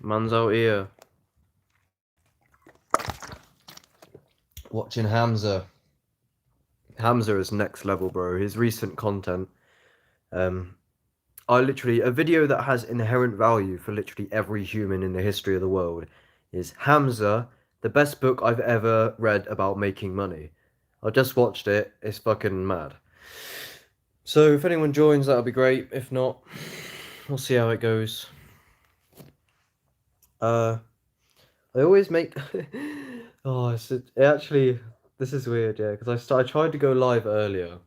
Man's out here watching Hamza. Hamza is next level, bro. His recent content. I literally, a video that has inherent value for literally every human in the history of the world is Hamza, the best book I've ever read about making money. I just watched it. It's fucking mad. So if anyone joins, that'll be great. If not, we'll see how it goes. I always make. Oh, actually, this is weird, yeah, because I tried to go live earlier,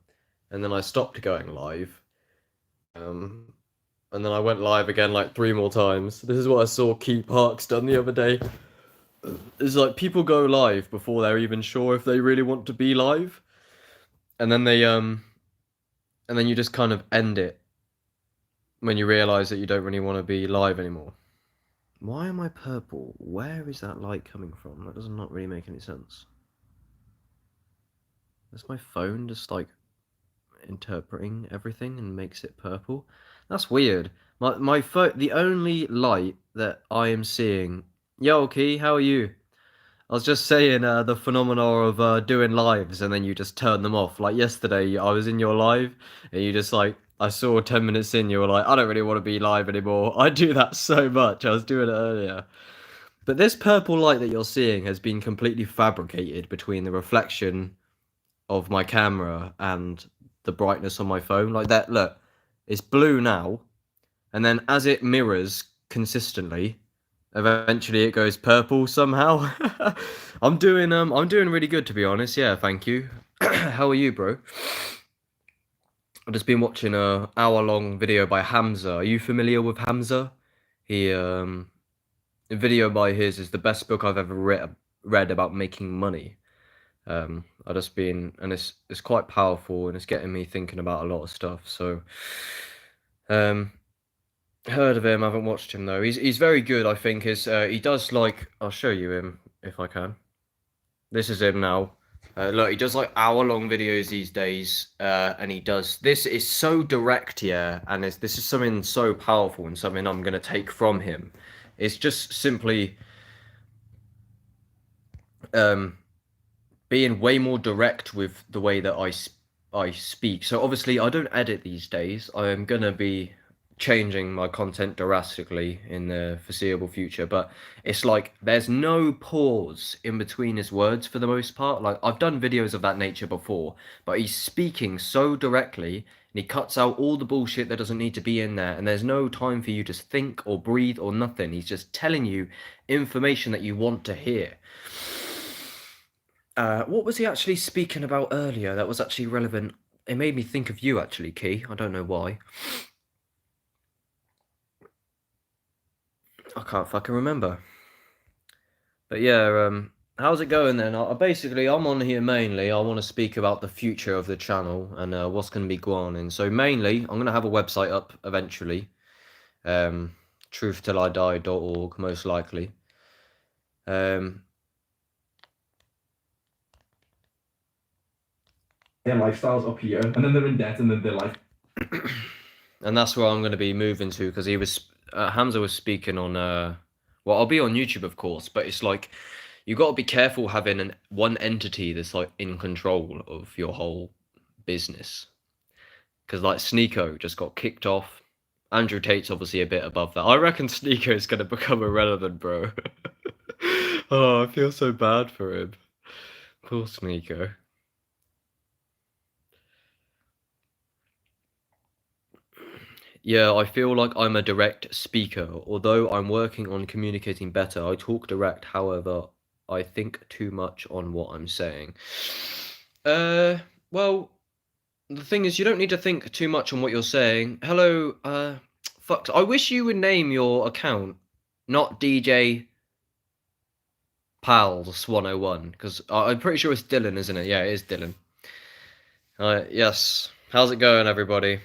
and then I stopped going live. Um, and then I went live again like 3 more times. This is what I saw Key Parks done the other day. It's like people go live before they're even sure if they really want to be live, and then and then you just kind of end it when you realize that you don't really want to be live anymore. Why am I purple? Where is that light coming from? That does not really make any sense. Is my phone just like interpreting everything and makes it purple? That's weird. My phone, the only light that I am seeing. Yo, Key, how are you? I was just saying the phenomena of doing lives and then you just turn them off. Like yesterday, I was in your live and you just like, I saw 10 minutes in, you were like, I don't really want to be live anymore. I do that so much. I was doing it earlier. But this purple light that you're seeing has been completely fabricated between the reflection of my camera and the brightness on my phone. Like that, look, it's blue now, and then as it mirrors consistently, eventually it goes purple somehow. I'm doing really good, to be honest. Yeah, thank you. How are you, bro? I've just been watching a hour-long video by Hamza. Are you familiar with Hamza? He a video by his is the best book I've ever read about making money. I just been, and it's quite powerful and it's getting me thinking about a lot of stuff. So, heard of him, I haven't watched him though. He's very good, I think. He does like, I'll show you him if I can. This is him now. Look, he does like hour-long videos these days, and he does. This is so direct, yeah, and this is something so powerful and something I'm gonna take from him. It's just simply, being way more direct with the way that I speak. So obviously I don't edit these days. I am gonna be changing my content drastically in the foreseeable future, but it's like there's no pause in between his words for the most part. Like I've done videos of that nature before, but he's speaking so directly and he cuts out all the bullshit that doesn't need to be in there, and there's no time for you to think or breathe or nothing. He's just telling you information that you want to hear. What was he actually speaking about earlier that was actually relevant? It made me think of you, actually, Key. I don't know why. I can't fucking remember. But yeah, how's it going then? Basically, I'm on here mainly. I want to speak about the future of the channel and what's going to be going on. So mainly, I'm going to have a website up eventually. Truthtillidie.org, most likely. Their lifestyles up here, and then they're in debt, and then they're like, and that's where I'm going to be moving to, because Hamza was speaking on well, I'll be on YouTube, of course, but it's like you got to be careful having one entity that's like in control of your whole business, because like Sneeko just got kicked off. Andrew Tate's obviously a bit above that. I reckon Sneeko is going to become irrelevant, bro. Oh, I feel so bad for him. Poor Sneeko. Yeah, I feel like I'm a direct speaker. Although I'm working on communicating better, I talk direct. However, I think too much on what I'm saying. Well, the thing is, you don't need to think too much on what you're saying. Hello, fuck. I wish you would name your account, not DJ Pals 101, because I'm pretty sure it's Dylan, isn't it? Yeah, it is Dylan. Yes. How's it going, everybody?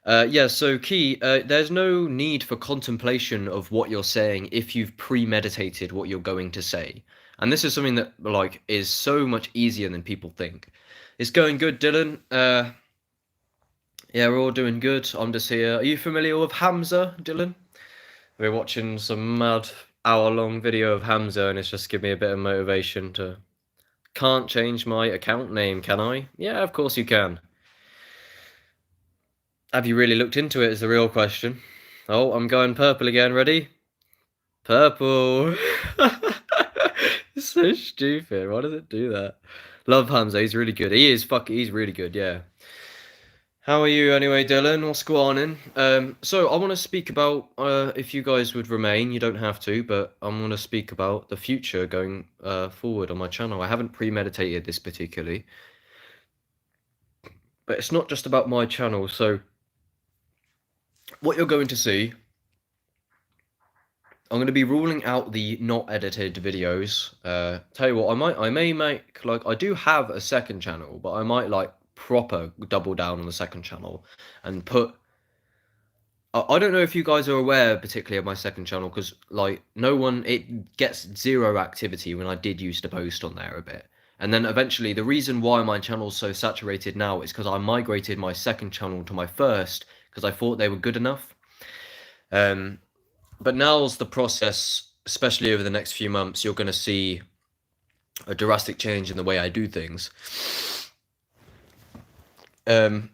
Yeah, so Key, there's no need for contemplation of what you're saying if you've premeditated what you're going to say. And this is something that, like, is so much easier than people think. It's going good, Dylan. Yeah, we're all doing good. I'm just here. Are you familiar with Hamza, Dylan? We're watching some mad hour-long video of Hamza, and it's just given me a bit of motivation to. Can't change my account name, can I? Yeah, of course you can. Have you really looked into it? Is the real question. Oh, I'm going purple again. Ready? Purple. It's so stupid. Why does it do that? Love Hamza. He's really good. He is he's really good. Yeah. How are you anyway, Dylan? What's going on? So I want to speak about if you guys would remain. You don't have to, but I'm going to speak about the future going forward on my channel. I haven't premeditated this particularly, but it's not just about my channel. So what you're going to see, I'm going to be ruling out the not edited videos. Tell you what, I may make, like, I do have a second channel, but I might like proper double down on the second channel and put. I don't know if you guys are aware particularly of my second channel, because like it gets zero activity when I did used to post on there a bit. And then eventually the reason why my channel's so saturated now is because I migrated my second channel to my first because I thought they were good enough. But now's the process, especially over the next few months, you're going to see a drastic change in the way I do things. And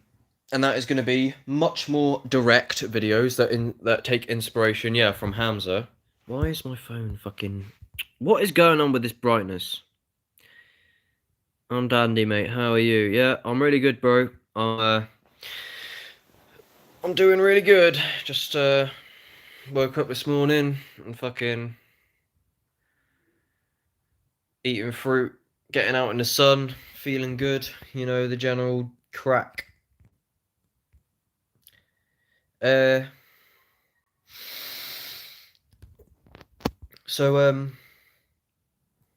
that is going to be much more direct videos that take inspiration, yeah, from Hamza. Why is my phone fucking... What is going on with this brightness? I'm dandy, mate. How are you? Yeah, I'm really good, bro. I'm doing really good. Just woke up this morning and fucking eating fruit, getting out in the sun, feeling good. You know, the general crack. So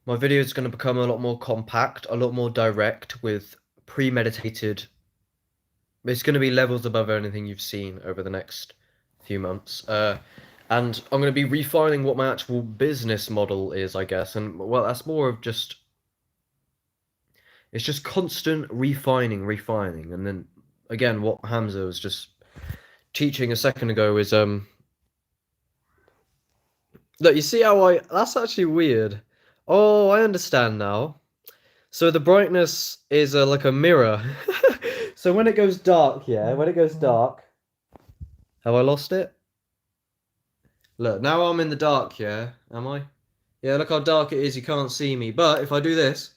my video is going to become a lot more compact, a lot more direct, with premeditated. It's going to be levels above anything you've seen over the next few months. And I'm going to be refining what my actual business model is, I guess. And well, that's more of just. It's just constant refining. And then again, what Hamza was just teaching a second ago is look, you see how that's actually weird. Oh, I understand now. So the brightness is like a mirror. So when it goes dark, yeah, when it goes dark, have I lost it? Look, now I'm in the dark, yeah, am I? Yeah, look how dark it is, you can't see me. But if I do this,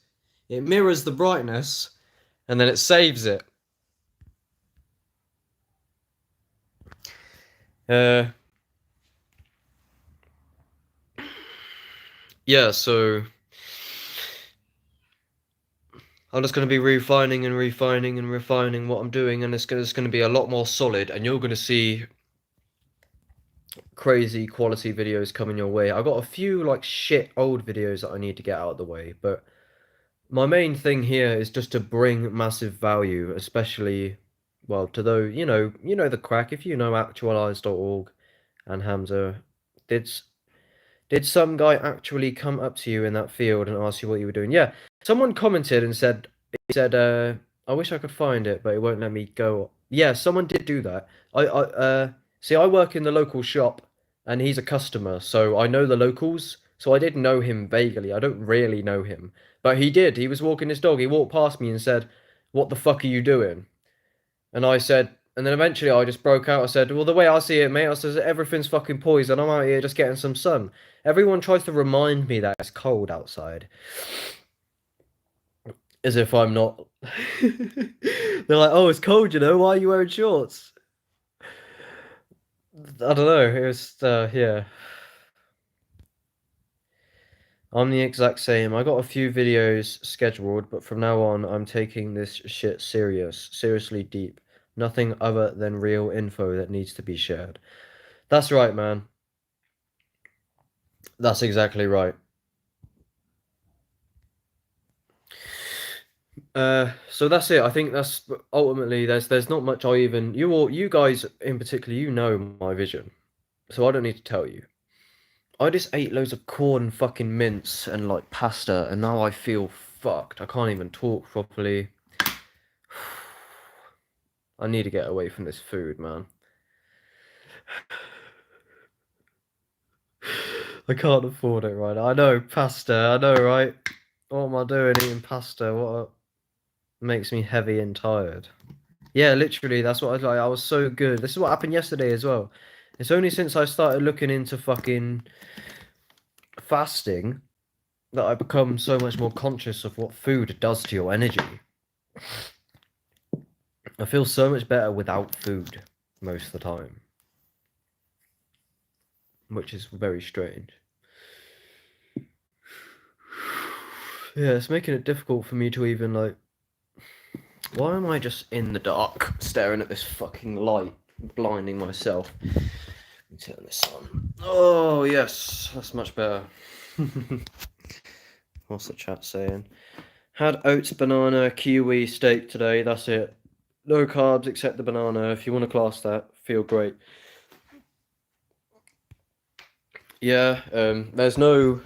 it mirrors the brightness, and then it saves it. Yeah, so I'm just going to be refining what I'm doing, and it's going to be a lot more solid, and you're going to see crazy quality videos coming your way. I got a few like shit old videos that I need to get out of the way, but my main thing here is just to bring massive value, especially, well, to those, you know the crack. If you know actualize.org and Hamza, did did some guy actually come up to you in that field and ask you what you were doing? Yeah, someone commented and said, I wish I could find it, but it won't let me go. Yeah, someone did do that. See, I work in the local shop, and he's a customer, so I know the locals. So I did know him vaguely. I don't really know him, but he did. He was walking his dog. He walked past me and said, "What the fuck are you doing?" And I said, and then eventually I just broke out. I said, "Well, the way I see it, mate, I said everything's fucking poison. I'm out here just getting some sun." Everyone tries to remind me that it's cold outside, as if I'm not. They're like, "Oh, it's cold, you know. Why are you wearing shorts?" I don't know. It was, yeah. I'm the exact same. I got a few videos scheduled, but from now on, I'm taking this shit seriously deep. Nothing other than real info that needs to be shared. That's right, man. That's exactly right. So that's it. I think that's ultimately there's not much you guys in particular, you know my vision, so I don't need to tell you. I just ate loads of corn fucking mince and like pasta, and now I feel fucked. I can't even talk properly. I need to get away from this food, man. I can't afford it, right? I know, pasta, I know, right? What am I doing eating pasta? Makes me heavy and tired. Yeah, literally, that's what I was like. I was so good. This is what happened yesterday as well. It's only since I started looking into fucking fasting that I become so much more conscious of what food does to your energy. I feel so much better without food most of the time, which is very strange. Yeah, it's making it difficult for me to even like. Why am I just in the dark staring at this fucking light, blinding myself? Let me turn this on. Oh, yes, that's much better. What's the chat saying? Had oats, banana, kiwi, steak today. That's it. No carbs except the banana. If you want to class that, feel great. Yeah, there's no.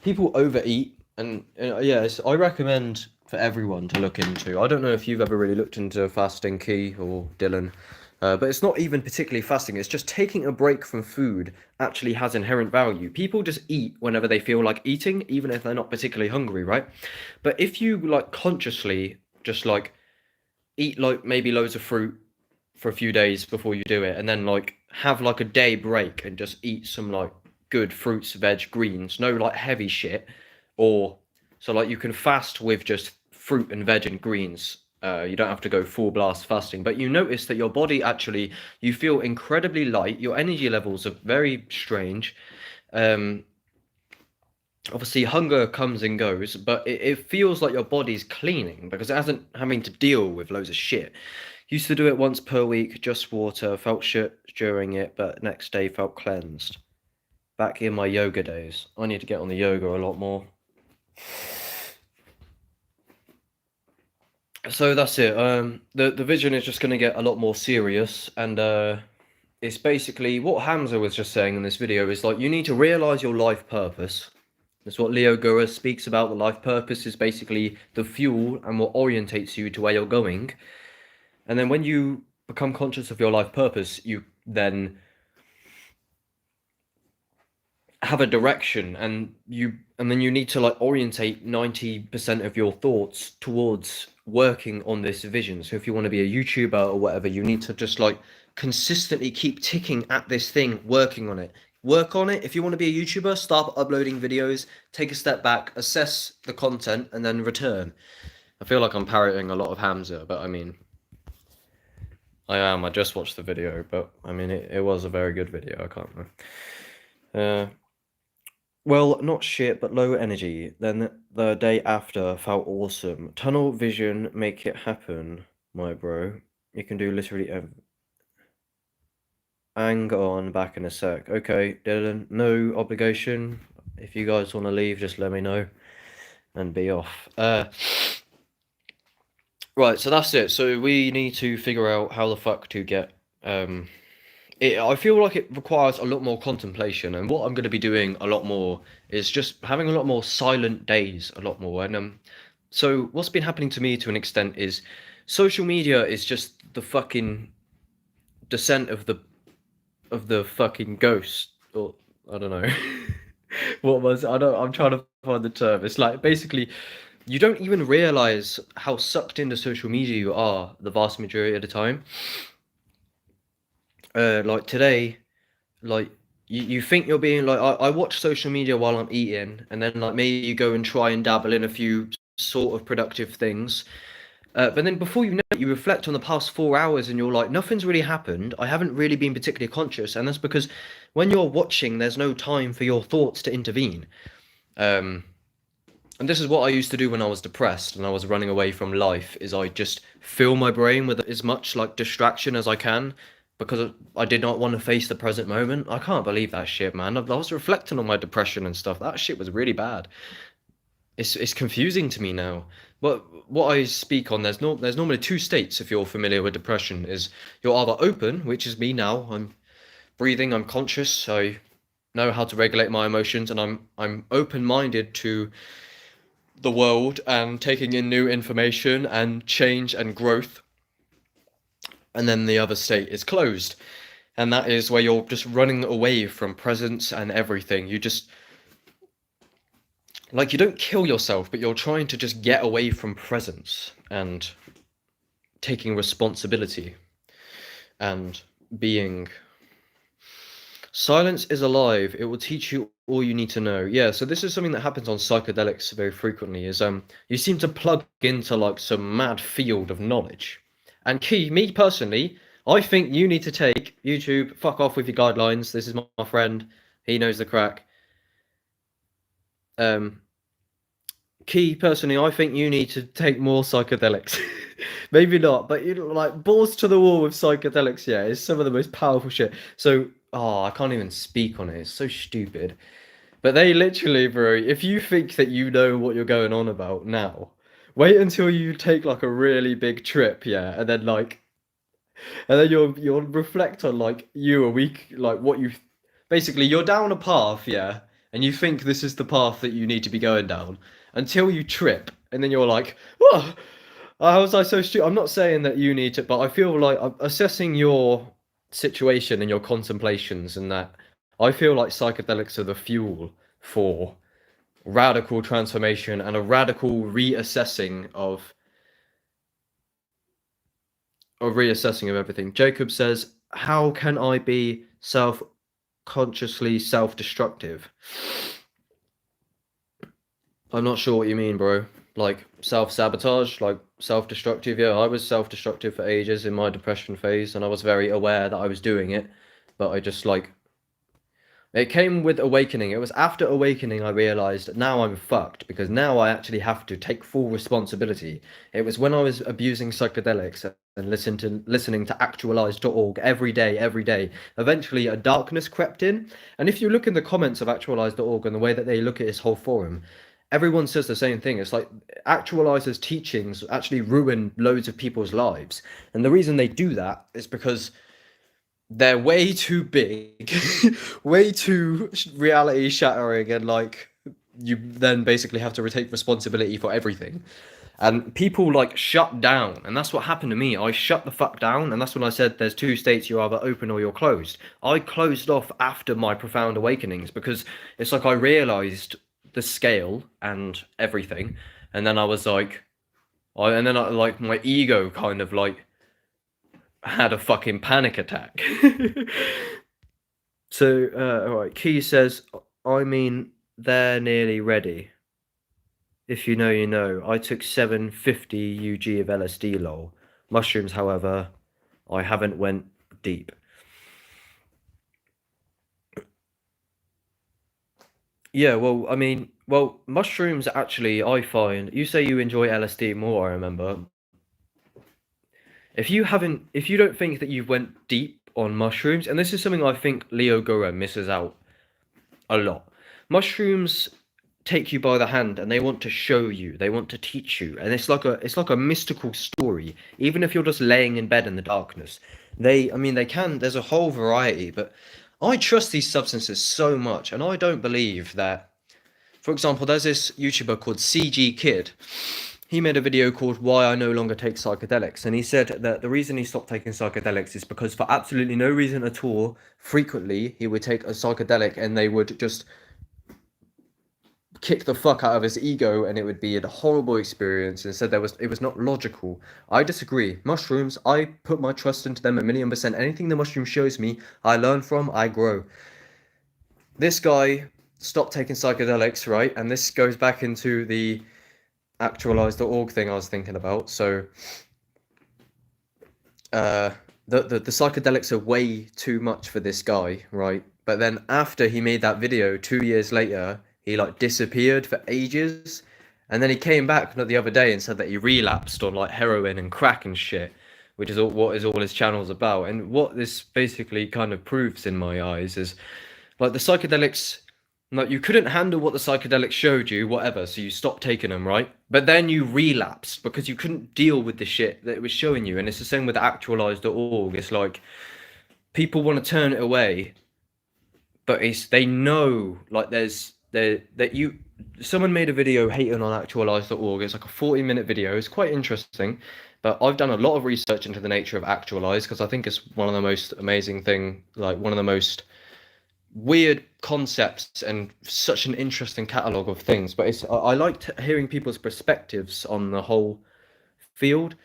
People overeat, and yes, I recommend for everyone to look into. I don't know if you've ever really looked into fasting, Key or Dylan, but it's not even particularly fasting. It's just taking a break from food actually has inherent value. People just eat whenever they feel like eating, even if they're not particularly hungry, right? But if you like consciously just like eat like maybe loads of fruit for a few days before you do it, and then like have like a day break and just eat some like good fruits, veg, greens, no like heavy shit, or so like you can fast with just fruit and veg and greens. You don't have to go full blast fasting, but you notice that your body actually you feel incredibly light. Your energy levels are very strange. Um, Obviously hunger comes and goes, but it feels like your body's cleaning because it hasn't having to deal with loads of shit. Used to do it once per week, just water, felt shit during it, but next day felt cleansed. Back in my yoga days. I need to get on the yoga a lot more. So that's it. The vision is just going to get a lot more serious, and it's basically what Hamza was just saying in this video is like you need to realize your life purpose. That's what Leo Gura speaks about. The life purpose is basically the fuel and what orientates you to where you're going. And then when you become conscious of your life purpose, you then have a direction and then you need to like orientate 90% of your thoughts towards working on this vision. So if you want to be a YouTuber or whatever, you need to just like consistently keep ticking at this thing, working on it. Work on it. If you want to be a YouTuber, start uploading videos, take a step back, assess the content, and then return. I feel like I'm parroting a lot of Hamza, but I mean, I am. I just watched the video, but I mean, it was a very good video. I can't remember. Well, not shit, but low energy. Then the day after felt awesome. Tunnel vision, make it happen, my bro. You can do literally everything. Hang on, back in a sec. Okay, Dylan, no obligation. If you guys want to leave, just let me know and be off. Right, so that's it. So we need to figure out how the fuck to get I feel like it requires a lot more contemplation, and what I'm going to be doing a lot more is just having a lot more silent days, a lot more. And so what's been happening to me to an extent is social media is just the fucking descent of the fucking ghost, or I don't know. What was I don't I'm trying to find the term. It's like basically you don't even realize how sucked into social media you are the vast majority of the time. Like today, like you think you're being like I watch social media while I'm eating, and then like maybe you go and try and dabble in a few sort of productive things, but then before you know it, you reflect on the past 4 hours and you're like, nothing's really happened. I haven't really been particularly conscious, and that's because when you're watching, there's no time for your thoughts to intervene. Um, and this is what I used to do when I was depressed and I was running away from life, is I just fill my brain with as much like distraction as I can because I did not want to face the present moment. I can't believe that shit, man. I was reflecting on my depression and stuff. That shit was really bad. It's confusing to me now. But what I speak on, there's normally two states if you're familiar with depression, is you're either open, which is me now. I'm breathing, I'm conscious, I know how to regulate my emotions, and I'm open-minded to the world and taking in new information and change and growth. And then the other state is closed. And that is where you're just running away from presence and everything. You just, like, you don't kill yourself, but you're trying to just get away from presence and taking responsibility and being. Silence is alive. It will teach you all you need to know. Yeah, so this is something that happens on psychedelics very frequently, is you seem to plug into like some mad field of knowledge. And Key, me personally, I think you need to take YouTube, fuck off with your guidelines. This is my friend. He knows the crack. Key, personally, I think you need to take more psychedelics. Maybe not, but you know, like balls to the wall with psychedelics, yeah, is some of the most powerful shit. So, oh, I can't even speak on it. It's so stupid. But they literally, bro, if you think that you know what you're going on about now, wait until you take like a really big trip, yeah, and then you'll reflect on like you a week, like what you basically you're down a path, yeah, and you think this is the path that you need to be going down until you trip, and then you're like, oh, how was I so stupid? I'm not saying that you need to, but I feel like I'm assessing your situation and your contemplations, and that I feel like psychedelics are the fuel for radical transformation and a radical reassessing of everything. Jacob says, "How can I be self-consciously self-destructive?" I'm not sure what you mean, bro. Like self-sabotage, like self-destructive. Yeah, I was self-destructive for ages in my depression phase, and I was very aware that I was doing it, but I just like it came with awakening. It was after awakening I realized now I'm fucked because now I actually have to take full responsibility. It was when I was abusing psychedelics and listening to actualized.org every day. Eventually a darkness crept in. And if you look in the comments of actualized.org and the way that they look at this whole forum, everyone says the same thing. It's like actualizer's teachings actually ruin loads of people's lives. And the reason they do that is because they're way too big, way too reality shattering, and like you then basically have to retake responsibility for everything. And people like shut down, and that's what happened to me. I shut the fuck down, and that's when I said there's two states: you're either open or you're closed. I closed off after my profound awakenings because it's like I realized the scale and everything, and then I was like, and then I like my ego kind of like had a fucking panic attack. So, all right. Key says, I mean, they're nearly ready. If you know, you know. I took 750 UG of LSD, lol. Mushrooms, however, I haven't went deep. Yeah, well, I mean, well, mushrooms actually, I find, you say you enjoy LSD more, I remember. If you don't think that you've went deep on mushrooms, and this is something I think Leo Gura misses out a lot. Mushrooms take you by the hand and they want to show you, they want to teach you, and it's like a mystical story. Even if you're just laying in bed in the darkness, I mean, they can. There's a whole variety, but I trust these substances so much, and I don't believe that. For example, there's this YouTuber called CG Kid. He made a video called Why I No Longer Take Psychedelics, and he said that the reason he stopped taking psychedelics is because for absolutely no reason at all, frequently he would take a psychedelic and they would just kick the fuck out of his ego and it would be a horrible experience, and said it was not logical. I disagree. Mushrooms, I put my trust into them 1,000,000%. Anything the mushroom shows me, I learn from, I grow. This guy stopped taking psychedelics, right? And this goes back into the actualized.org thing I was thinking about. So the psychedelics are way too much for this guy, right? But then after he made that video 2 years later, he like disappeared for ages, and then he came back the other day and said that he relapsed on like heroin and crack and shit, which is all his channel's about. And what this basically kind of proves in my eyes is like the psychedelics, like you couldn't handle what the psychedelics showed you, whatever, so you stopped taking them, right? But then you relapsed because you couldn't deal with the shit that it was showing you. And it's the same with actualized.org. It's like people want to turn it away, but they know like someone made a video hating on actualized.org. It's like a 40-minute video. It's quite interesting. But I've done a lot of research into the nature of Actualize because I think it's one of the most amazing thing, like one of the most weird concepts and such an interesting catalog of things. But I liked hearing people's perspectives on the whole field.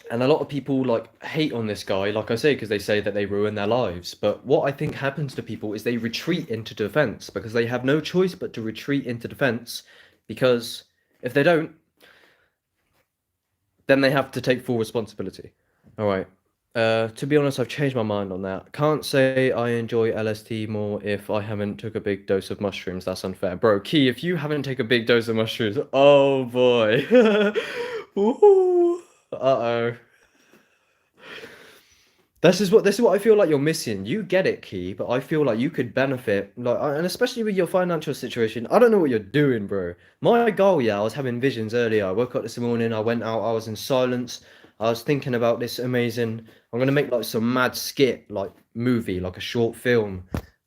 And a lot of people like hate on this guy, like I say, because they say that they ruin their lives. But what I think happens to people is they retreat into defense because they have no choice but to retreat into defense, because if they don't, then they have to take full responsibility. All right. To be honest, I've changed my mind on that. Can't say I enjoy LSD more if I haven't took a big dose of mushrooms. That's unfair. Bro, Key, if you haven't taken a big dose of mushrooms, oh boy. Ooh. Uh-oh. This is what I feel like you're missing. You get it, Key, but I feel like you could benefit, like, and especially with your financial situation. I don't know what you're doing, bro. My goal, yeah, I was having visions earlier. I woke up this morning, I went out, I was in silence. I was thinking about this amazing. I'm gonna make like some mad skit, like movie, like a short film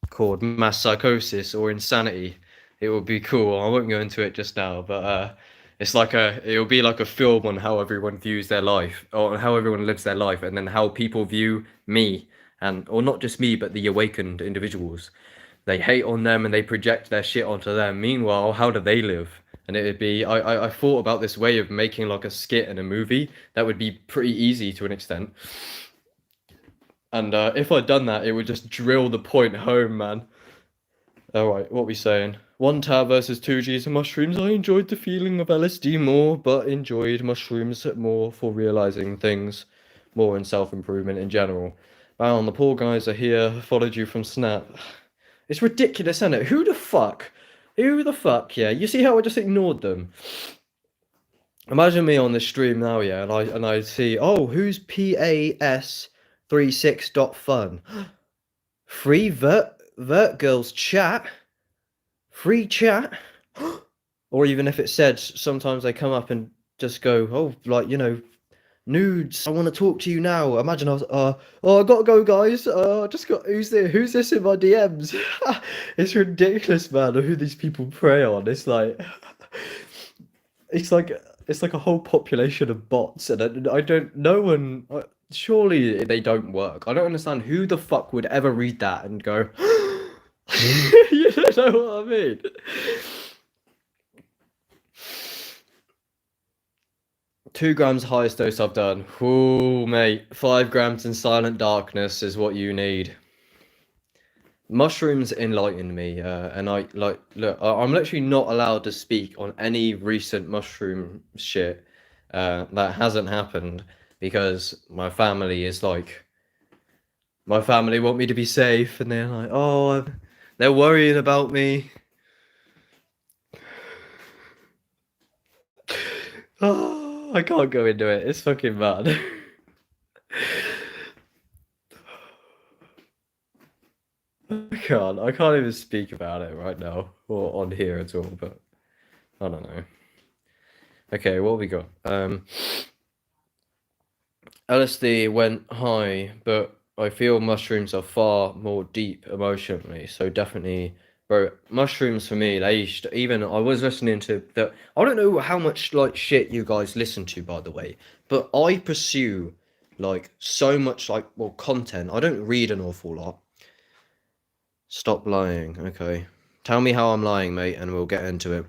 called Mass Psychosis or Insanity. It would be cool. I won't go into it just now, but it'll be like a film on how everyone views their life, or how everyone lives their life, and then how people view me, and or not just me, but the awakened individuals. They hate on them and they project their shit onto them. Meanwhile, how do they live? And it would be I thought about this way of making like a skit in a movie that would be pretty easy to an extent. And if I'd done that, it would just drill the point home, man. All right, what we saying? 1 tab versus 2 Gs of mushrooms. I enjoyed the feeling of LSD more, but enjoyed mushrooms more for realizing things more in self-improvement in general. Wow, the poor guys are here. Followed you from Snap. It's ridiculous, isn't it? Who the fuck? Who the fuck, yeah? You see how I just ignored them? Imagine me on the stream now, yeah, and I see, oh, who's PAS36.fun? Free Vert Girls chat? Free chat? Or even if it said, sometimes they come up and just go, oh, like, you know, nudes, I want to talk to you now. Imagine I was, oh, I gotta go, guys. I just got, who's this in my DMs? It's ridiculous, man, who these people prey on. It's like, it's like a whole population of bots, and I don't, no one, surely they don't work. I don't understand who the fuck would ever read that and go, you know what I mean? Two grams highest dose I've done. Ooh, mate. 5 grams in silent darkness is what you need. Mushrooms enlightened me, and I like look. I'm literally not allowed to speak on any recent mushroom shit that hasn't happened because my family is like, my family want me to be safe, and they're like, oh, they're worrying about me. Oh, I can't go into it. It's fucking bad. I can't even speak about it right now or on here at all, but I don't know. Okay, what we got? LSD went high, but I feel mushrooms are far more deep emotionally, so definitely, bro, mushrooms for me, they used to, even I was listening to the, I don't know how much like shit you guys listen to, by the way, but I pursue like so much like, well, content. I don't read an awful lot. Stop lying. Okay. Tell me how I'm lying, mate, and we'll get into it.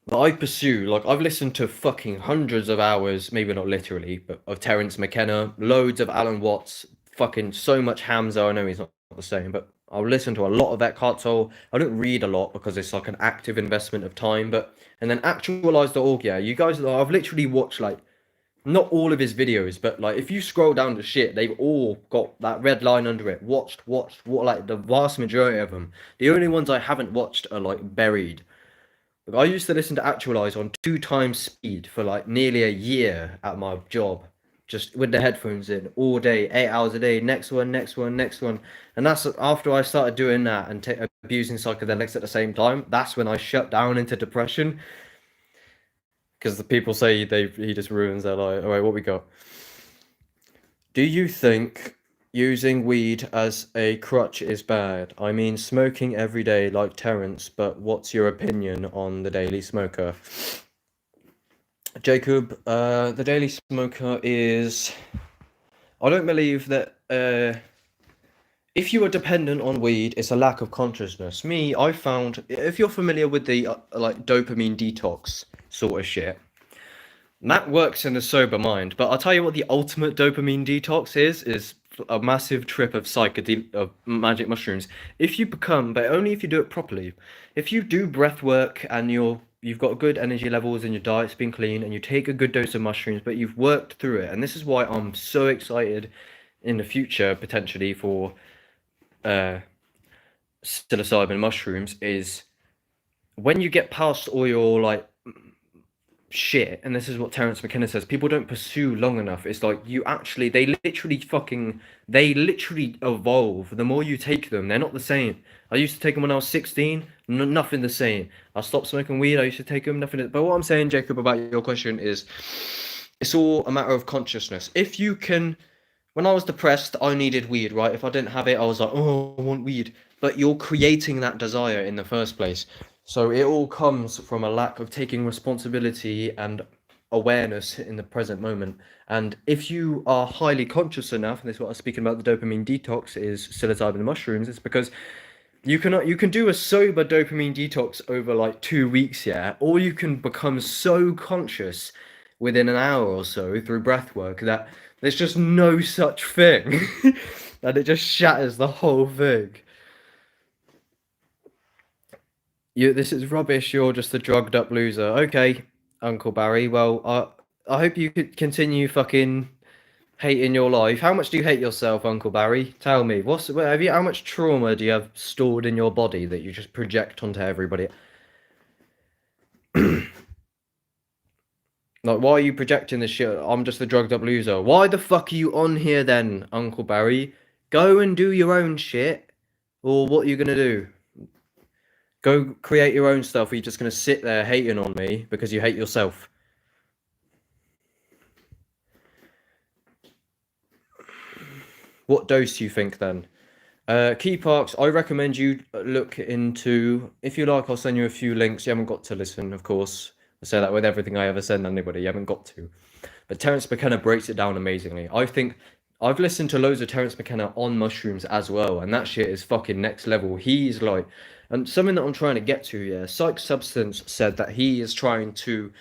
But I pursue, like, I've listened to fucking hundreds of hours, maybe not literally, but of Terence McKenna, loads of Alan Watts, fucking so much Hamza. I know he's not the same, but I'll listen to a lot of Eckhart Tolle. I don't read a lot because it's like an active investment of time, but, and then Actualize.org, yeah, you guys, I've literally watched like, not all of his videos, but like if you scroll down to shit, they've all got that red line under it. Watched, what, like the vast majority of them. The only ones I haven't watched are like buried. Like, I used to listen to Actualize on 2 times speed for like nearly a year at my job, just with the headphones in all day, 8 hours a day. Next one, next one, next one, and that's after I started doing that and abusing psychedelics at the same time. That's when I shut down into depression. Because the people say he just ruins their life. All right, what we got? Do you think Using weed as a crutch is bad. I mean, smoking every day like Terence, but what's your opinion on the Daily Smoker? Jacob, the Daily Smoker is. I don't believe that if you are dependent on weed, it's a lack of consciousness. Me, I found, if you're familiar with the like dopamine detox sort of shit, that works in a sober mind. But I'll tell you what the ultimate dopamine detox is a massive trip of of magic mushrooms. If you become, but only if you do it properly. If you do breath work and you've got good energy levels and your diet's been clean and you take a good dose of mushrooms, but you've worked through it, and this is why I'm so excited in the future potentially for psilocybin mushrooms, is when you get past all your like shit, and this is what Terence McKenna says, people don't pursue long enough. It's like they literally evolve. The more you take them, they're not the same. I used to take them when I was 16, nothing the same. I stopped smoking weed, I used to take them, nothing. But what I'm saying, Jacob, about your question is, it's all a matter of consciousness. If you can, when I was depressed, I needed weed, right? If I didn't have it, I was like, oh, I want weed. But you're creating that desire in the first place. So it all comes from a lack of taking responsibility and awareness in the present moment. And if you are highly conscious enough, and this is what I was speaking about, the dopamine detox is psilocybin and mushrooms, it's because you can do a sober dopamine detox over like 2 weeks, yeah, or you can become so conscious within an hour or so through breath work that there's just no such thing. And it just shatters the whole thing. This is rubbish. You're just a drugged up loser. Okay, Uncle Barry. Well, I hope you could continue fucking hating your life. How much do you hate yourself, Uncle Barry? Tell me. How much trauma do you have stored in your body that you just project onto everybody? Like, why are you projecting this shit? I'm just a drugged up loser. Why the fuck are you on here then, Uncle Barry? Go and do your own shit. Or what are you gonna do? Go create your own stuff, or you're just gonna sit there hating on me because you hate yourself. What dose do you think then? Key Parks, I recommend you look into, if you like, I'll send you a few links. You haven't got to listen, of course. I say that with everything I ever send anybody, you haven't got to. But Terence McKenna breaks it down amazingly. I think I've listened to loads of Terence McKenna on mushrooms as well, and that shit is fucking next level. He's like, and something that I'm trying to get to, yeah, Psych Substance said that he is trying to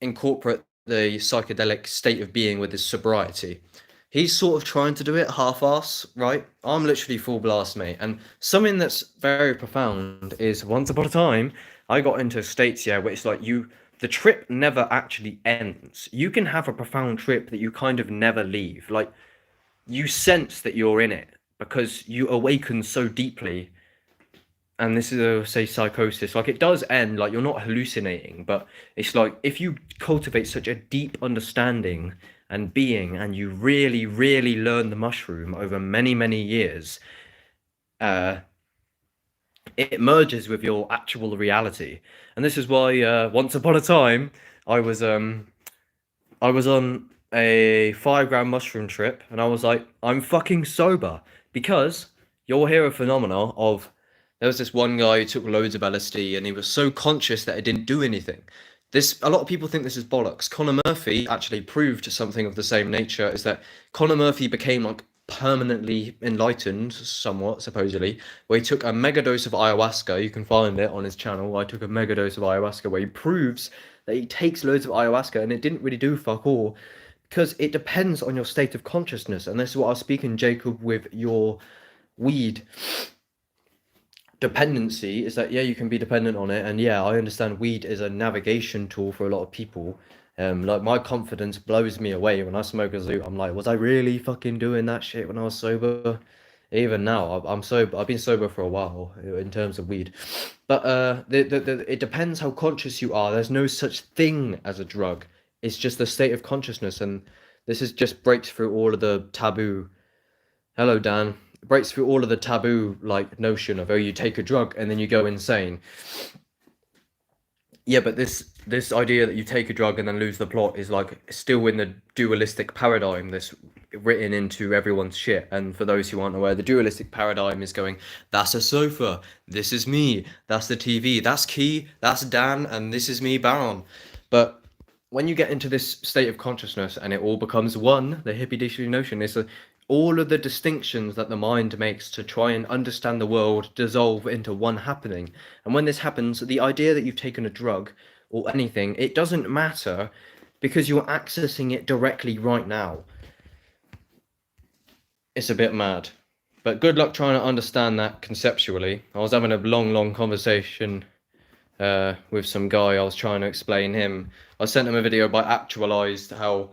incorporate the psychedelic state of being with his sobriety. He's sort of trying to do it half-ass, right? I'm literally full blast, mate. And something that's very profound is once upon a time, I got into states, yeah, where it's like the trip never actually ends. You can have a profound trip that you kind of never leave. Like, you sense that you're in it because you awaken so deeply. And this is say psychosis. Like, it does end, like, you're not hallucinating, but it's like if you cultivate such a deep understanding and being, and you really, really learn the mushroom over many, many years, it merges with your actual reality. And this is why once upon a time I was on a 5 gram mushroom trip, and I was like, I'm fucking sober, because you'll hear a phenomena of, there was this one guy who took loads of LSD and he was so conscious that it didn't do anything. A lot of people think this is bollocks. Conor Murphy actually proved something of the same nature, is that Conor Murphy became like permanently enlightened, somewhat, supposedly, where he took a mega dose of ayahuasca. You can find it on his channel. I took a mega dose of ayahuasca, where he proves that he takes loads of ayahuasca and it didn't really do fuck all, because it depends on your state of consciousness. And this is what I was speaking, Jacob, with your weed dependency, is that, yeah, you can be dependent on it. And yeah, I understand weed is a navigation tool for a lot of people. Like, my confidence blows me away when I smoke a zoot. I'm like, was I really fucking doing that shit when I was sober? Even now, I'm sober. I've been sober for a while in terms of weed, but it depends how conscious you are. There's no such thing as a drug. It's just a state of consciousness, and this is just breaks through all of the taboo. Hello, Dan. It breaks through all of the taboo, like, notion of, oh, you take a drug and then you go insane. Yeah, but this idea that you take a drug and then lose the plot is like still in the dualistic paradigm that's written into everyone's shit. And for those who aren't aware, the dualistic paradigm is going, that's a sofa, this is me, that's the TV, that's Key, that's Dan, and this is me, Baron. But when you get into this state of consciousness and it all becomes one, the hippie dictionary notion is all of the distinctions that the mind makes to try and understand the world dissolve into one happening. And when this happens, the idea that you've taken a drug or anything, it doesn't matter because you're accessing it directly right now. It's a bit mad. But good luck trying to understand that conceptually. I was having a long conversation with some guy. I was trying to explain him. I sent him a video by Actualized, how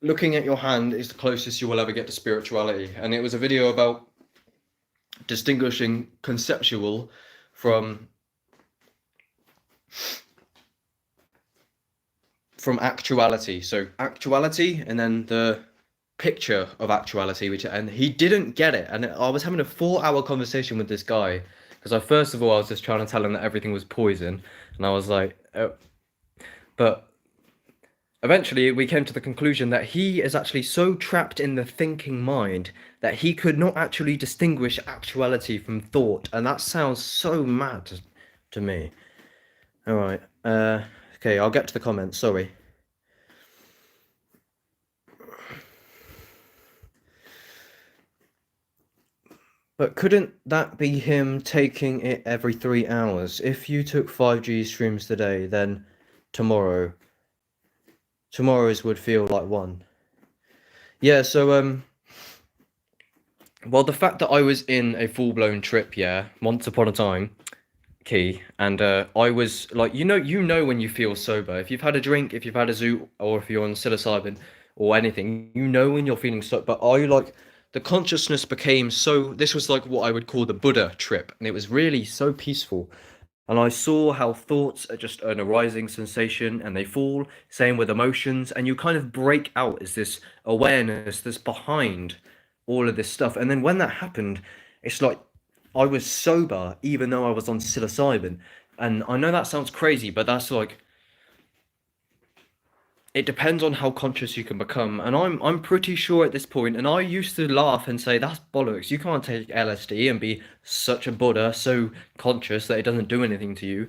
looking at your hand is the closest you will ever get to spirituality. And it was a video about distinguishing conceptual from actuality. So actuality and then the picture of actuality, and he didn't get it. And I was having a 4-hour conversation with this guy because I was just trying to tell him that everything was poison, and I was like, oh. But eventually we came to the conclusion that he is actually so trapped in the thinking mind that he could not actually distinguish actuality from thought, and that sounds so mad to me. All right, okay, I'll get to the comments, sorry. But couldn't that be him taking it every 3 hours? If you took 5G streams today, then tomorrow's would feel like one. Yeah, so well, the fact that I was in a full-blown trip, yeah, once upon a time, Key, and I was like, you know when you feel sober, if you've had a drink, if you've had a zoot, or if you're on psilocybin or anything, you know when you're feeling sober. But the consciousness became so, this was like what I would call the Buddha trip, and it was really so peaceful. And I saw how thoughts are just an arising sensation and they fall, same with emotions, and you kind of break out as this awareness that's behind all of this stuff. And then when that happened, it's like I was sober even though I was on psilocybin. And I know that sounds crazy, but that's like, it depends on how conscious you can become. And I'm pretty sure at this point, and I used to laugh and say, that's bollocks. You can't take LSD and be such a Buddha, so conscious that it doesn't do anything to you.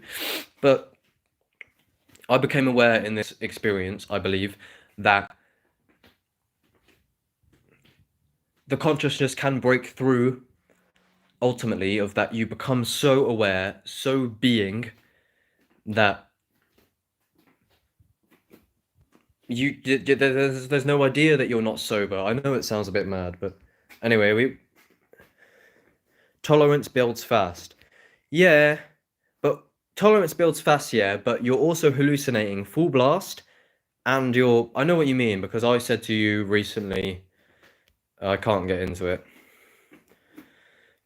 But I became aware in this experience, I believe, that the consciousness can break through ultimately, of that you become so aware, so being, that there's no idea that you're not sober. I know it sounds a bit mad, but anyway, tolerance builds fast. Yeah, but tolerance builds fast, yeah, but you're also hallucinating full blast, and I know what you mean, because I said to you recently, I can't get into it.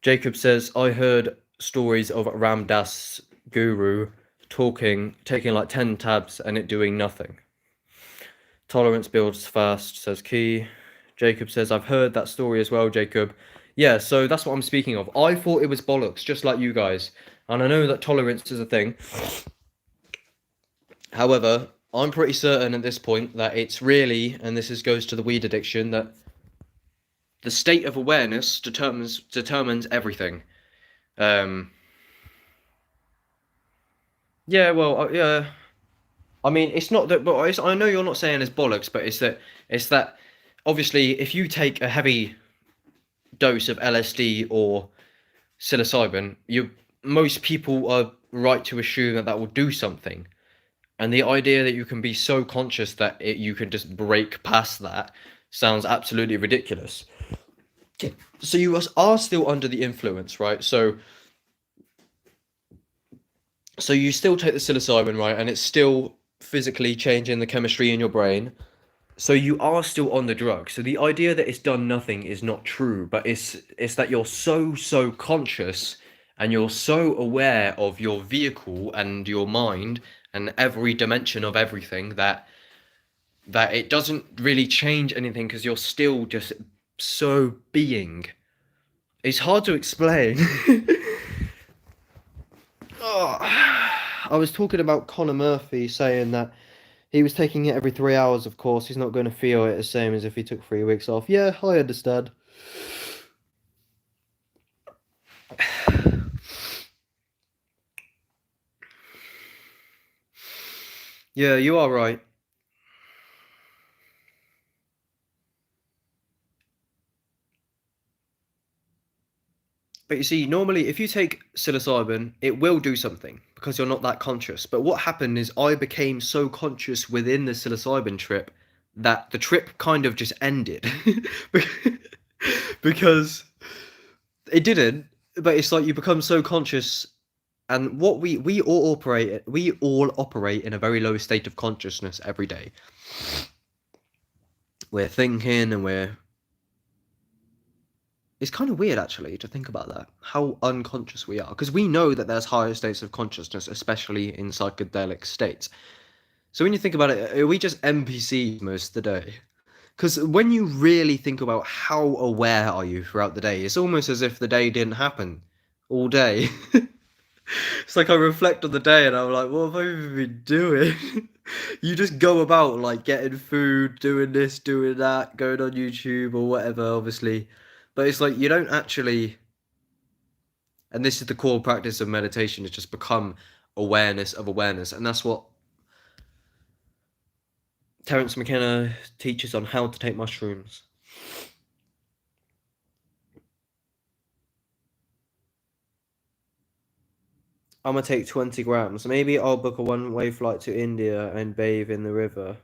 Jacob says, I heard stories of Ram Dass Guru taking like 10 tabs and it doing nothing. Tolerance builds fast, says Key. Jacob says, I've heard that story as well, Jacob. Yeah, so that's what I'm speaking of. I thought it was bollocks, just like you guys. And I know that tolerance is a thing. However, I'm pretty certain at this point that it's really, and goes to the weed addiction, that the state of awareness determines everything. Yeah, well, yeah. I mean, it's not that, but I know you're not saying it's bollocks, but it's that obviously if you take a heavy dose of LSD or psilocybin, most people are right to assume that will do something. And the idea that you can be so conscious that you can just break past that sounds absolutely ridiculous. So you are still under the influence, right? So you still take the psilocybin, right? And it's still physically changing the chemistry in your brain. So you are still on the drug. So the idea that it's done nothing is not true, but it's that you're so conscious and you're so aware of your vehicle and your mind and every dimension of everything that it doesn't really change anything because you're still just so being. It's hard to explain. Oh, I was talking about Conor Murphy saying that he was taking it every 3 hours. Of course, he's not going to feel it the same as if he took 3 weeks off. Yeah, I understand. Yeah, you are right. But you see, normally if you take psilocybin, it will do something because you're not that conscious. But what happened is I became so conscious within the psilocybin trip that the trip kind of just ended. Because it didn't, but it's like you become so conscious, and what we all operate in a very low state of consciousness every day. We're thinking and we're It's kind of weird actually to think about that, how unconscious we are, because we know that there's higher states of consciousness, especially in psychedelic states. So when you think about it, are we just NPCs most of the day? Because when you really think about how aware are you throughout the day, it's almost as if the day didn't happen all day. It's like I reflect on the day and I'm like, what have I even been doing? You just go about like getting food, doing this, doing that, going on YouTube or whatever, obviously. But it's like you don't actually, and this is the core practice of meditation, is just become awareness of awareness. And that's what Terence McKenna teaches on how to take mushrooms. I'm gonna take 20 grams. Maybe I'll book a one-way flight to India and bathe in the river.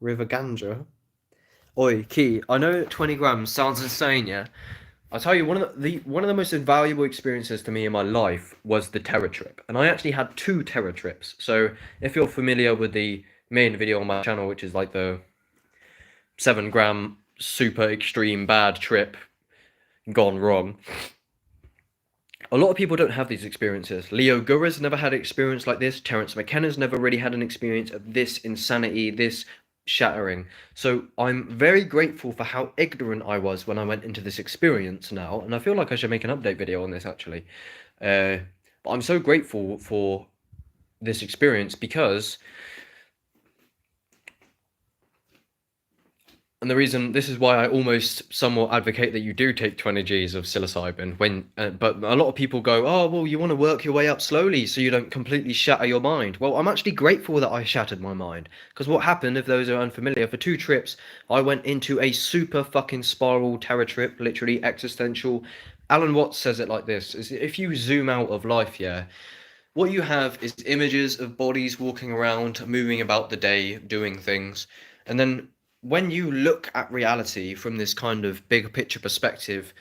River Ganga. Oi, Key, I know 20 grams sounds insane, yeah? I'll tell you, one of the most invaluable experiences to me in my life was the Terra trip. And I actually had two Terra trips. So if you're familiar with the main video on my channel, which is like the 7 gram super extreme bad trip gone wrong, a lot of people don't have these experiences. Leo Gura's never had an experience like this. Terence McKenna's never really had an experience of this insanity, this shattering. So I'm very grateful for how ignorant I was when I went into this experience now, and I feel like I should make an update video on this actually. But I'm so grateful for this experience because, and the reason, this is why I almost somewhat advocate that you do take 20 Gs of psilocybin but a lot of people go, oh, well, you want to work your way up slowly so you don't completely shatter your mind. Well, I'm actually grateful that I shattered my mind, because what happened, if those are unfamiliar, for 2 trips, I went into a super fucking spiral terror trip, literally existential. Alan Watts says it like this, is if you zoom out of life, yeah, what you have is images of bodies walking around, moving about the day, doing things. And then when you look at reality from this kind of big picture perspective,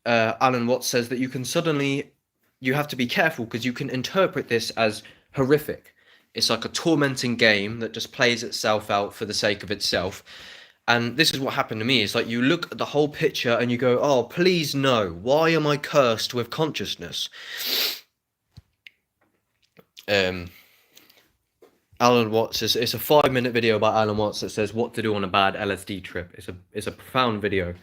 Alan Watts says that you have to be careful because you can interpret this as horrific. It's like a tormenting game that just plays itself out for the sake of itself. And this is what happened to me. It's like you look at the whole picture and you go, oh, please no. Why am I cursed with consciousness? Alan Watts it's a 5-minute video by Alan Watts that says what to do on a bad LSD trip. It's a profound video.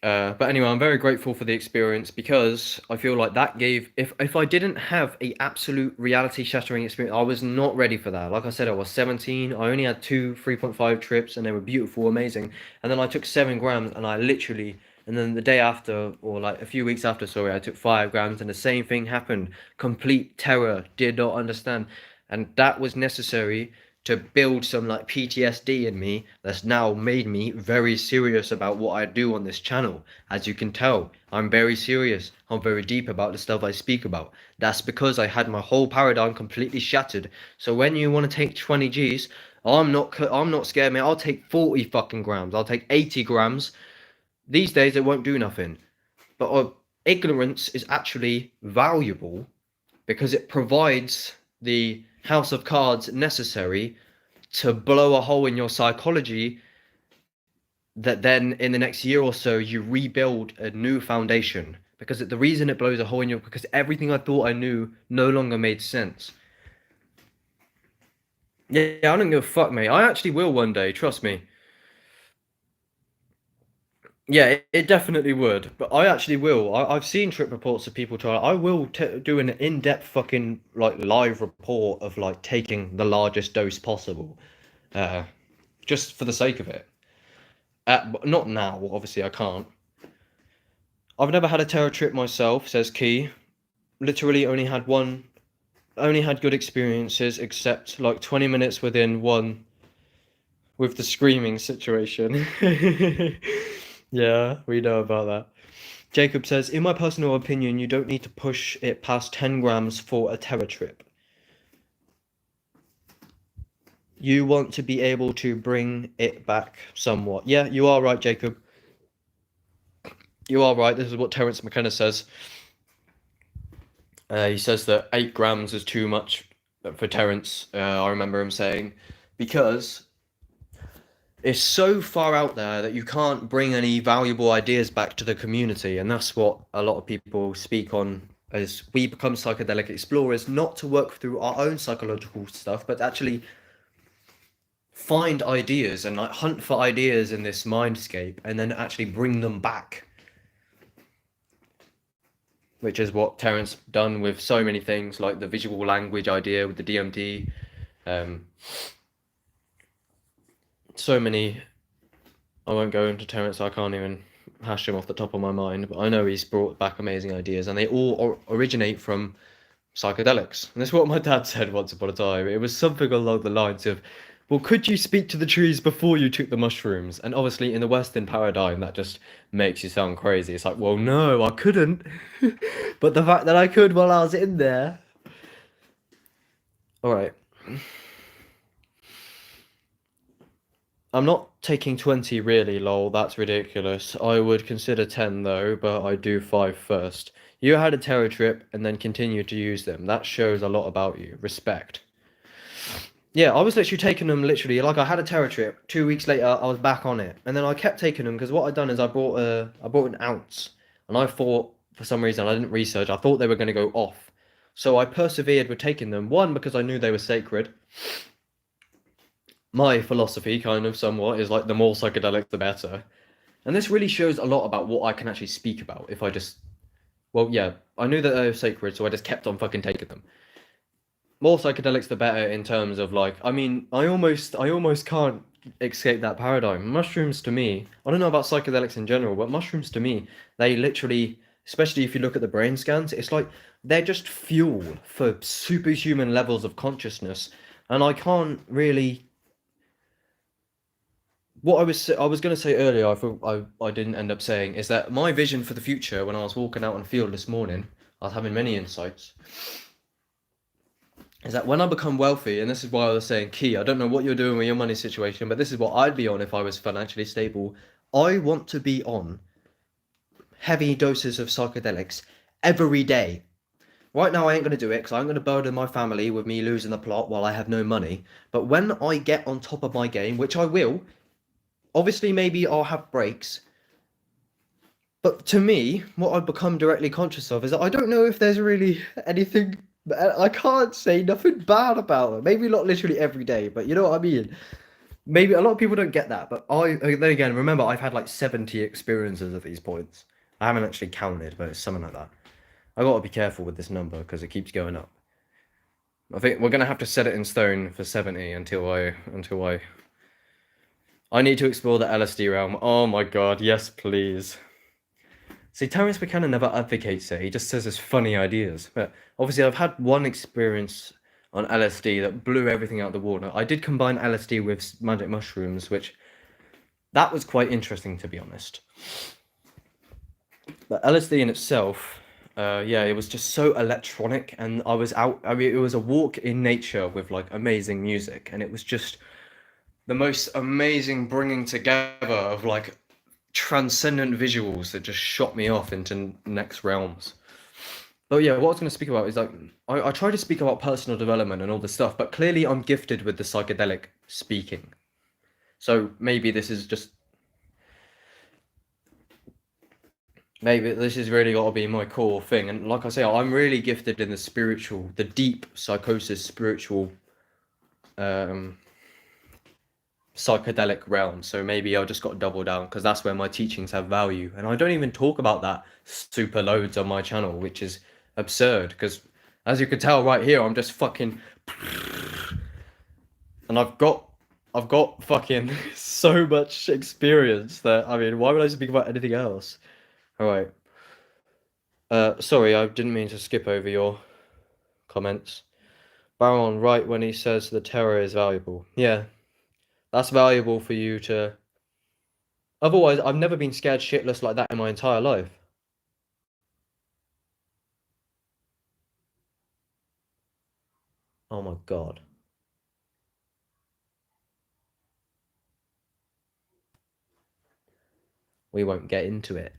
But anyway, I'm very grateful for the experience because I feel like that gave, if I didn't have a absolute reality shattering experience, I was not ready for that. Like I said, I was 17. I only had 2 3.5 trips and they were beautiful, amazing. And then I took 7 grams and I literally, and then the day after, or like a few weeks after, sorry, I took 5 grams and the same thing happened. Complete terror, did not understand. And that was necessary to build some like PTSD in me that's now made me very serious about what I do on this channel. As you can tell, I'm very serious. I'm very deep about the stuff I speak about. That's because I had my whole paradigm completely shattered. So when you want to take 20 Gs, I'm not scared, mate. I'll take 40 fucking grams. I'll take 80 grams. These days it won't do nothing. But ignorance is actually valuable because it provides the house of cards necessary to blow a hole in your psychology that then in the next year or so you rebuild a new foundation, because the reason it blows a hole in you because everything I thought I knew no longer made sense. Yeah, I don't give a fuck, mate. I actually will one day, trust me. Yeah, it definitely would. But I actually will. I've seen trip reports of people try. I will do an in-depth fucking like live report of like taking the largest dose possible, uh, just for the sake of it. Not now, obviously I can't. I've never had a terror trip myself, says Key. Literally only had one. Only had good experiences, except like 20 minutes within one with the screaming situation. Yeah, we know about that. Jacob says, in my personal opinion, you don't need to push it past 10 grams for a terror trip. You want to be able to bring it back somewhat. Yeah, you are right, Jacob. You are right. This is what Terence McKenna says. He says that 8 grams is too much for Terence. I remember him saying, because it's so far out there that you can't bring any valuable ideas back to the community, and that's what a lot of people speak on as we become psychedelic explorers, not to work through our own psychological stuff, but actually find ideas and like hunt for ideas in this mindscape and then actually bring them back, which is what Terence done with so many things like the visual language idea with the DMT. So many. I won't go into Terence. I can't even hash him off the top of my mind, but I know he's brought back amazing ideas, and they all originate from psychedelics. And that's what my dad said once upon a time. It was something along the lines of, well, could you speak to the trees before you took the mushrooms? And obviously, in the Western paradigm, that just makes you sound crazy. It's like, well, no, I couldn't. But the fact that I could while I was in there. All right. I'm not taking 20 really, lol. That's ridiculous. I would consider 10 though, but I do 5 first. You had a terror trip and then continued to use them. That shows a lot about you. Respect. Yeah, I was literally taking them literally like I had a terror trip. 2 weeks later, I was back on it, and then I kept taking them because what I'd done is I bought an ounce, and I thought for some reason I didn't research. I thought they were going to go off, so I persevered with taking them. One, because I knew they were sacred. My philosophy, kind of somewhat, is like the more psychedelic, the better. And this really shows a lot about what I can actually speak about if I just. Well, yeah, I knew that they were sacred, so I just kept on fucking taking them. More psychedelics, the better in terms of like. I mean, I almost can't escape that paradigm. Mushrooms to me, I don't know about psychedelics in general, but mushrooms to me, they literally, especially if you look at the brain scans, it's like they're just fuel for superhuman levels of consciousness, and I can't really what I was going to say earlier, I thought I didn't end up saying, is that my vision for the future when I was walking out on the field this morning, I was having many insights, is that when I become wealthy, and this is why I was saying, Key, I don't know what you're doing with your money situation, but this is what I'd be on if I was financially stable. I want to be on heavy doses of psychedelics every day. Right now, I ain't going to do it because I'm going to burden my family with me losing the plot while I have no money. But when I get on top of my game, which I will, obviously, maybe I'll have breaks. But to me, what I've become directly conscious of is that I don't know if there's really anything. I can't say nothing bad about it. Maybe not literally every day, but you know what I mean? Maybe a lot of people don't get that. But then again, remember, I've had like 70 experiences at these points. I haven't actually counted, but it's something like that. I got to be careful with this number because it keeps going up. I think we're going to have to set it in stone for 70 until I need to explore the LSD realm. Oh my god, yes, please. See, Terence McKenna never advocates it. He just says it's funny ideas. But obviously, I've had one experience on LSD that blew everything out the water. I did combine LSD with magic mushrooms, which that was quite interesting, to be honest. But LSD in itself, yeah, it was just so electronic, and I was out. I mean, it was a walk in nature with like amazing music, and it was just the most amazing bringing together of like transcendent visuals that just shot me off into next realms. But yeah, what I was going to speak about is like I try to speak about personal development and all this stuff, but clearly I'm gifted with the psychedelic speaking. So maybe this has really got to be my core thing. And like I say, I'm really gifted in the spiritual, the deep psychosis, spiritual psychedelic realm. So maybe I'll just got to double down because that's where my teachings have value. And I don't even talk about that super loads on my channel, which is absurd because as you can tell right here, I'm just fucking and I've got fucking so much experience that I mean, why would I speak about anything else? All right. Sorry, I didn't mean to skip over your comments. Baron right when he says the terror is valuable. Yeah, that's valuable for you to. Otherwise, I've never been scared shitless like that in my entire life. Oh my god. We won't get into it.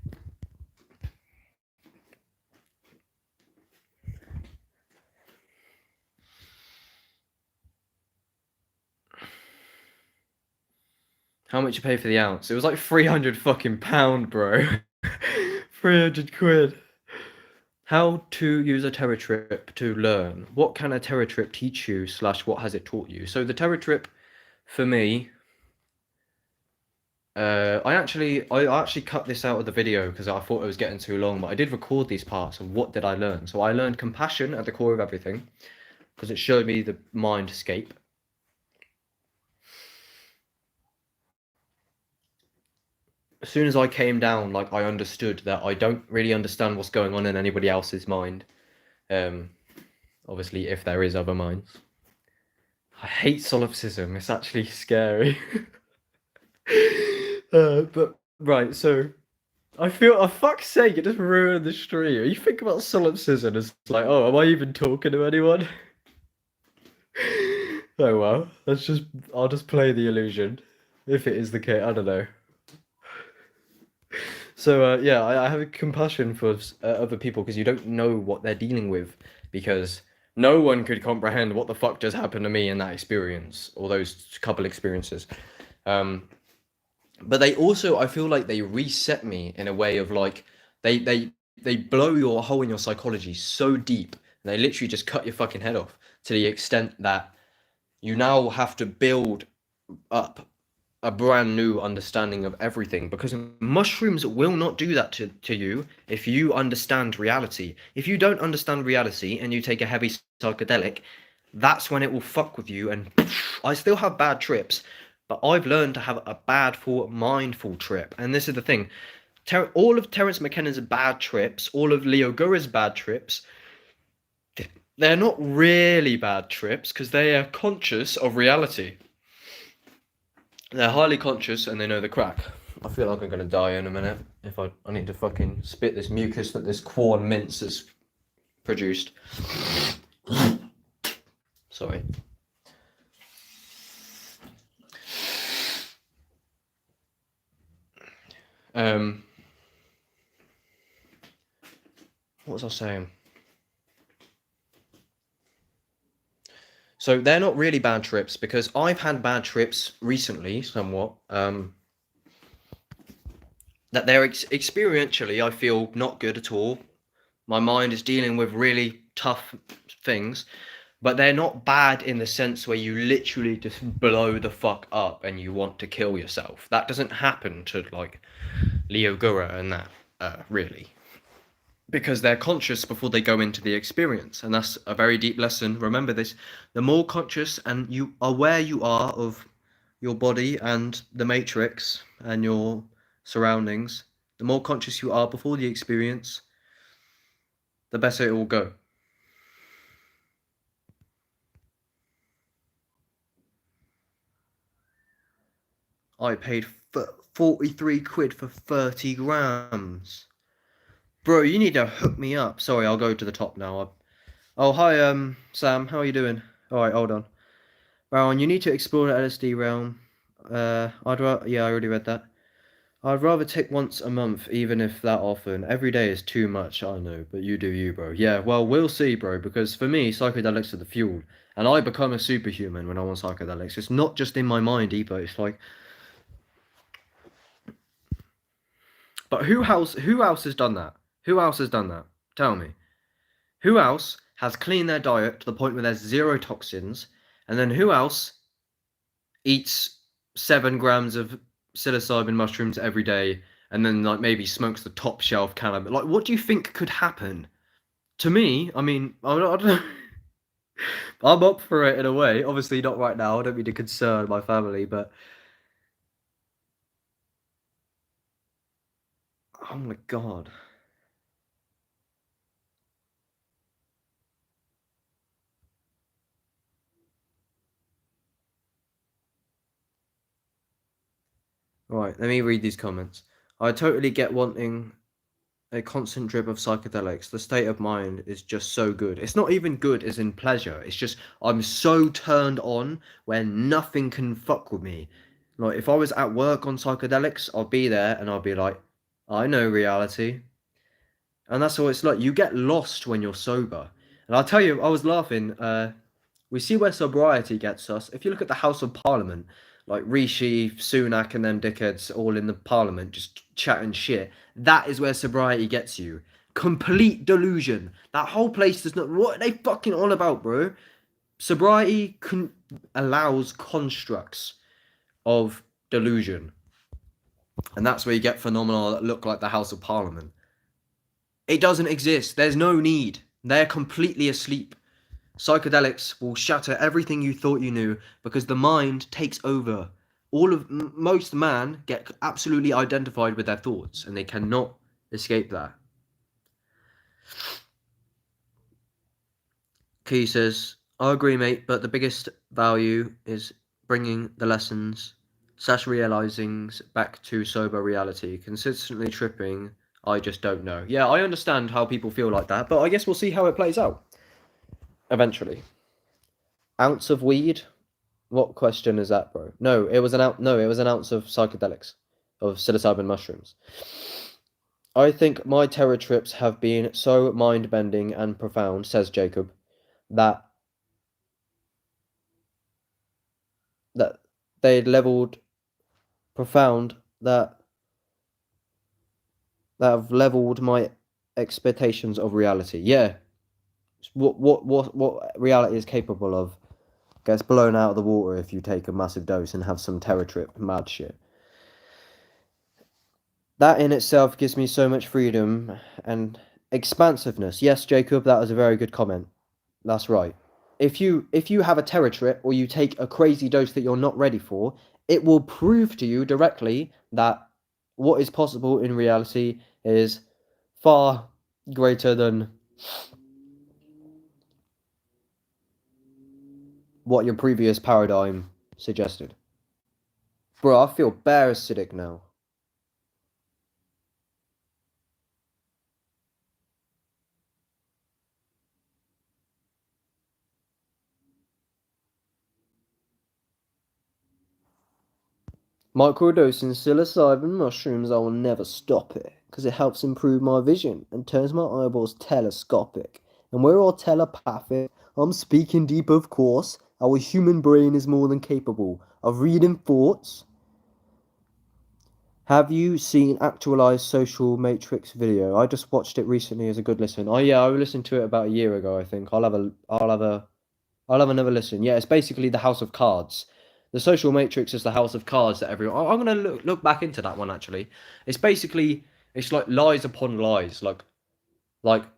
How much you pay for the ounce? It was like 300 fucking pound, bro. 300 quid. How to use a Terror Trip to learn. What can a Terror Trip teach you / what has it taught you? So the Terror Trip, for me, I actually cut this out of the video because I thought it was getting too long, but I did record these parts of what did I learn. So I learned compassion at the core of everything because it showed me the mind escape. As soon as I came down, like I understood that I don't really understand what's going on in anybody else's mind. Obviously, if there is other minds. I hate solipsism. It's actually scary. But right, so I feel, oh fuck's sake, it just ruined the stream. You think about solipsism as like, oh, am I even talking to anyone? Oh well, I'll just play the illusion, if it is the case. I don't know. So yeah, I have a compassion for other people because you don't know what they're dealing with because no one could comprehend what the fuck just happened to me in that experience or those couple experiences. But they also, I feel like they reset me in a way of like they blow your hole in your psychology so deep. And they literally just cut your fucking head off to the extent that you now have to build up a brand new understanding of everything because mushrooms will not do that to you if you understand reality. If you don't understand reality and you take a heavy psychedelic, that's when it will fuck with you. And I still have bad trips, but I've learned to have a bad for mindful trip. And this is the thing. All of Terence McKenna's bad trips, all of Leo Gura's bad trips, they're not really bad trips because they are conscious of reality. They're highly conscious and they know the crack. I feel like I'm gonna die in a minute if I need to fucking spit this mucus that this corn mince has produced. Sorry. What was I saying? So they're not really bad trips because I've had bad trips recently, somewhat. That they're experientially, I feel not good at all. My mind is dealing with really tough things, but they're not bad in the sense where you literally just blow the fuck up and you want to kill yourself. That doesn't happen to like Leo Gura and that, really. Because they're conscious before they go into the experience, and that's a very deep lesson. Remember this: the more conscious and you aware you are of your body and the matrix and your surroundings, the more conscious you are before the experience, the better it will go. I paid 43 quid for 30 grams. Bro, you need to hook me up. Sorry, I'll go to the top now. Oh, hi, Sam. How are you doing? Alright, hold on. Baron, you need to explore the LSD realm. Yeah, I already read that. I'd rather take once a month, even if that often. Every day is too much, I know, but you do you, bro. Yeah, well, we'll see, bro, because for me, psychedelics are the fuel. And I become a superhuman when I'm on psychedelics. It's not just in my mind either, it's like... But who else has done that? Who else has done that? Tell me. Who else has cleaned their diet to the point where there's zero toxins? And then who else eats 7 grams of psilocybin mushrooms every day, and then like maybe smokes the top shelf cannabis. Like, what do you think could happen? To me, I mean, I don't know. I'm up for it in a way. Obviously, not right now. I don't mean to concern my family, but oh my god. Right, let me read these comments. I totally get wanting a constant drip of psychedelics. The state of mind is just so good. It's not even good as in pleasure. It's just I'm so turned on where nothing can fuck with me. Like if I was at work on psychedelics, I'll be there and I'll be like, I know reality. And that's all it's like. You get lost when you're sober. And I'll tell you, I was laughing. We see where sobriety gets us. If you look at the House of Parliament, like Rishi, Sunak, and them dickheads all in the Parliament just chatting shit, that is where sobriety gets you. Complete delusion. That whole place does not. What are they fucking on about, bro? Sobriety allows constructs of delusion. And that's where you get phenomena that look like the House of Parliament. It doesn't exist. There's no need. They're completely asleep. Psychedelics will shatter everything you thought you knew because the mind takes over. Most man get absolutely identified with their thoughts and they cannot escape that. Key says, I agree, mate, but the biggest value is bringing the lessons / realizings back to sober reality. Consistently tripping, I just don't know. Yeah, I understand how people feel like that, but I guess we'll see how it plays out. Eventually. Ounce of weed? What question is that, bro? No, it was an ounce of psychedelics, of psilocybin mushrooms. I think my terror trips have been so mind-bending and profound, says Jacob, that they leveled profound that have leveled my expectations of reality. Yeah. What reality is capable of gets blown out of the water if you take a massive dose and have some terror trip mad shit. That in itself gives me so much freedom and expansiveness. Yes, Jacob, that was a very good comment. That's right. If you have a terror trip or you take a crazy dose that you're not ready for, it will prove to you directly that what is possible in reality is far greater than what your previous paradigm suggested. Bro, I feel bare acidic now. Microdosing psilocybin mushrooms, I will never stop it, because it helps improve my vision and turns my eyeballs telescopic. And we're all telepathic. I'm speaking deep, of course. Our human brain is more than capable of reading thoughts. Have you seen Actualized Social Matrix video? I just watched it recently as a good listen. Oh yeah, I listened to it about a year ago, I think. I'll have another listen. Yeah, it's basically the House of Cards. The Social Matrix is the House of Cards that everyone. I'm gonna look back into that one actually. It's basically it's like lies upon lies. Like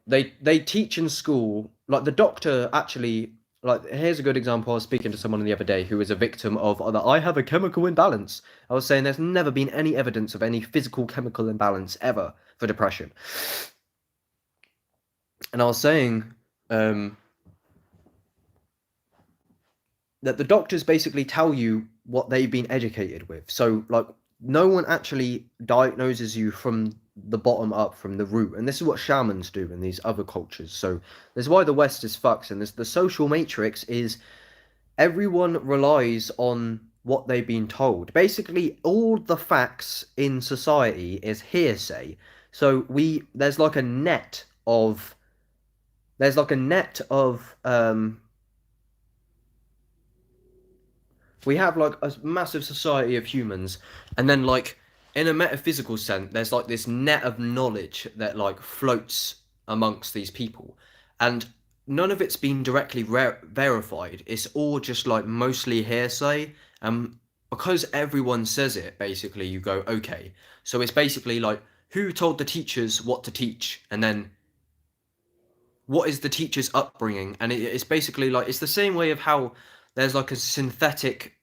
they teach in school. Like the doctor actually. Like here's a good example. I was speaking to someone the other day who was a victim of that. I have a chemical imbalance. I was saying there's never been any evidence of any physical chemical imbalance ever for depression. And I was saying that the doctors basically tell you what they've been educated with. So like no one actually diagnoses you from the bottom up, from the root. And this is what shamans do in these other cultures. So this is why the West is fucked. And the social matrix is everyone relies on what they've been told. Basically, all the facts in society is hearsay. So there's like a net of we have like a massive society of humans, and then like in a metaphysical sense there's like this net of knowledge that like floats amongst these people, and none of it's been directly verified. It's all just like mostly hearsay, because everyone says it, basically you go, okay. So it's basically like, who told the teachers what to teach, and then what is the teacher's upbringing? And it's basically like, it's the same way of how there's like a synthetic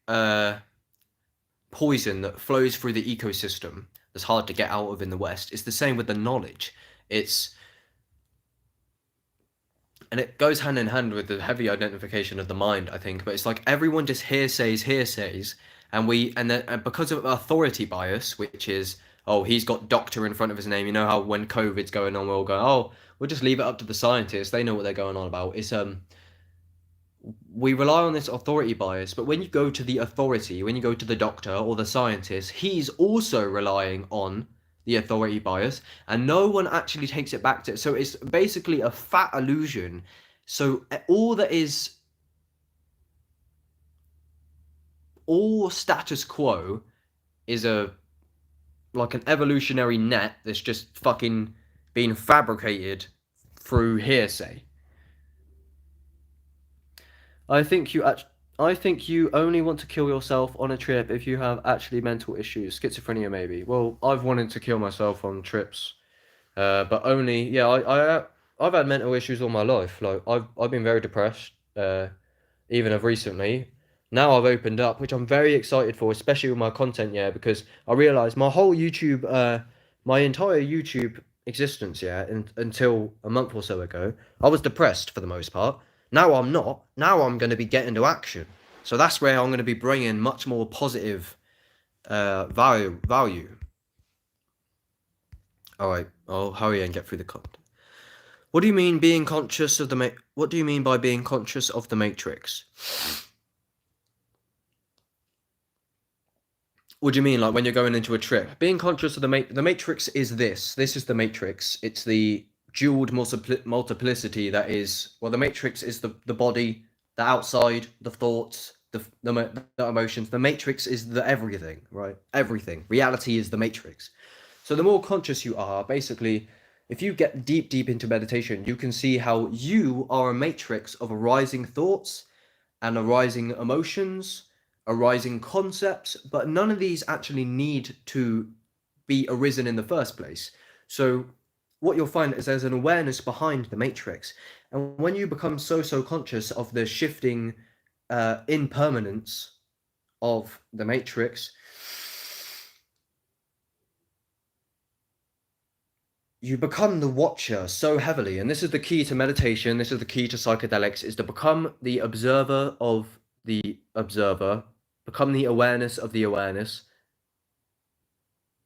poison that flows through the ecosystem that's hard to get out of in the West. It's the same with the knowledge. It's and it goes hand in hand with the heavy identification of the mind, I think. But it's like everyone just hearsays, and because of authority bias, which is, oh, he's got doctor in front of his name. You know how when COVID's going on, we'll go, oh, we'll just leave it up to the scientists. They know what they're going on about. It's we rely on this authority bias, but when you go to the authority, when you go to the doctor or the scientist, he's also relying on the authority bias, and no one actually takes it back to it. So it's basically a fat illusion. So all status quo is a like an evolutionary net that's just fucking being fabricated through hearsay. I think you I think you only want to kill yourself on a trip if you have actually mental issues, schizophrenia maybe. Well, I've wanted to kill myself on trips, but only yeah. I've had mental issues all my life. Like I've been very depressed, even of recently. Now I've opened up, which I'm very excited for, especially with my content, yeah, because I realized my entire YouTube existence, yeah, until a month or so ago, I was depressed for the most part. Now I'm not. Now I'm going to be getting to action. So that's where I'm going to be bringing much more positive value. All right, I'll hurry and get through the content. What do you mean being conscious of the What do you mean by being conscious of the Matrix? What do you mean, like when you're going into a trip? Being conscious of the Matrix is this. This is the Matrix. It's the dual multiplicity that is. Well, the Matrix is the body, the outside, the thoughts, the emotions. The Matrix is the everything, right? Everything. Reality is the Matrix. So the more conscious you are, basically, if you get deep into meditation, you can see how you are a matrix of arising thoughts and arising emotions, arising concepts, but none of these actually need to be arisen in the first place. So what you'll find is there's an awareness behind the matrix. And when you become so conscious of the shifting impermanence of the matrix, you become the watcher so heavily. And this is the key to meditation, this is the key to psychedelics, is to become the observer of the observer, become the awareness of the awareness.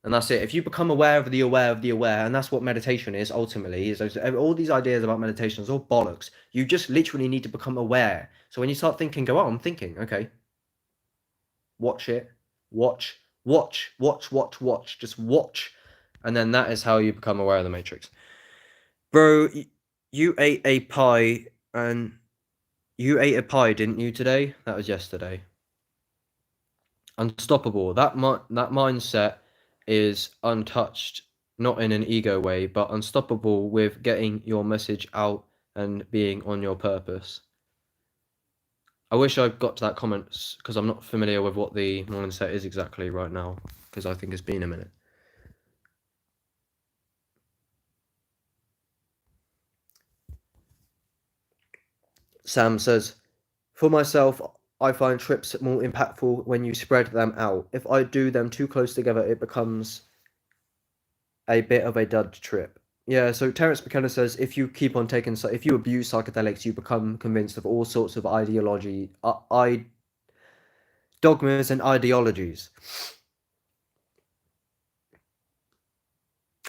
And that's it. If you become aware of the aware of the aware, and that's what meditation is ultimately, is all these ideas about meditation is all bollocks. You just literally need to become aware. So when you start thinking, go, oh, I'm thinking, okay. Watch it. Watch. Just watch. And then that is how you become aware of the matrix. Bro, you ate a pie, and you ate a pie, didn't you, today? That was yesterday. Unstoppable. That mindset is untouched, not in an ego way, but unstoppable with getting your message out and being on your purpose. I wish I got to that comment because I'm not familiar with what the mindset is exactly right now, because I think it's been a minute. Sam says, for myself, I find trips more impactful when you spread them out. If I do them too close together, it becomes a bit of a dud trip. Yeah, so Terence McKenna says, if you keep on taking, if you abuse psychedelics, you become convinced of all sorts of dogmas and ideologies.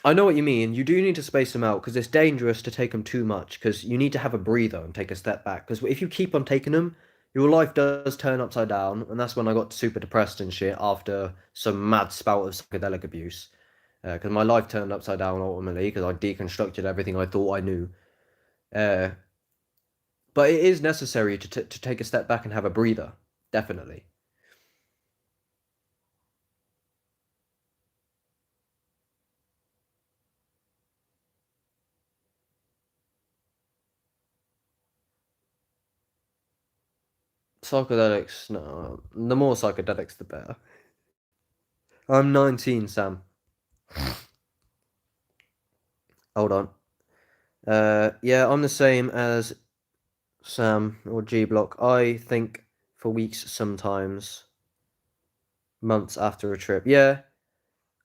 I know what you mean. You do need to space them out because it's dangerous to take them too much, because you need to have a breather and take a step back. Because if you keep on taking them, your life does turn upside down. And that's when I got super depressed and shit after some mad spout of psychedelic abuse. Because my life turned upside down ultimately because I deconstructed everything I thought I knew. But it is necessary to take a step back and have a breather. Definitely. Psychedelics, no. The more psychedelics, the better. I'm 19, Sam. Hold on. Yeah, I'm the same as Sam or G Block. I think for weeks sometimes, months after a trip. Yeah,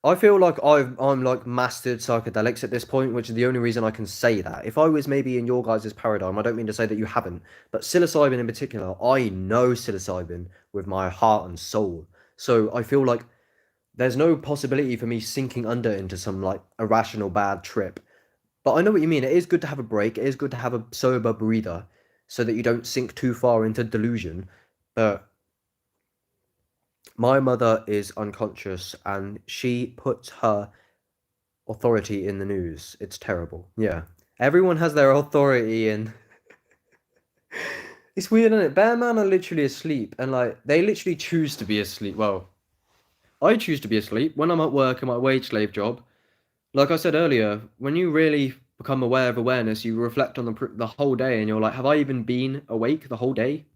I feel like I'm like mastered psychedelics at this point, which is the only reason I can say that. If I was maybe in your guys' paradigm, I don't mean to say that you haven't, but psilocybin in particular, I know psilocybin with my heart and soul. So I feel like there's no possibility for me sinking under into some like irrational bad trip. But I know what you mean. It is good to have a break. It is good to have a sober breather so that you don't sink too far into delusion. But my mother is unconscious and she puts her authority in the news. It's terrible. Yeah. Everyone has their authority and it's weird, isn't it? Bear Man are literally asleep and like they literally choose to be asleep. Well, I choose to be asleep when I'm at work in my wage slave job. Like I said earlier, when you really become aware of awareness, you reflect on the whole day and you're like, have I even been awake the whole day?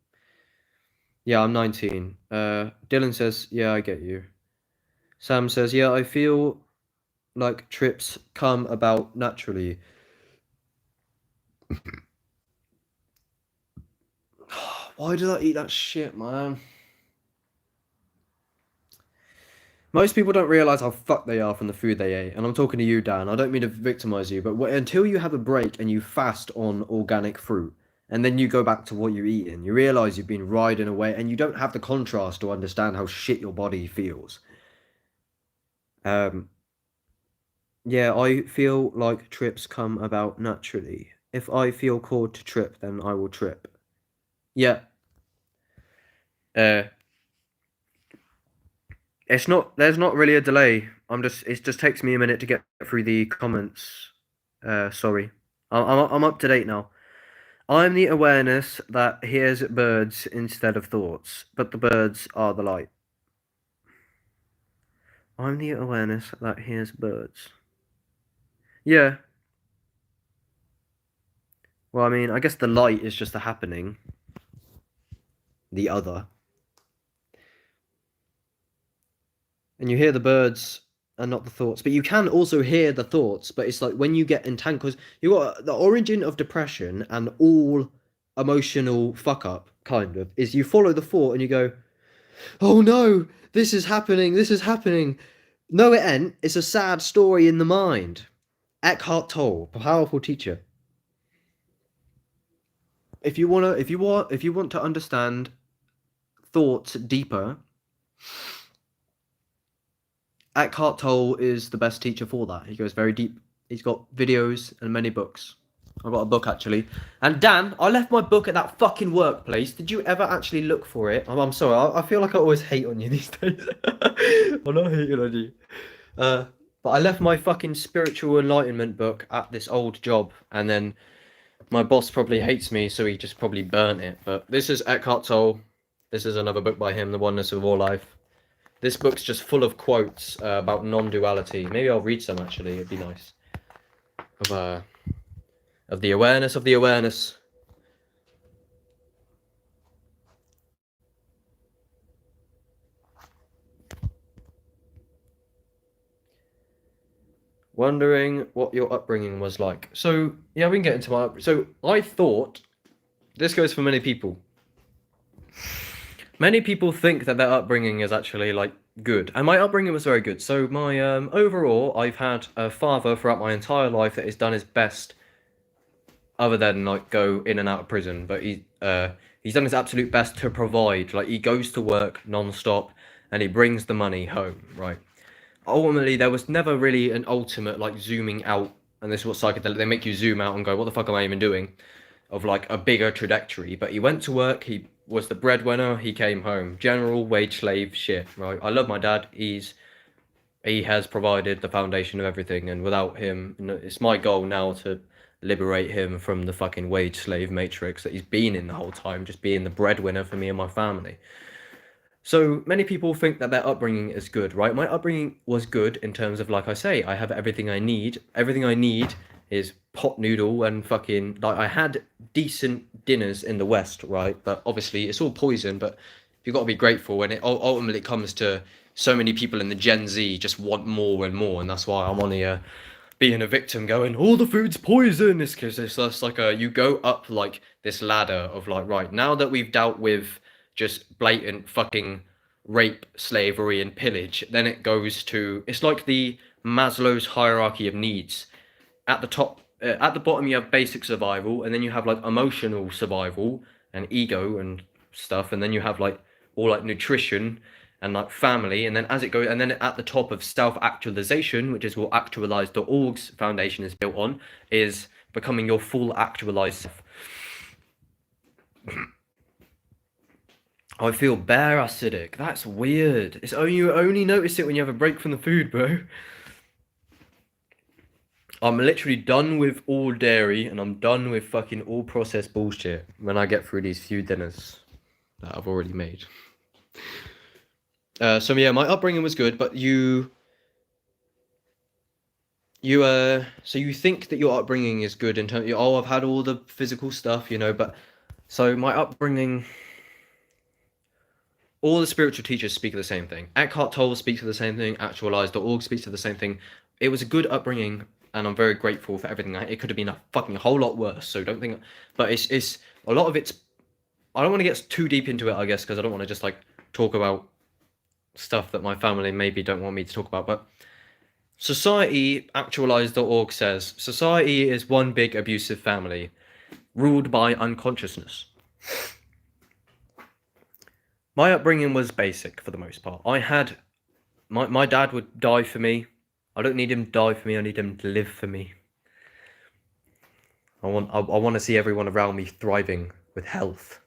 Yeah, I'm 19. Dylan says, yeah, I get you. Sam says, yeah, I feel like trips come about naturally. Why did I eat that shit, man? Most people don't realize how fucked they are from the food they ate, and I'm talking to you, Dan. I don't mean to victimize you, but until you have a break and you fast on organic fruit, and then you go back to what you're eating, you realize you've been riding away, and you don't have the contrast to understand how shit your body feels. Um, yeah, I feel like trips come about naturally. If I feel called to trip, then I will trip. Yeah. Uh, it's not. There's not really a delay. It just takes me a minute to get through the comments. Sorry. I'm up to date now. I'm the awareness that hears birds instead of thoughts, but the birds are the light. I'm the awareness that hears birds. Yeah. Well, I mean, I guess the light is just the happening. The other. And you hear the birds and not the thoughts. But you can also hear the thoughts, but it's like when you get entangled, because you got the origin of depression and all emotional fuck up, kind of, is you follow the thought and you go, oh no, this is happening, this is happening. No, it ain't. It's a sad story in the mind. Eckhart Tolle, a powerful teacher. If you want to understand thoughts deeper, Eckhart Tolle is the best teacher for that. He goes very deep. He's got videos and many books. I've got a book actually. And Dan, I left my book at that fucking workplace. Did you ever actually look for it? I'm sorry. I feel like I always hate on you these days. I'm not hating on you. But I left my fucking spiritual enlightenment book at this old job, and then my boss probably hates me, so he just probably burnt it. But this is Eckhart Tolle. This is another book by him, The Oneness of All Life. This book's just full of quotes about non-duality. Maybe I'll read some actually. It'd be nice. Of the awareness of the awareness. Wondering what your upbringing was like. So yeah, we can get into my. So I thought this goes for many people. Many people think that their upbringing is actually like good, and my upbringing was very good. So my overall, I've had a father throughout my entire life that has done his best, other than like go in and out of prison. But he's done his absolute best to provide. Like he goes to work non-stop, and he brings the money home. Right. Ultimately, there was never really an ultimate like zooming out, and this is what psychedelic they make you zoom out and go, what the fuck am I even doing? Of like a bigger trajectory. But he went to work. He was the breadwinner. He came home. General wage slave shit. Right. I love my dad. He has provided the foundation of everything, and without him, it's my goal now to liberate him from the fucking wage slave matrix that he's been in the whole time, just being the breadwinner for me and my family. So many people think that their upbringing is good, right? My upbringing was good in terms of, like I say, I have everything I need. Everything I need is pot noodle and fucking like I had decent dinners in the West, right? But obviously it's all poison. But you've got to be grateful, and it ultimately comes to so many people in the Gen Z just want more and more, and that's why I'm on here being a victim, going all the food's poison. It's because it's just like you go up like this ladder of like, right, now that we've dealt with just blatant fucking rape, slavery, and pillage, then it goes to, it's like the Maslow's hierarchy of needs. At the top, at the bottom, you have basic survival, and then you have like emotional survival and ego and stuff, and then you have like all like nutrition and like family, and then as it goes, and then at the top of self-actualization, which is what Actualize.org's foundation is built on, is becoming your full actualized self. I feel bare acidic. That's weird. It's only you only notice it when you have a break from the food, bro. I'm literally done with all dairy, and I'm done with fucking all processed bullshit when I get through these few dinners that I've already made. So yeah, my upbringing was good, but so you think that your upbringing is good in terms, oh, I've had all the physical stuff, you know, but so my upbringing, all the spiritual teachers speak of the same thing. Eckhart Tolle speaks of the same thing. Actualize.org speaks of the same thing. It was a good upbringing, and I'm very grateful for everything. It could have been a fucking whole lot worse, so don't think, but it's a lot of it's, I don't want to get too deep into it, I guess, because I don't want to just like talk about stuff that my family maybe don't want me to talk about, but society, Actualize.org says, society is one big abusive family, ruled by unconsciousness. My upbringing was basic for the most part. I had, my dad would die for me. I don't need him to die for me, I need him to live for me. I want to see everyone around me thriving with health.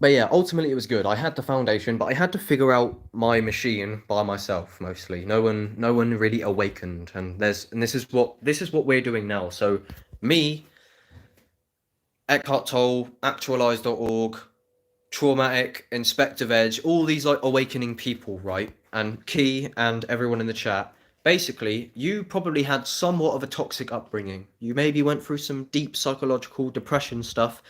But yeah, ultimately it was good. I had the foundation, but I had to figure out my machine by myself mostly. No one really awakened, and this is what we're doing now. So me, Eckhart Tolle, Actualize.org, Traumatic, Inspector Veg, all these like awakening people, right? And Key and everyone in the chat. Basically, you probably had somewhat of a toxic upbringing. You maybe went through some deep psychological depression stuff,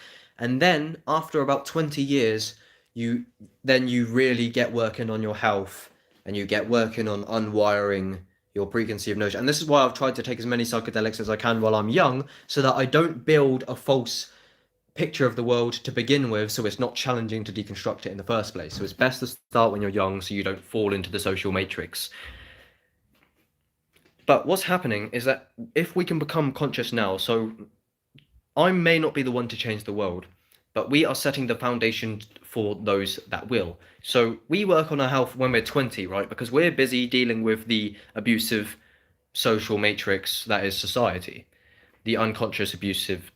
and then after about 20 years, you really get working on your health, and you get working on unwiring your preconceived notion. And this is why I've tried to take as many psychedelics as I can while I'm young, so that I don't build a false picture of the world to begin with, so it's not challenging to deconstruct it in the first place. So it's best to start when you're young, so you don't fall into the social matrix. But what's happening is that if we can become conscious now, so I may not be the one to change the world, but we are setting the foundation for those that will. So we work on our health when we're 20, right? Because we're busy dealing with the abusive social matrix that is society, the unconscious abusive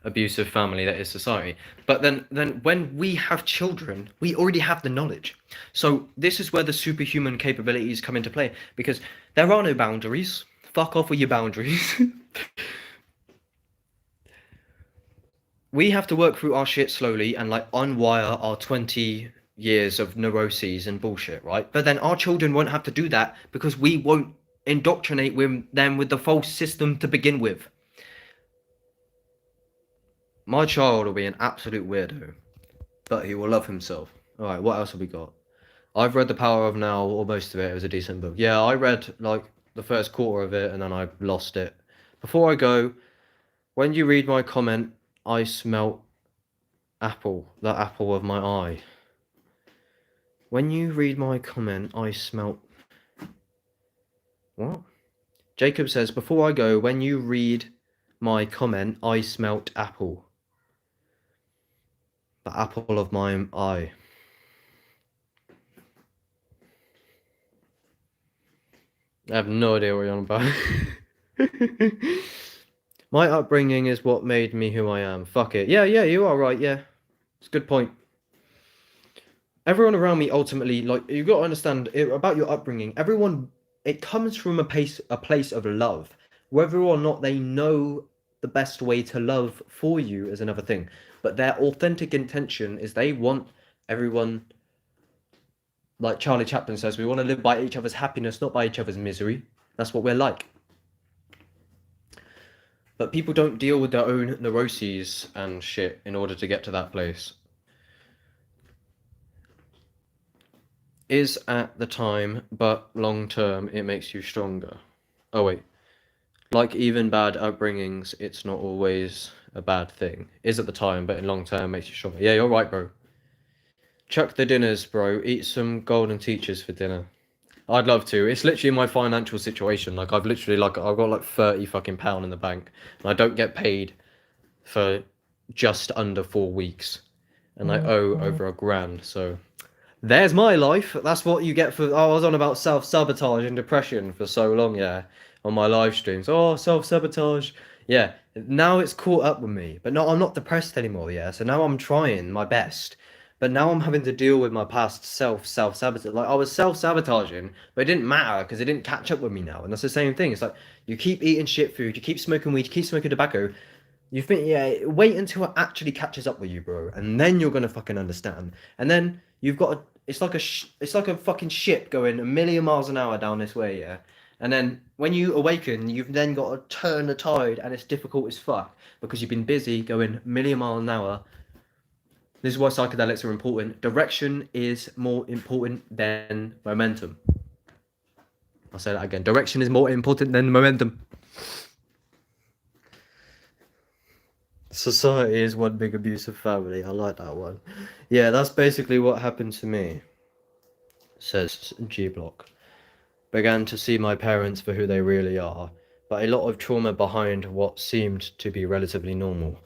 abusive family that is society. But then when we have children, we already have the knowledge. So this is where the superhuman capabilities come into play, because there are no boundaries. Fuck off with your boundaries. We have to work through our shit slowly and like unwire our 20 years of neuroses and bullshit, right? But then our children won't have to do that, because we won't indoctrinate them with the false system to begin with. My child will be an absolute weirdo, but he will love himself. Alright, what else have we got? I've read The Power of Now, or most of it. It was a decent book. Yeah, I read like the first quarter of it, and then I lost it. Before I go, when you read my comment, I smelt apple, the apple of my eye. When you read my comment, I smelt... What? Jacob says, before I go, when you read my comment, I smelt apple. The apple of my eye. I have no idea what you're on about. My upbringing is what made me who I am. Fuck it. Yeah, you are right, yeah. It's a good point. Everyone around me ultimately, like, you've got to understand about your upbringing, everyone, it comes from a place of love. Whether or not they know the best way to love for you is another thing. But their authentic intention is they want Everyone, like Charlie Chaplin says, we want to live by each other's happiness, not by each other's misery. That's what we're like. But people don't deal with their own neuroses and shit in order to get to that place. Is at the time, but long term, it makes you stronger. Oh, wait. Like even bad upbringings, it's not always a bad thing. Is at the time, but in long term, makes you stronger. Yeah, you're right, bro. Chuck the dinners, bro. Eat some golden teachers for dinner. I'd love to. It's literally my financial situation. Like I've got like 30 fucking pound in the bank, and I don't get paid for just under 4 weeks, and I owe over £1,000. So there's my life. That's what you get for. I was on about self-sabotage and depression for so long, yeah, on my live streams. Oh, self-sabotage. Yeah, now it's caught up with me, but no, I'm not depressed anymore. Yeah, so now I'm trying my best. But now I'm having to deal with my past self-sabotage. Like I was self-sabotaging, but it didn't matter because it didn't catch up with me now. And that's the same thing. It's like you keep eating shit food, you keep smoking weed, you keep smoking tobacco. You think, yeah, wait until it actually catches up with you, bro, and then you're gonna fucking understand. And then you've got a, it's like a fucking ship going a million miles an hour down this way, yeah. And then when you awaken, you've then got to turn the tide, and it's difficult as fuck because you've been busy going a million miles an hour. This is why psychedelics are important. Direction is more important than momentum. I'll say that again. Direction is more important than momentum. Society is one big abusive family. I like that one. Yeah, that's basically what happened to me, says G Block. Began to see my parents for who they really are, but a lot of trauma behind what seemed to be relatively normal.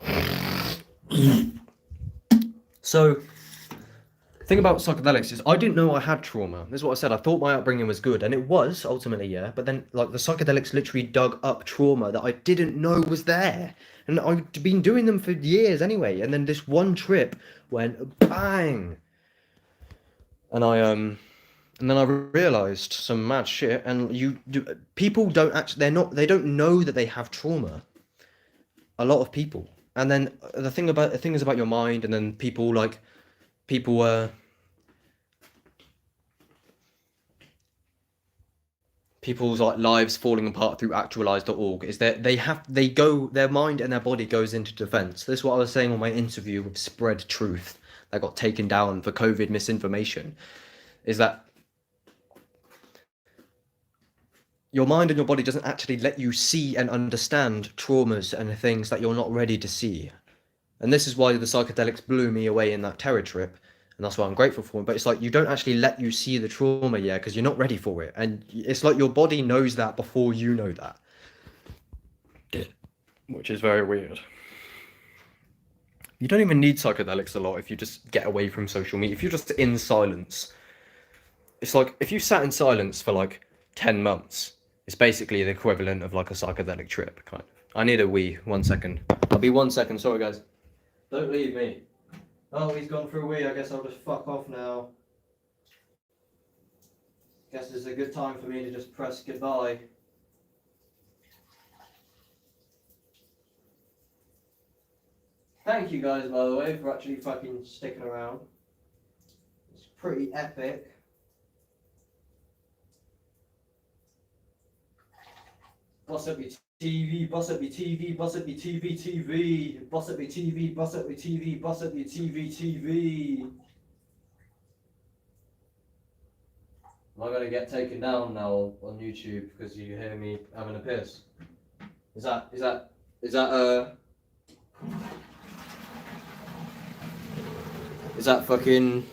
So, the thing about psychedelics is I didn't know I had trauma. This is what I said. I thought my upbringing was good, and it was ultimately, yeah. But then, like, the psychedelics literally dug up trauma that I didn't know was there, and I'd been doing them for years anyway. And then this one trip went bang, and and then I realized some mad shit. And people don't actually, they don't know that they have trauma. A lot of people. And then the thing is about your mind, and then people's like lives falling apart through actualize.org is that their mind and their body goes into defense. This is what I was saying on my interview with Spread Truth that got taken down for COVID misinformation, is that your mind and your body doesn't actually let you see and understand traumas and things that you're not ready to see. And this is why the psychedelics blew me away in that terror trip. And that's why I'm grateful for it. But it's like, you don't actually let you see the trauma, yeah, because you're not ready for it. And it's like your body knows that before you know that. Which is very weird. You don't even need psychedelics a lot if you just get away from social media. If you're just in silence. It's like, if you sat in silence for like 10 months, it's basically the equivalent of like a psychedelic trip, kind of. I need a wee. 1 second. I'll be 1 second. Sorry, guys. Don't leave me. Oh, he's gone for a wee. I guess I'll just fuck off now. Guess it's a good time for me to just press goodbye. Thank you guys, by the way, for actually fucking sticking around. It's pretty epic. Boss up your TV, boss up your TV, boss up your TV, TV, boss up your TV, boss up your TV, boss up your TV, TV. Am I gonna get taken down now on YouTube because you hear me having a piss? Is that fucking,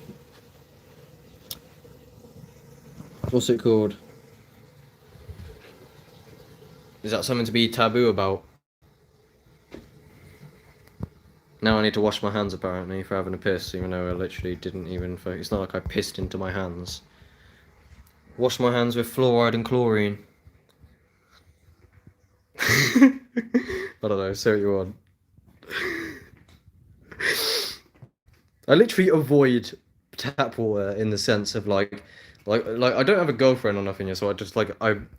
what's it called? Is that something to be taboo about? Now I need to wash my hands apparently for having a piss, even though I literally didn't even focus. It's not like I pissed into my hands. Wash my hands with fluoride and chlorine. I don't know, say what you want. I literally avoid tap water in the sense of like Like I don't have a girlfriend or nothing, so I just like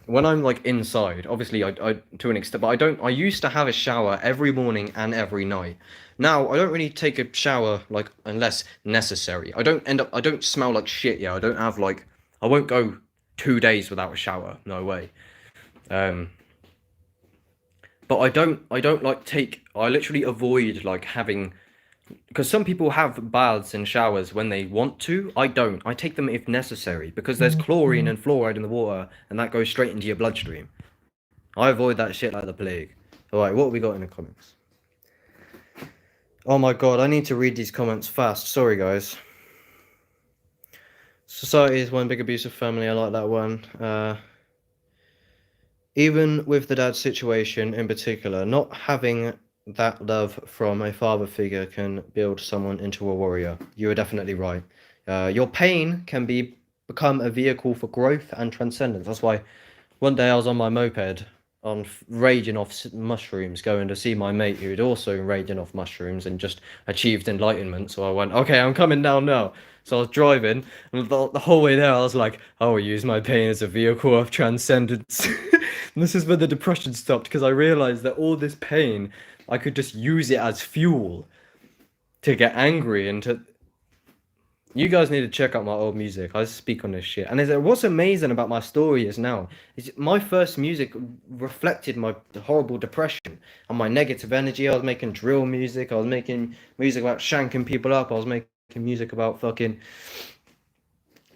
when I'm like inside, obviously I to an extent, but I used to have a shower every morning and every night. Now I don't really take a shower like unless necessary. I don't smell like shit, yeah. I won't go 2 days without a shower. No way. Um but I don't like take I literally avoid like having because some people have baths and showers when they want to. I don't. I take them if necessary because there's chlorine and fluoride in the water, and that goes straight into your bloodstream. I avoid that shit like the plague. All right, what have we got in the comments? Oh my god, I need to read these comments fast. Sorry, guys. Society is one big abusive family. I like that one. Even with the dad situation in particular, not having that love from a father figure can build someone into a warrior. You are definitely right. Your pain can become a vehicle for growth and transcendence. That's why one day I was on my moped on raging off mushrooms, going to see my mate who'd also raging off mushrooms and just achieved enlightenment. So I went, okay, I'm coming down now. So I was driving, and the whole way there, I was like, I will use my pain as a vehicle of transcendence. And this is when the depression stopped because I realized that all this pain, I could just use it as fuel to get angry and to. You guys need to check out my old music. I speak on this shit. And what's amazing about my story is my first music reflected my horrible depression and my negative energy. I was making drill music. I was making music about shanking people up. I was making music about fucking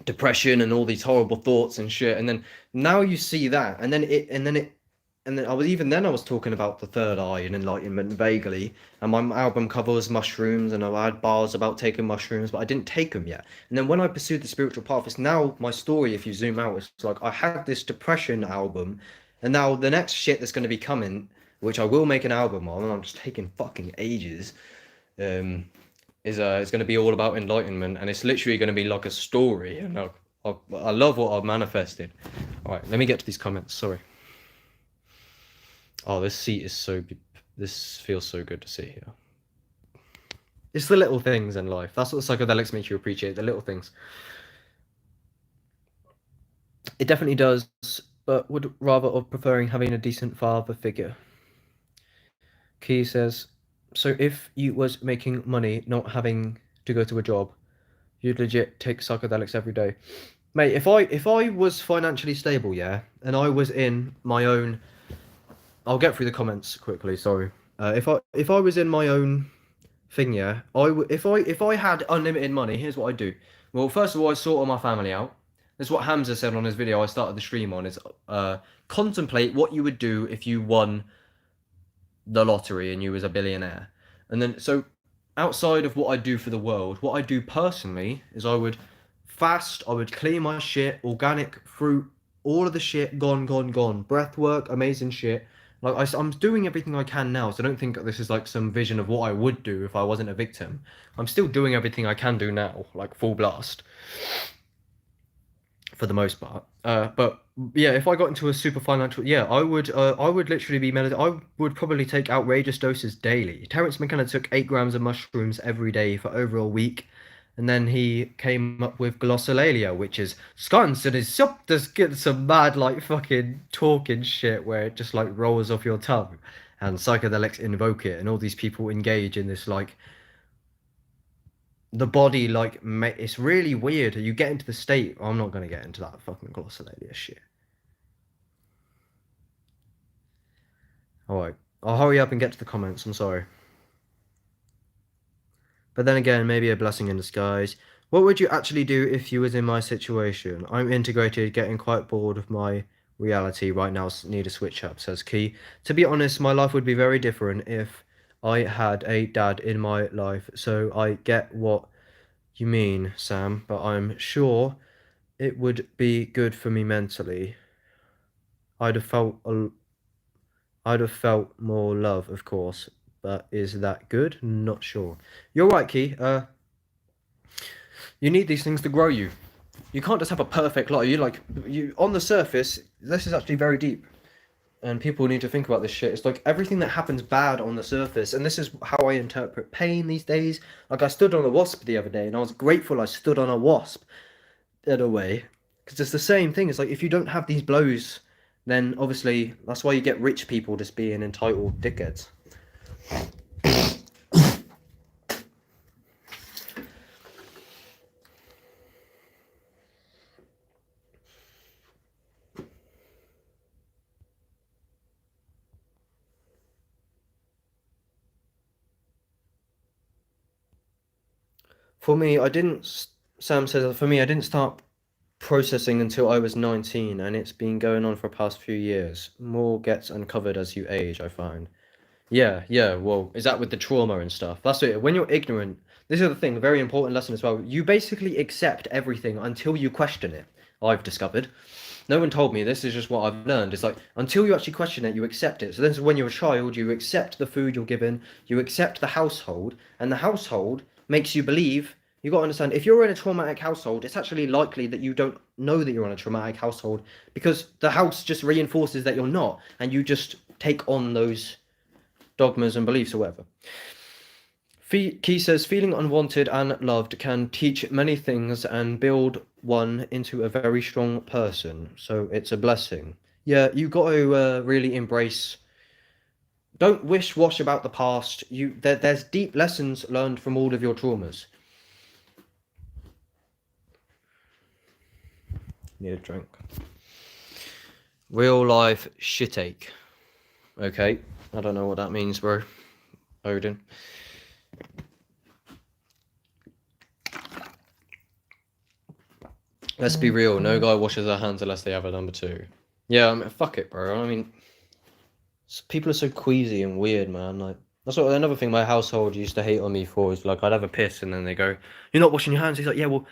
depression and all these horrible thoughts and shit. And then now you see that, and then I was talking about the third eye and enlightenment vaguely, and my album cover was mushrooms, and I had bars about taking mushrooms, but I didn't take them yet. And then when I pursued the spiritual path, it's now my story. If you zoom out, it's like I had this depression album, and now the next shit that's going to be coming, which I will make an album on, and I'm just taking fucking ages. Is it's going to be all about enlightenment, and it's literally going to be like a story. And I love what I've manifested. All right, let me get to these comments. Sorry. Oh, this seat is this feels so good to see here. It's the little things in life. That's what psychedelics make you appreciate, the little things. It definitely does, but would rather of preferring having a decent father figure. Key says, so if you was making money, not having to go to a job, you'd legit take psychedelics every day. Mate, if I was financially stable, yeah, and I was in my own, I'll get through the comments quickly. Sorry. If I was in my own thing, yeah, I would. If I had unlimited money, here's what I'd do. Well, first of all, I'd sort all my family out. That's what Hamza said on his video I started the stream on. Is contemplate what you would do if you won the lottery and you was a billionaire. And then so outside of what I do for the world, what I do personally is I would fast. I would clean my shit, organic fruit, all of the shit gone, gone, gone. Breath work, amazing shit. Like I'm doing everything I can now, so I don't think this is like some vision of what I would do if I wasn't a victim. I'm still doing everything I can do now, like full blast, for the most part. But yeah, if I got into a super financial, yeah, I would literally be I would probably take outrageous doses daily. Terence McKenna took 8 grams of mushrooms every day for over a week. And then he came up with glossolalia, which is sconce and is just getting some mad like fucking talking shit where it just like rolls off your tongue, and psychedelics invoke it, and all these people engage in this like the body like it's really weird. You get into the state. I'm not gonna get into that fucking glossolalia shit. All right, I'll hurry up and get to the comments. I'm sorry. But then again, maybe a blessing in disguise. What would you actually do if you was in my situation? I'm integrated, getting quite bored of my reality right now. Need a switch up, says Key. To be honest, my life would be very different if I had a dad in my life. So I get what you mean, Sam, but I'm sure it would be good for me mentally. I'd have felt more love, of course, but is that good? Not sure. You're right, Key. You need these things to grow you. You can't just have a perfect life. You on the surface, this is actually very deep. And people need to think about this shit. It's like everything that happens bad on the surface, and this is how I interpret pain these days. Like I stood on a wasp the other day, and I was grateful I stood on a wasp in a way. Because it's the same thing. It's like if you don't have these blows, then obviously that's why you get rich people just being entitled dickheads. For me, Sam says, for me, I didn't start processing until I was 19, and it's been going on for the past few years. More gets uncovered as you age, I find. Yeah, well, is that with the trauma and stuff? That's it. When you're ignorant, this is the thing, a very important lesson as well. You basically accept everything until you question it, I've discovered. No one told me this, is just what I've learned. It's like, until you actually question it, you accept it. So this is when you're a child, you accept the food you're given, you accept the household, and the household makes you believe. You got to understand, if you're in a traumatic household, it's actually likely that you don't know that you're in a traumatic household because the house just reinforces that you're not, and you just take on those dogmas and beliefs or whatever. Key says, feeling unwanted and loved can teach many things and build one into a very strong person. So it's a blessing. Yeah, you got to really embrace. Don't wish-wash about the past. There's deep lessons learned from all of your traumas. Need a drink. Real life shitache. Okay, I don't know what that means, bro. Odin. Let's be real, no guy washes their hands unless they have a number 2. Yeah, I mean, fuck it, bro. I mean, people are so queasy and weird, man. Like, that's what another thing my household used to hate on me for is like I'd have a piss and then they go, "You're not washing your hands." He's like, "Yeah, well,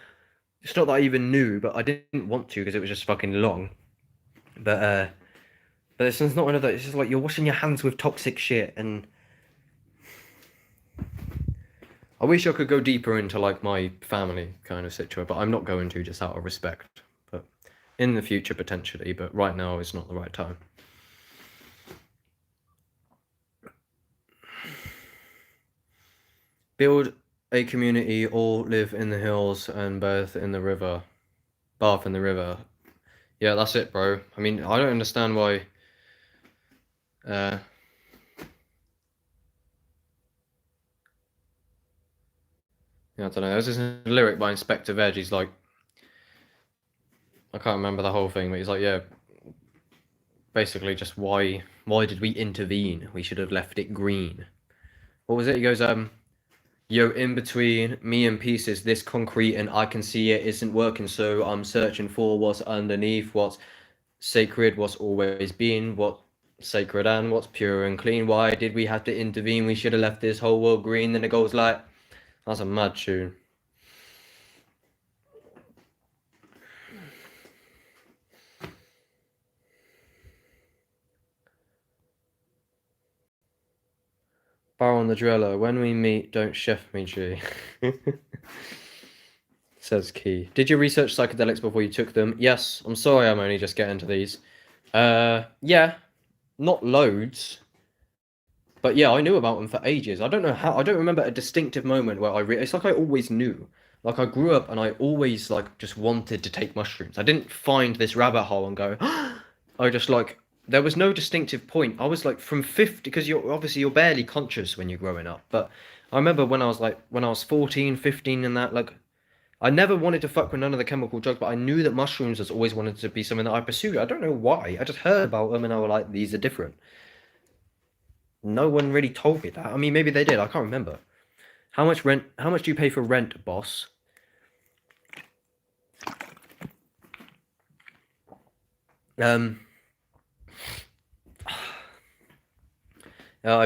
it's not that I even knew, but I didn't want to because it was just fucking long." But it's not one of those. It's just like you're washing your hands with toxic shit, and I wish I could go deeper into like my family kind of situation, but I'm not going to, just out of respect. But in the future potentially, but right now is not the right time. Build a community, all live in the hills and bathe in the river. Yeah, that's it, bro. I mean, I don't understand why. Yeah, I don't know. There's this lyric by Inspector Veg. He's like, I can't remember the whole thing, but he's like, yeah, basically just why did we intervene? We should have left it green. What was it? He goes, yo, in between me and pieces, this concrete and I can see it isn't working, so I'm searching for what's underneath, what's sacred, what's always been, what's sacred and what's pure and clean. Why did we have to intervene? We should have left this whole world green. Then it goes like, that's a mad tune. Baron the Driller, when we meet, don't chef me, G. Says Key. Did you research psychedelics before you took them? Yes. I'm sorry I'm only just getting to these. Yeah. Not loads. But yeah, I knew about them for ages. I don't know how. I don't remember a distinctive moment where it's like I always knew. Like I grew up and I always like just wanted to take mushrooms. I didn't find this rabbit hole and go. I just like there was no distinctive point. I was like from 50 because you're barely conscious when you're growing up. But I remember when I was 14, 15 and that like I never wanted to fuck with none of the chemical drugs, but I knew that mushrooms has always wanted to be something that I pursued. I don't know why. I just heard about them and I was like, these are different. No one really told me that. I mean, maybe they did. I can't remember. How much do you pay for rent, boss? I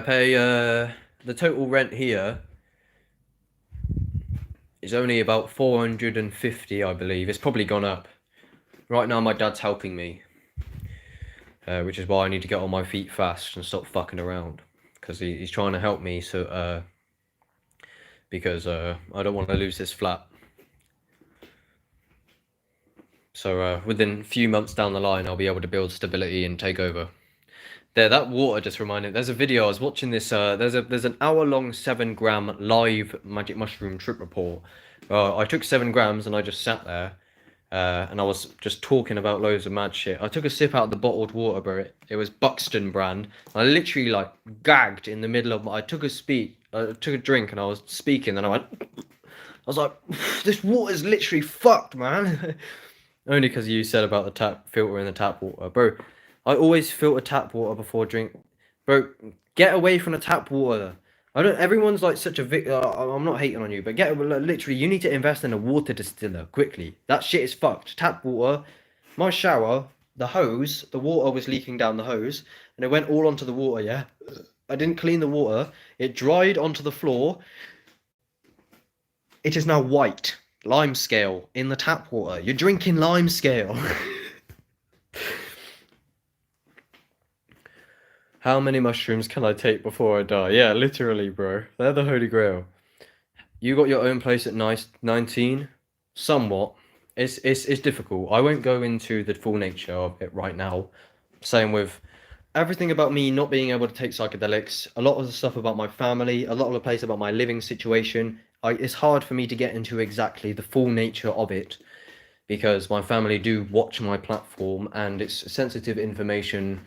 pay the total rent here is only about 450, I believe. It's probably gone up. Right now my dad's helping me. Which is why I need to get on my feet fast and stop fucking around. Because he's trying to help me, so because I don't want to lose this flat. So within a few months down the line, I'll be able to build stability and take over. There, that water just reminded. There's a video I was watching. This there's an hour-long 7-gram live magic mushroom trip report. I took 7 grams and I just sat there, and I was just talking about loads of mad shit. I took a sip out of the bottled water, bro. It was Buxton brand. I literally like gagged in the middle of I took a drink, and I was speaking, and I was like, this water's literally fucked, man. Only because you said about the tap filter in the tap water, bro. I always filter tap water before drink. Bro, get away from the tap water. I don't. Everyone's like such a I'm not hating on you, but literally. You need to invest in a water distiller quickly. That shit is fucked. Tap water. My shower, the hose, the water was leaking down the hose, and it went all onto the water. Yeah, I didn't clean the water. It dried onto the floor. It is now white. Lime scale in the tap water. You're drinking lime scale. How many mushrooms can I take before I die? Yeah, literally, bro. They're the holy grail. You got your own place at 19? Somewhat. It's difficult. I won't go into the full nature of it right now. Same with everything about me not being able to take psychedelics, a lot of the stuff about my family, a lot of the place about my living situation. It's hard for me to get into exactly the full nature of it because my family do watch my platform and it's sensitive information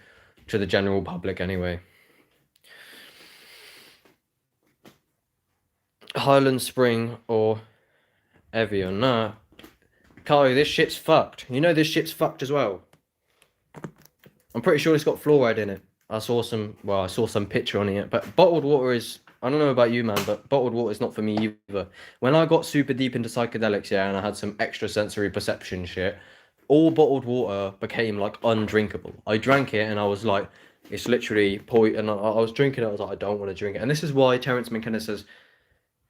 to the general public anyway. Highland Spring or Evian, nah. Kyle, this shit's fucked. You know this shit's fucked as well. I'm pretty sure it's got fluoride in it. I saw some picture on it, but bottled water is, I don't know about you, man, but bottled water is not for me either. When I got super deep into psychedelics, yeah, and I had some extrasensory perception shit, all bottled water became like undrinkable. I drank it and I was like, it's literally poison. And I was drinking it, I was like, I don't want to drink it. And this is why Terence McKenna says,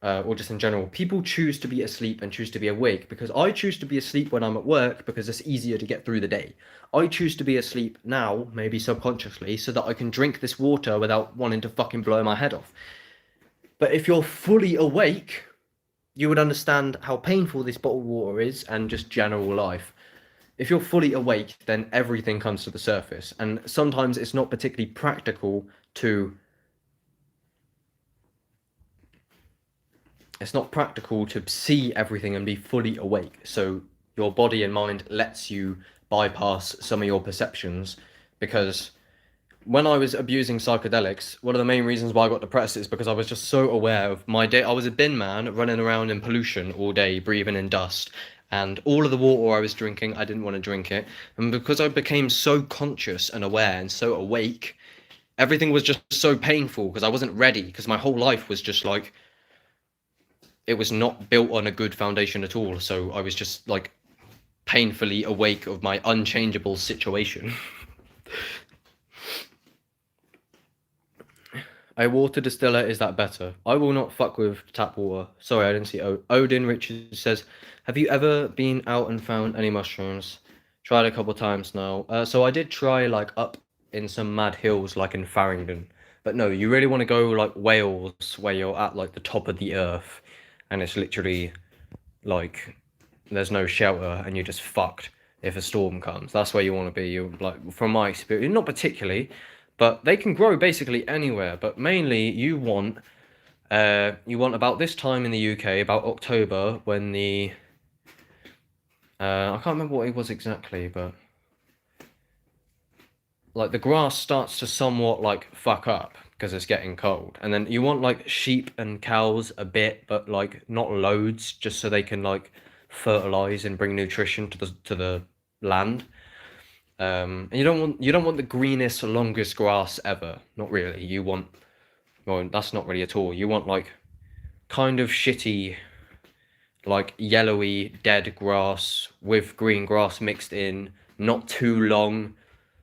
or just in general, people choose to be asleep and choose to be awake because I choose to be asleep when I'm at work because it's easier to get through the day. I choose to be asleep now, maybe subconsciously, so that I can drink this water without wanting to fucking blow my head off. But if you're fully awake, you would understand how painful this bottled water is and just general life. If you're fully awake, then everything comes to the surface. And sometimes it's not particularly practical to see everything and be fully awake. So your body and mind lets you bypass some of your perceptions because when I was abusing psychedelics, one of the main reasons why I got depressed is because I was just so aware of my day. I was a bin man running around in pollution all day, breathing in dust. And all of the water I was drinking, I didn't want to drink it. And because I became so conscious and aware and so awake, everything was just so painful because I wasn't ready, because my whole life was just like, it was not built on a good foundation at all. So I was just like painfully awake of my unchangeable situation. A water distiller, is that better? I will not fuck with tap water. Sorry, I didn't see Odin Richard says, have you ever been out and found any mushrooms? Tried a couple times now. So I did try like up in some mad hills like in Farringdon. But no, you really want to go like Wales where you're at like the top of the earth and it's literally like there's no shelter and you're just fucked if a storm comes. That's where you want to be. You like, from my experience, not particularly, but they can grow basically anywhere. But mainly you want about this time in the UK, about October, when the I can't remember what it was exactly, but like the grass starts to somewhat like fuck up because it's getting cold, and then you want like sheep and cows a bit, but like not loads, just so they can like fertilize and bring nutrition to the land. And you don't want the greenest, longest grass ever. Not really. You want, well, that's not really at all. You want like kind of shitty, like yellowy dead grass with green grass mixed in, not too long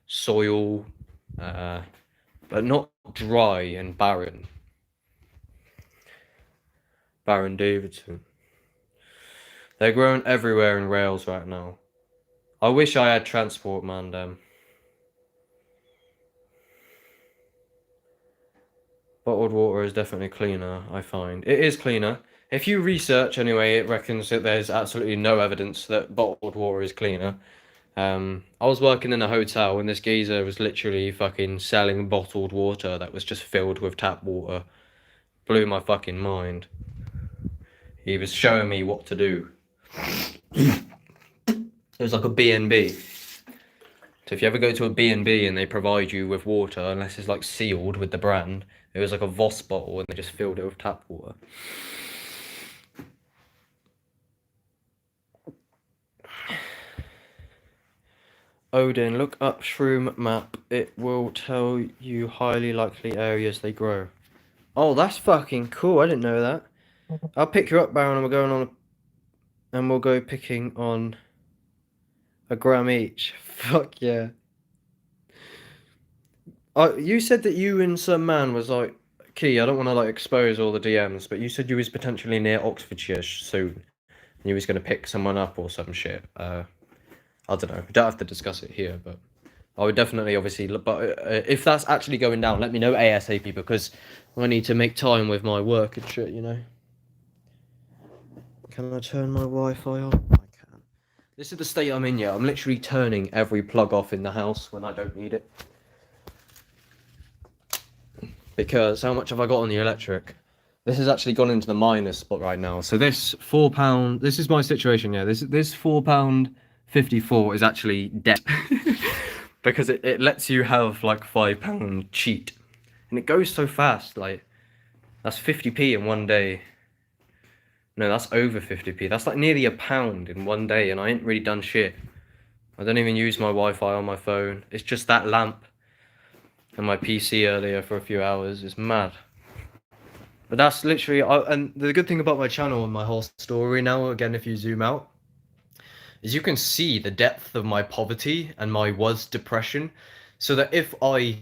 soil, but not dry and barren. Baron Davidson. They're growing everywhere in Wales right now. I wish I had transport, man, damn. Bottled water is definitely cleaner, I find. It is cleaner. If you research anyway, it reckons that there's absolutely no evidence that bottled water is cleaner. I was working in a hotel and this geezer was literally fucking selling bottled water that was just filled with tap water. Blew my fucking mind. He was showing me what to do. It was like a B&B. So if you ever go to a B&B and they provide you with water, unless it's like sealed with the brand, it was like a Voss bottle and they just filled it with tap water. Odin, look up shroom map. It will tell you highly likely areas they grow. Oh, that's fucking cool. I didn't know that. I'll pick you up, Baron, and we're going on and we'll go picking on a gram each. Fuck yeah. You said that you and some man was like, Key, I don't want to like expose all the DMs, but you said you was potentially near Oxfordshire soon. And you was going to pick someone up or some shit. I don't know. We don't have to discuss it here, but I would definitely, obviously, but if that's actually going down, let me know ASAP, because I need to make time with my work and shit, you know. Can I turn my Wi-Fi on? I can. This is the state I'm in, yeah. I'm literally turning every plug off in the house when I don't need it. Because how much have I got on the electric? This has actually gone into the minus spot right now. So this £4, this is my situation, yeah. This £4.54 is actually debt. Because it lets you have like £5 cheat. And it goes so fast, like, that's 50p in one day. No, that's over 50p. That's like nearly £1 in one day, and I ain't really done shit. I don't even use my Wi-Fi on my phone. It's just that lamp and my PC earlier for a few hours. It's mad. But that's literally, and the good thing about my channel and my whole story now, again, if you zoom out, is you can see the depth of my poverty and my depression. So that if I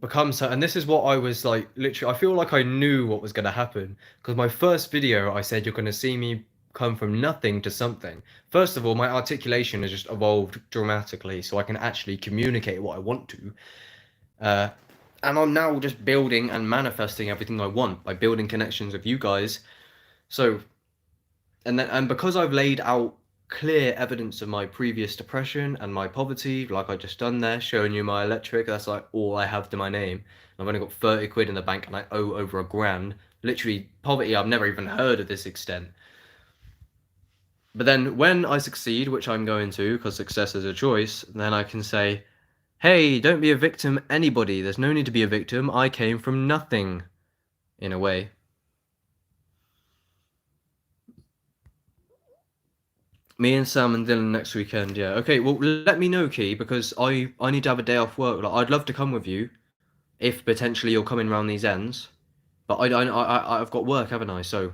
become so, and this is what I was like, literally, I feel like I knew what was going to happen. Because my first video, I said, you're going to see me come from nothing to something. First of all, my articulation has just evolved dramatically, so I can actually communicate what I want to. And I'm now just building and manifesting everything I want by building connections with you guys. So, and because I've laid out clear evidence of my previous depression and my poverty, like I just done there, showing you my electric, that's like all I have to my name. I've only got 30 quid in the bank and I owe over £1,000. Literally, poverty I've never even heard of this extent. But then when I succeed, which I'm going to, because success is a choice, then I can say, hey, don't be a victim, anybody. There's no need to be a victim. I came from nothing, in a way. Me and Sam and Dylan next weekend, yeah. Okay, well, let me know, Key, because I need to have a day off work. Like, I'd love to come with you, if potentially you're coming round these ends. But I've got work, haven't I? So,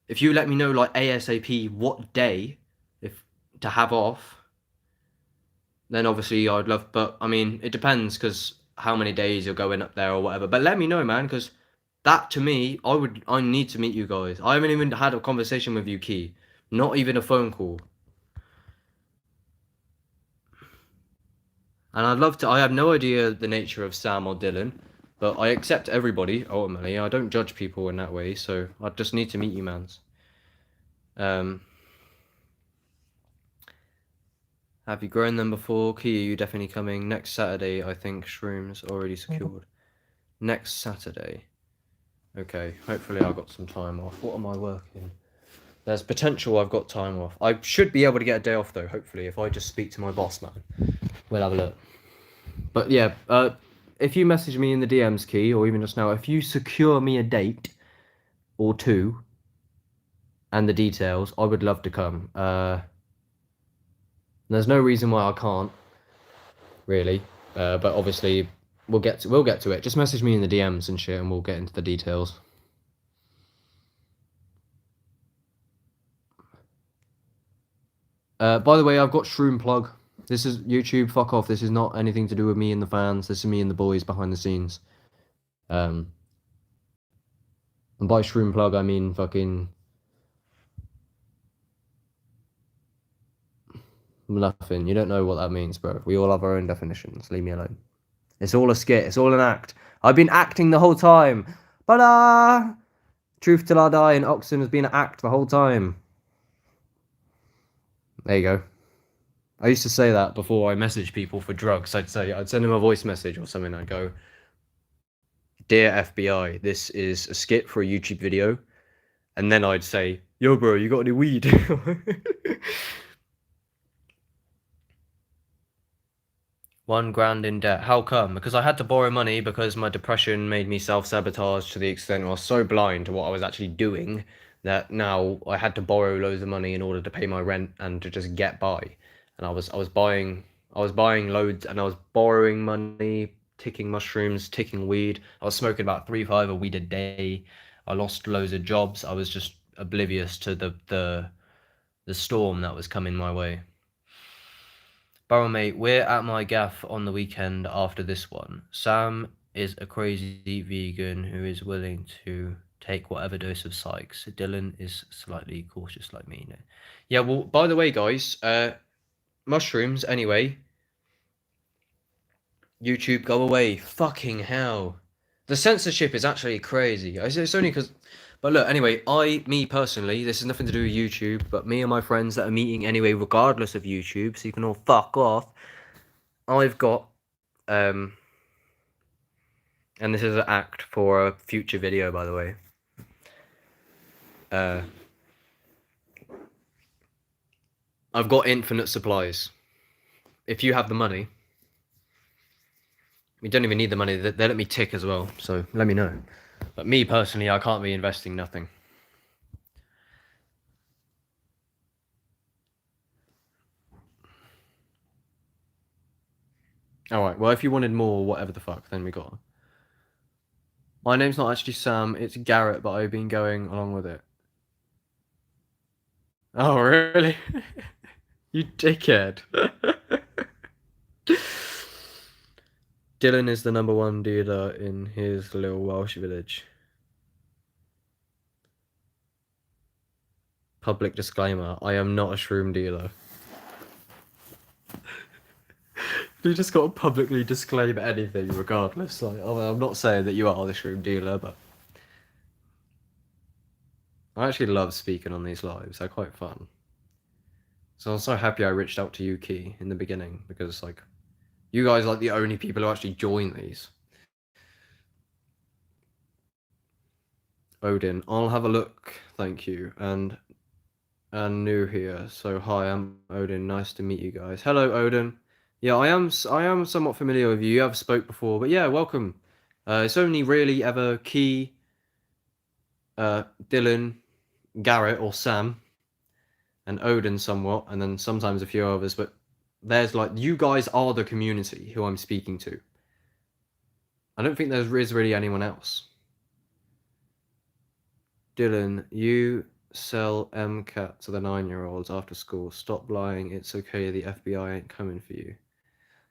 if you let me know, like, ASAP what day to have off, then obviously I'd love, but I mean, it depends, because how many days you're going up there or whatever. But let me know, man, because that to me, I need to meet you guys. I haven't even had a conversation with you, Key. Not even a phone call. And I'd love to, I have no idea the nature of Sam or Dylan, but I accept everybody, ultimately. I don't judge people in that way, so I just need to meet you, mans. Have you grown them before? Key, are you definitely coming? Next Saturday, I think. Shrooms already secured. Next Saturday. Okay, hopefully I've got some time off. What am I working? There's potential I've got time off. I should be able to get a day off, though, hopefully, if I just speak to my boss, man. We'll have a look. But yeah, if you message me in the DMs, Key, or even just now, if you secure me a date or two and the details, I would love to come. There's no reason why I can't, really. But obviously, we'll get to it. Just message me in the DMs and shit, and we'll get into the details. By the way, I've got Shroom Plug. This is YouTube, fuck off. This is not anything to do with me and the fans. This is me and the boys behind the scenes. And by Shroom Plug, I mean fucking nothing. You don't know what that means, bro. We all have our own definitions. Leave me alone. It's all a skit. It's all an act. I've been acting the whole time. But truth till I die in Oxon has been an act the whole time. There you go. I used to say that before I messaged people for drugs. I'd send them a voice message or something. I'd go, "Dear FBI, this is a skit for a YouTube video." And then I'd say, "Yo, bro, you got any weed?" 1 grand in debt. How come? Because I had to borrow money because my depression made me self-sabotage to the extent where I was so blind to what I was actually doing that now I had to borrow loads of money in order to pay my rent and to just get by. And I was buying loads and I was borrowing money, ticking mushrooms, ticking weed. I was smoking about 3-5 of weed a day. I lost loads of jobs. I was just oblivious to the storm that was coming my way. Barrel mate, we're at my gaff on the weekend after this one. Sam is a crazy vegan who is willing to take whatever dose of psychs. Dylan is slightly cautious like me. Yeah, well, by the way, guys, mushrooms, anyway. YouTube, go away. Fucking hell. The censorship is actually crazy. It's only because... But look, anyway, me personally, this has nothing to do with YouTube, but me and my friends that are meeting anyway, regardless of YouTube, so you can all fuck off, I've got, and this is an act for a future video, by the way. I've got infinite supplies. If you have the money, we don't even need the money, they let me tick as well, so let me know. But me personally, I can't be investing nothing. Alright, well, if you wanted more, whatever the fuck, then we got. My name's not actually Sam, it's Garrett, but I've been going along with it. Oh, really? You dickhead. Dylan is the #1 dealer in his little Welsh village. Public disclaimer, I am not a shroom dealer. You just got to publicly disclaim anything regardless. Like, I'm not saying that you are the shroom dealer, but I actually love speaking on these lives. They're quite fun. So I'm so happy I reached out to you, Key, in the beginning, because, like, you guys are like the only people who actually join these. Odin, I'll have a look, thank you. And new here. So hi, I'm Odin. Nice to meet you guys. Hello, Odin. Yeah, I am somewhat familiar with you. You have spoke before, but yeah, welcome. It's only really ever Key, Dylan, Garrett, or Sam, and Odin somewhat, and then sometimes a few others. But there's like you guys are the community who I'm speaking to. I don't think there is really anyone else. Dylan, you sell MCAT to the 9-year-olds after school. Stop lying. It's okay. The FBI ain't coming for you.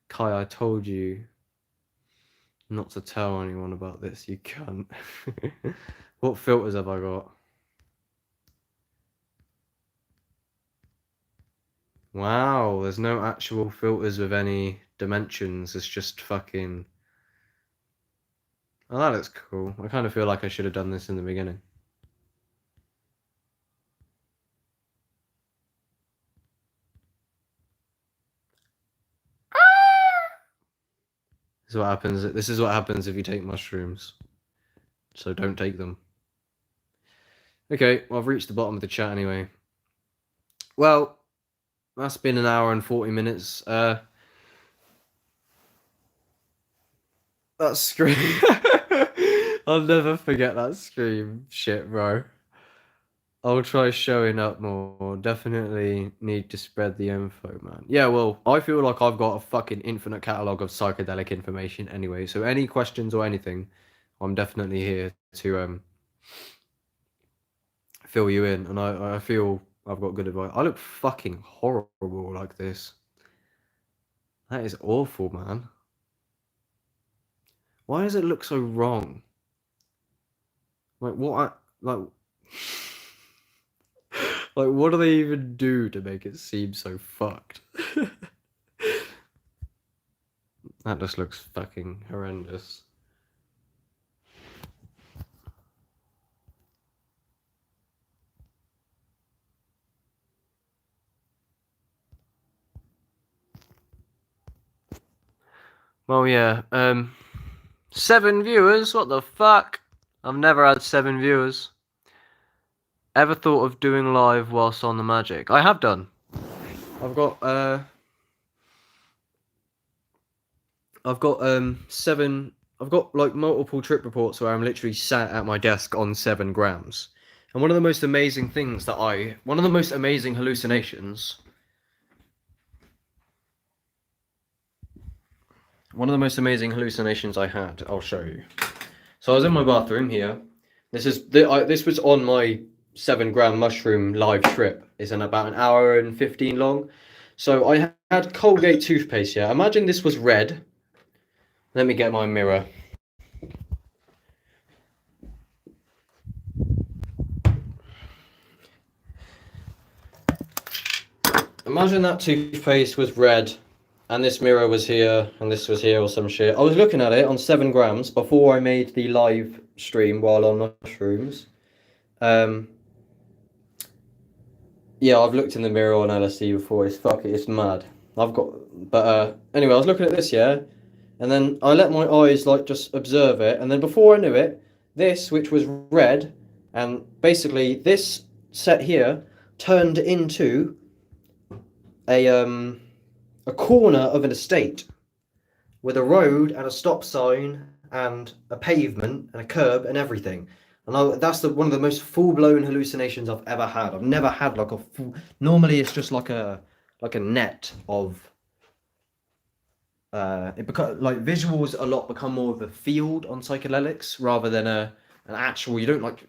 Kai, I told you not to tell anyone about this, you cunt. What filters have I got? Wow, there's no actual filters with any dimensions. It's just fucking... Oh, that looks cool. I kind of feel like I should have done this in the beginning. This is what happens. This is what happens if you take mushrooms. So don't take them. Okay, well, I've reached the bottom of the chat anyway. Well, that's been 1 hour and 40 minutes. That scream. I'll never forget that scream. Shit, bro. I'll try showing up more. Definitely need to spread the info, man. Yeah, well, I feel like I've got a fucking infinite catalogue of psychedelic information anyway. So any questions or anything, I'm definitely here to fill you in. And I feel I've got good advice. I look fucking horrible like this. That is awful, man. Why does it look so wrong? Like what? Like what do they even do to make it seem so fucked? That just looks fucking horrendous. Well, yeah, 7 viewers? What the fuck? I've never had 7 viewers. Ever thought of doing live whilst on the magic? I have done. I've got, I've got seven. I've got like multiple trip reports where I'm literally sat at my desk on 7 grams. And one of the most amazing things one of the most amazing hallucinations. One of the most amazing hallucinations I had. I'll show you. So I was in my bathroom here. This was on my 7 gram mushroom live trip. It's in about an hour and 15 long. So I had Colgate toothpaste here. Imagine this was red. Let me get my mirror. Imagine that toothpaste was red, and this mirror was here, and this was here, or some shit. I was looking at it on 7 grams before I made the live stream while on mushrooms. Yeah, I've looked in the mirror on LSD before. It's mad. Anyway, I was looking at this, yeah, and then I let my eyes like just observe it, and then before I knew it, this, which was red, and basically this set here turned into a corner of an estate with a road and a stop sign and a pavement and a curb and everything. And that's one of the most full-blown hallucinations I've ever had. I've never had like a full. Normally, it's just like a net of. Like visuals a lot become more of a field on psychedelics rather than an actual. You don't like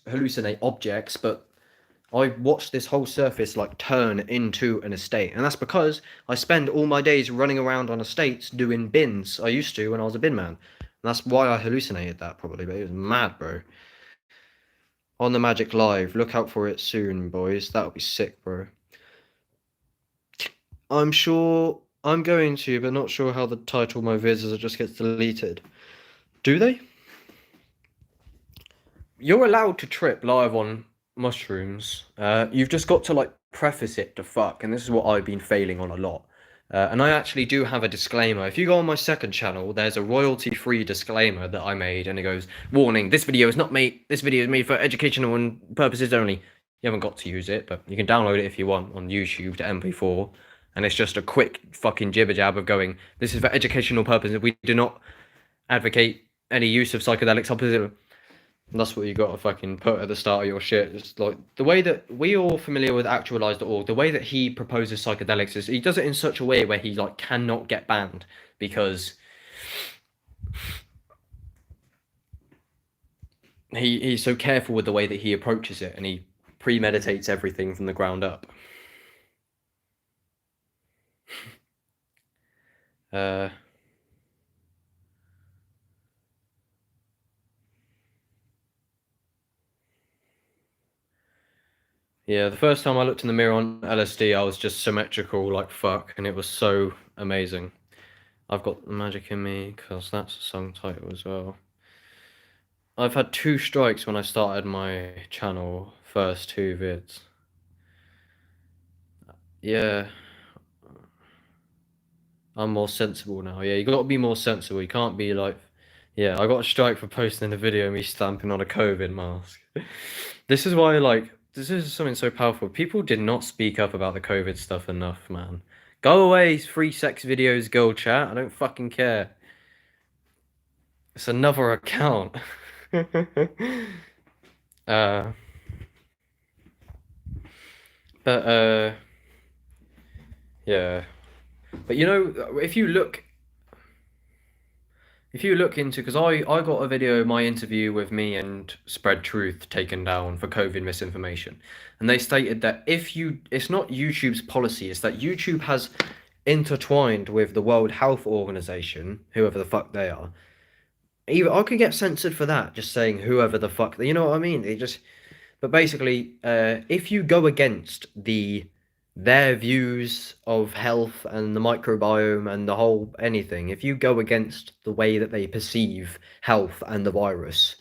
hallucinate objects, but I watched this whole surface like turn into an estate, and that's because I spend all my days running around on estates doing bins. I used to when I was a bin man. And that's why I hallucinated that probably, but it was mad, bro. On the Magic Live, look out for it soon, boys. That'll be sick, bro. I'm sure I'm going to, but not sure how the title of my vids just gets deleted. Do they? You're allowed to trip live on mushrooms. You've just got to like preface it to fuck, and this is what I've been failing on a lot. And I actually do have a disclaimer. If you go on my second channel, there's a royalty-free disclaimer that I made, and it goes, "Warning: this video is made for educational and purposes only." You haven't got to use it, but you can download it if you want on YouTube to MP4, and it's just a quick fucking jibber jab of going, "This is for educational purposes. We do not advocate any use of psychedelics." And that's what you got to fucking put at the start of your shit. It's like the way that we all familiar with Actualize.org, the way that he proposes psychedelics is he does it in such a way where he like cannot get banned because he's so careful with the way that he approaches it, and he premeditates everything from the ground up. Yeah, the first time I looked in the mirror on LSD, I was just symmetrical like fuck, and it was so amazing. I've got the magic in me, because that's a song title as well. I've had 2 strikes when I started my channel, first 2 vids. Yeah. I'm more sensible now. Yeah, you gotta be more sensible. You can't be like... Yeah, I got a strike for posting a video of me stamping on a COVID mask. This is why, like, this is something so powerful. People did not speak up about the COVID stuff enough, man. Go away, free sex videos, girl chat. I don't fucking care. It's another account. Yeah. But you know, if you look into, because I got a video of my interview with me and Spread Truth taken down for COVID misinformation, and they stated that it's not YouTube's policy, it's that YouTube has intertwined with the World Health Organization, whoever the fuck they are. Even I could get censored for that, just saying whoever the fuck, you know what I mean? But basically, if you go against their views of health and the microbiome and the whole anything, if you go against the way that they perceive health and the virus,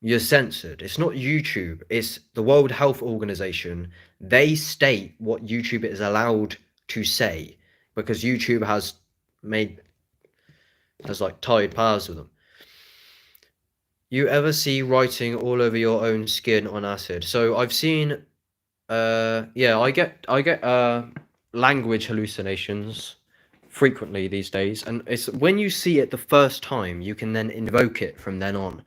you're censored. It's not YouTube, it's the World Health Organization. They state what YouTube is allowed to say because YouTube has like tied paths with them. You ever see writing all over your own skin on acid? So I've seen yeah, I get language hallucinations frequently these days, and it's when you see it the first time, you can then invoke it from then on.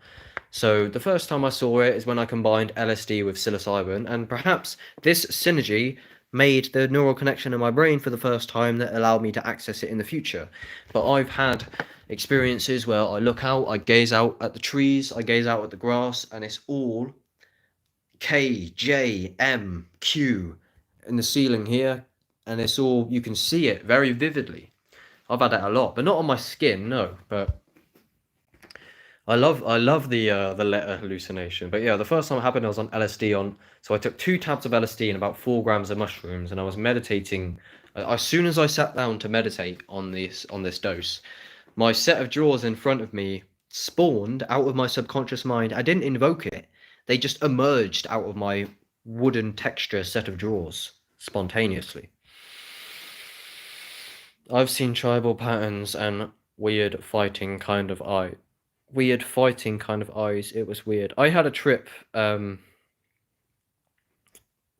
So the first time I saw it is when I combined LSD with psilocybin, and perhaps this synergy made the neural connection in my brain for the first time that allowed me to access it in the future. But I've had experiences where I look out, I gaze out at the trees, I gaze out at the grass, and it's all K, J, M, Q in the ceiling here, and it's all, you can see it very vividly. I've had that a lot, but not on my skin, no. But I love the letter hallucination. But yeah, the first time it happened, I was on LSD so I took 2 tabs of LSD and about 4 grams of mushrooms, and I was meditating. As soon as I sat down to meditate on this dose, my set of drawers in front of me spawned out of my subconscious mind. I didn't invoke it; they just emerged out of my wooden texture set of drawers spontaneously. I've seen tribal patterns and weird fighting kind of eyes. It was weird. I had a trip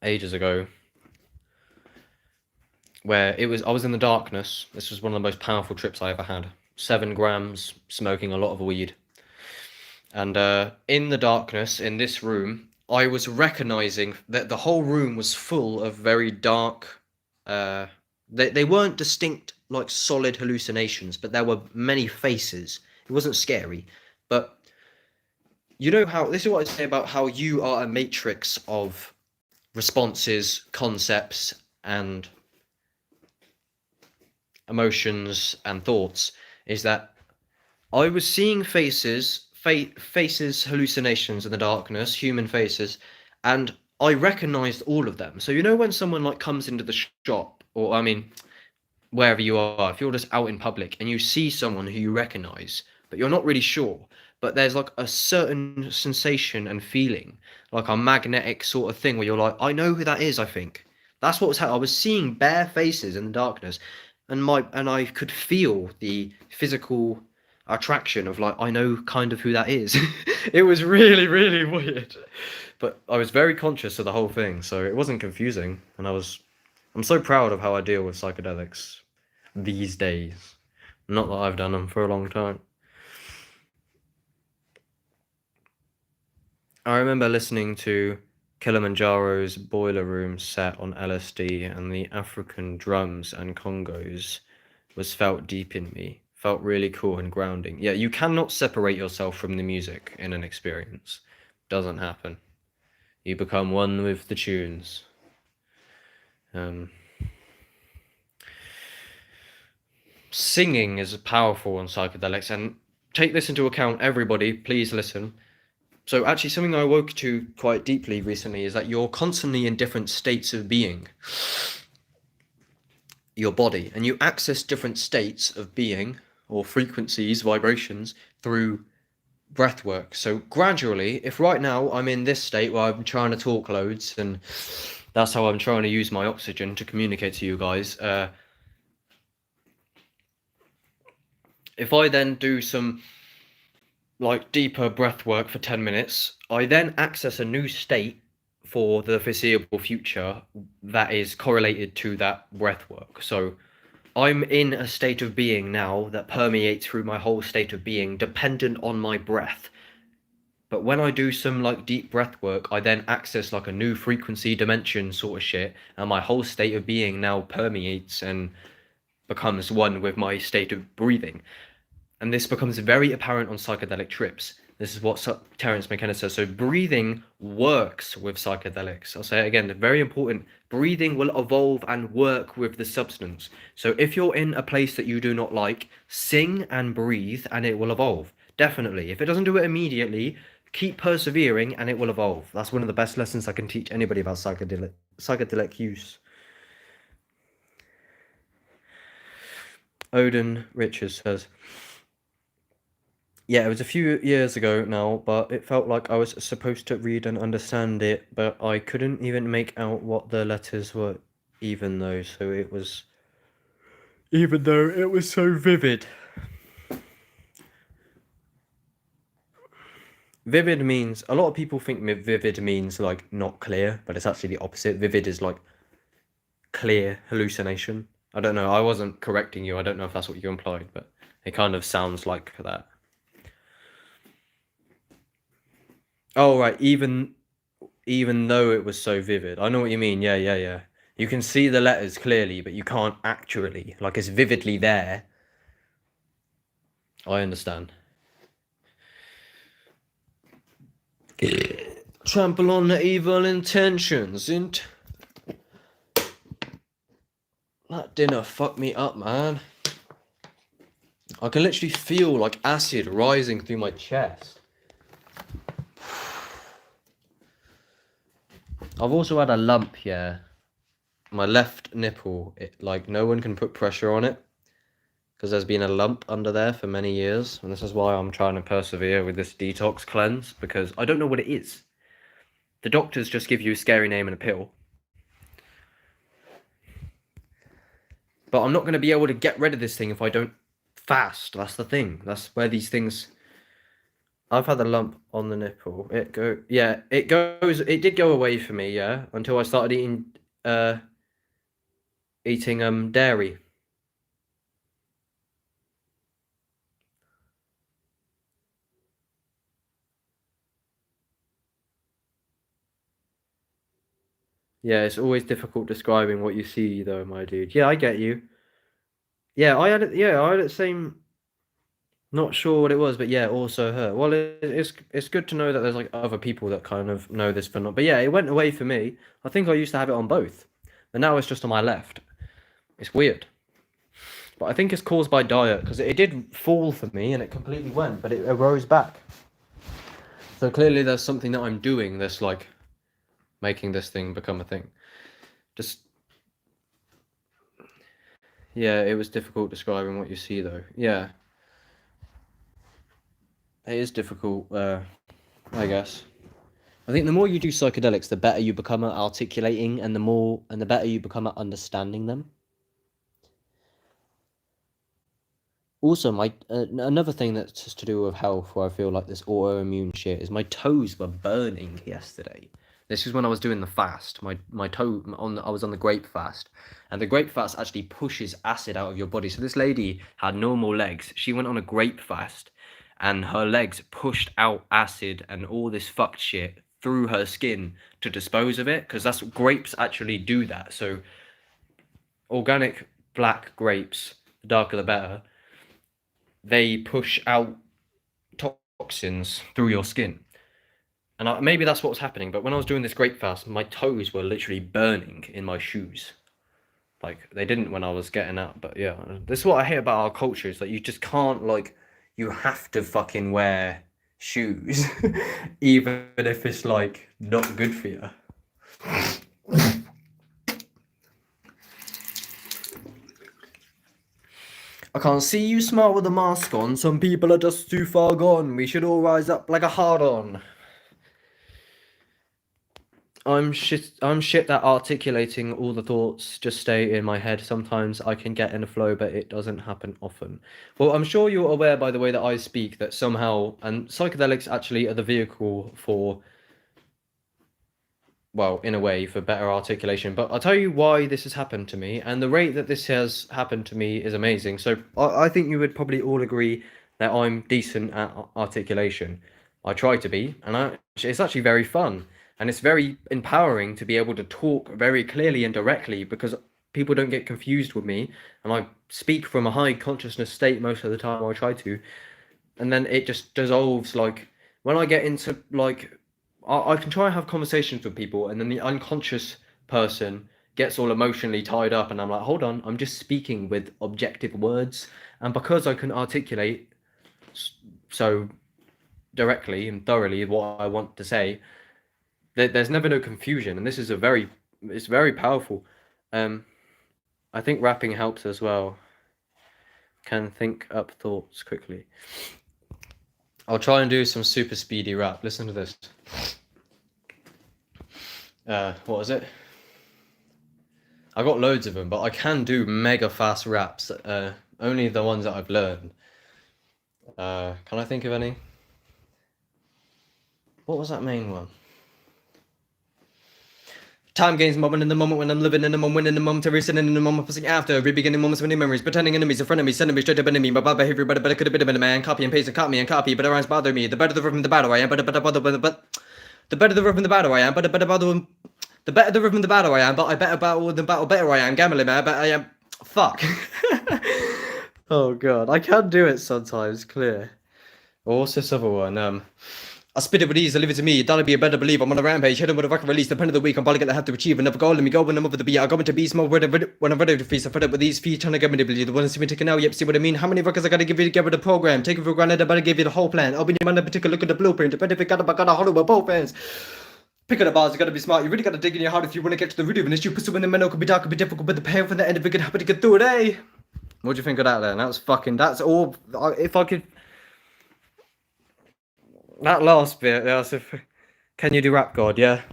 ages ago where I was in the darkness. This was one of the most powerful trips I ever had. 7 grams, smoking a lot of weed. And in the darkness, in this room, I was recognizing that the whole room was full of very dark, they weren't distinct, like solid hallucinations, but there were many faces. It wasn't scary, but you know how, this is what I say about how you are a matrix of responses, concepts, and emotions and thoughts, is that I was seeing faces, hallucinations in the darkness, human faces, and I recognized all of them. So you know when someone like comes into the shop, or I mean, wherever you are, if you're just out in public and you see someone who you recognize, but you're not really sure, but there's like a certain sensation and feeling, like a magnetic sort of thing where you're like, I know who that is, I think. That's what was happening. I was seeing bare faces in the darkness, and I could feel the physical attraction of like, I know kind of who that is. It was really, really weird. But I was very conscious of the whole thing, so it wasn't confusing, and I'm so proud of how I deal with psychedelics these days. Not that I've done them for a long time. I remember listening to Kilimanjaro's Boiler Room set on LSD, and the African drums and congos was felt deep in me. Felt really cool and grounding. Yeah, you cannot separate yourself from the music in an experience. Doesn't happen. You become one with the tunes. Singing is powerful on psychedelics, and take this into account, everybody, please listen. So actually something I woke to quite deeply recently is that you're constantly in different states of being, your body, and you access different states of being, or frequencies, vibrations, through breath work. So gradually, if right now I'm in this state where I'm trying to talk loads, and that's how I'm trying to use my oxygen to communicate to you guys, if I then do some like deeper breath work for 10 minutes, I then access a new state for the foreseeable future that is correlated to that breath work. So I'm in a state of being now that permeates through my whole state of being, dependent on my breath. But when I do some like deep breath work, I then access like a new frequency dimension sort of shit, and my whole state of being now permeates and becomes one with my state of breathing. And this becomes very apparent on psychedelic trips. This is what Terence McKenna says. So breathing works with psychedelics. I'll say it again, very important. Breathing will evolve and work with the substance. So if you're in a place that you do not like, sing and breathe and it will evolve. Definitely. If it doesn't do it immediately, keep persevering and it will evolve. That's one of the best lessons I can teach anybody about psychedelic use. Odin Richards says, yeah, it was a few years ago now, but it felt like I was supposed to read and understand it, but I couldn't even make out what the letters were, even though it was so vivid. Vivid means, a lot of people think vivid means like not clear, but it's actually the opposite. Vivid is like clear hallucination. I don't know. I wasn't correcting you. I don't know if that's what you implied, but it kind of sounds like that. Oh, right. Even though it was so vivid. I know what you mean. Yeah, yeah, yeah. You can see the letters clearly, but you can't actually. Like, it's vividly there. I understand. Trample on the evil intentions. That dinner fucked me up, man. I can literally feel like acid rising through my chest. I've also had a lump here. My left nipple, like no one can put pressure on it because there's been a lump under there for many years, and this is why I'm trying to persevere with this detox cleanse, because I don't know what it is. The doctors just give you a scary name and a pill. But I'm not going to be able to get rid of this thing if I don't fast. That's the thing. That's where these things... I've had a lump on the nipple. It did go away for me, yeah, until I started eating dairy. Yeah, it's always difficult describing what you see, though, my dude. Yeah, I get you. Yeah, I had it. Yeah, I had the same. Not sure what it was, but yeah, also her. Well, it's good to know that there's like other people that kind of know this phenomenon. But yeah, it went away for me. I think I used to have it on both, but now it's just on my left. It's weird, but I think it's caused by diet because it did fall for me and it completely went, but it rose back. So clearly, there's something that I'm doing that's like making this thing become a thing. Just yeah, it was difficult describing what you see though. Yeah. It is difficult, I guess. I think the more you do psychedelics, the better you become at articulating, and the better you become at understanding them. Also, another thing that's just to do with health, where I feel like this autoimmune shit, is my toes were burning yesterday. This is when I was doing the fast. I was on the grape fast, and the grape fast actually pushes acid out of your body. So this lady had normal legs. She went on a grape fast, and her legs pushed out acid and all this fucked shit through her skin to dispose of it, because that's what grapes actually do that. So organic black grapes, the darker the better, they push out toxins through your skin. And maybe that's what was happening, but when I was doing this grape fast, my toes were literally burning in my shoes. Like, they didn't when I was getting out, but yeah. This is what I hate about our culture, is that you just can't, like, you have to fucking wear shoes, even if it's, like, not good for you. I can't see you smile with a mask on. Some people are just too far gone. We should all rise up like a hard-on. I'm shit at articulating all the thoughts just stay in my head. Sometimes I can get in a flow, but it doesn't happen often. Well, I'm sure you're aware by the way that I speak that somehow, and psychedelics actually are the vehicle for, well, in a way, for better articulation. But I'll tell you why this has happened to me, and the rate that this has happened to me is amazing. So I think you would probably all agree that I'm decent at articulation. I try to be, and it's actually very fun. And it's very empowering to be able to talk very clearly and directly, because people don't get confused with me. And I speak from a high consciousness state most of the time, or I try to. And then it just dissolves. Like, when I get into, like, I can try and have conversations with people, and then the unconscious person gets all emotionally tied up, and I'm like, hold on, I'm just speaking with objective words. And because I can articulate so directly and thoroughly what I want to say, there's never no confusion, and this is it's very powerful. I think rapping helps as well. Can think up thoughts quickly. I'll try and do some super speedy rap. Listen to this. What is it? I got loads of them, but I can do mega fast raps. Only the ones that I've learned. Can I think of any? What was that main one? Time gains moment in the moment when I'm living in the moment, in the momentary sitting in the moment, passing after, re-beginning moments, many memories, pretending enemies in front of me, sending me straight up enemy. My bad behavior, but I could have been a man. Copy and paste and copy and copy, but it rhymes bother me. The better the rhythm, the better I am. But the better the rhythm, the better I am. But the better the rhythm, the better I am. But I better battle the battle better I am. Gambling man, but I am. Fuck. Oh god, I can do it sometimes. Clear. Or what's this other one? I spit it with ease, deliver it to me. That'll be a better believe. I'm on a rampage, hit him with a record release. Depending on the week, I'm probably gonna have to achieve another goal. Let me go when I'm over the beat. I go into beast mode when I'm ready to feast. I fed up with these feet, trying to get me to believe. The ones see me taking out, yep, see what I mean? How many records I gotta give you to get with the program? Take it for granted, I better give you the whole plan. Open your mind up and take a look at the blueprint. Depending if it got up, I got a hollow with both hands. Pick up the bars, you gotta be smart. You really gotta dig in your heart if you wanna get to the root of an issue. Pursuing the mental could be dark, could be difficult, but the pain from the end of it could happen to get through it, eh? What do you think of that then? That was fucking, that's all, if I could... That last bit, can you do rap god, yeah?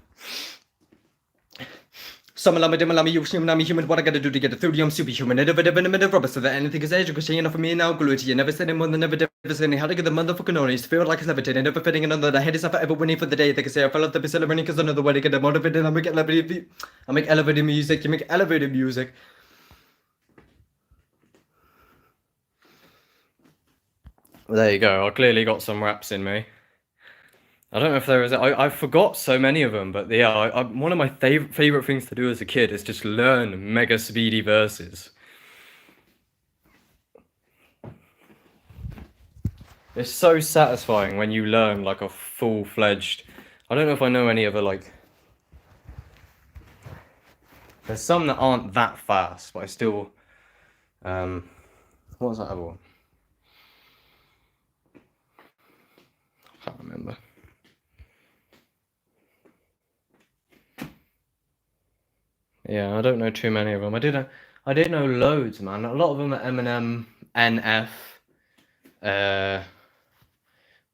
Some lama dim lama you human, what I gotta do to get through, I'm superhuman. I never been a minute rubber, so that anything is age, because she enough for me now, glue to you. Never said it more than never saying how to get the motherfucking honest. Feel like it's levitating, never fitting another. The head is ever winning for the day. They can say I fell off the be celebrating because another way to get motivated. I make elevated music, you make elevated music. There you go, I clearly got some raps in me. I don't know if there is. I forgot so many of them, but yeah, one of my favorite things to do as a kid is just learn mega speedy verses. It's so satisfying when you learn like a full-fledged. I don't know if I know any other like. There's some that aren't that fast, but I still. What was that other one? I can't remember. Yeah, I don't know too many of them. I did know loads, man. A lot of them are Eminem, NF.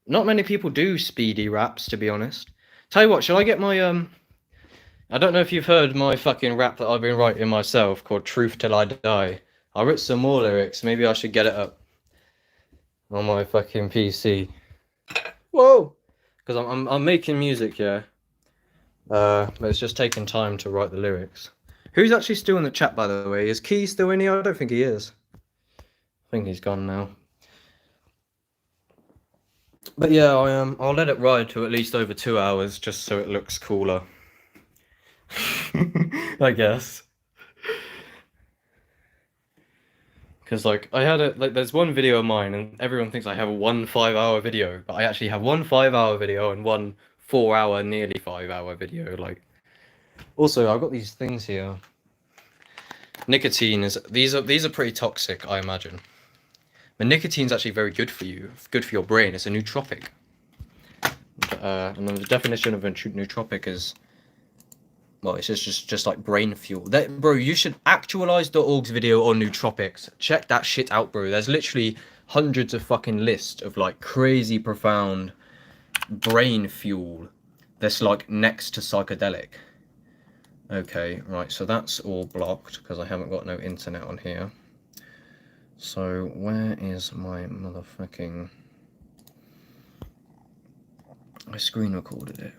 Not many people do speedy raps, to be honest. Tell you what, shall I get my I don't know if you've heard my fucking rap that I've been writing myself called Truth Till I Die. I wrote some more lyrics. Maybe I should get it up on my fucking PC. Whoa! Because I'm making music, yeah. But it's just taking time to write the lyrics. Who's actually still in the chat, by the way? Is Key still in here? I don't think he is. I think he's gone now. But yeah, I'll let it ride to at least over 2 hours, just so it looks cooler. I guess. Because like I had there's one video of mine, and everyone thinks I have one 5-hour video, but I actually have one 5-hour video and one 4-hour, nearly 5-hour video. Like, also I've got these things here. Nicotine is these are pretty toxic, I imagine. But nicotine's actually very good for you. It's good for your brain. It's a nootropic. And then the definition of a nootropic is, well, it's just like brain fuel. Bro, you should actualize.org's video on nootropics. Check that shit out, bro. There's literally hundreds of fucking lists of like crazy profound brain fuel that's like next to psychedelic. Okay, right, so that's all blocked because I haven't got no internet on here. So where is my motherfucking... I screen recorded it.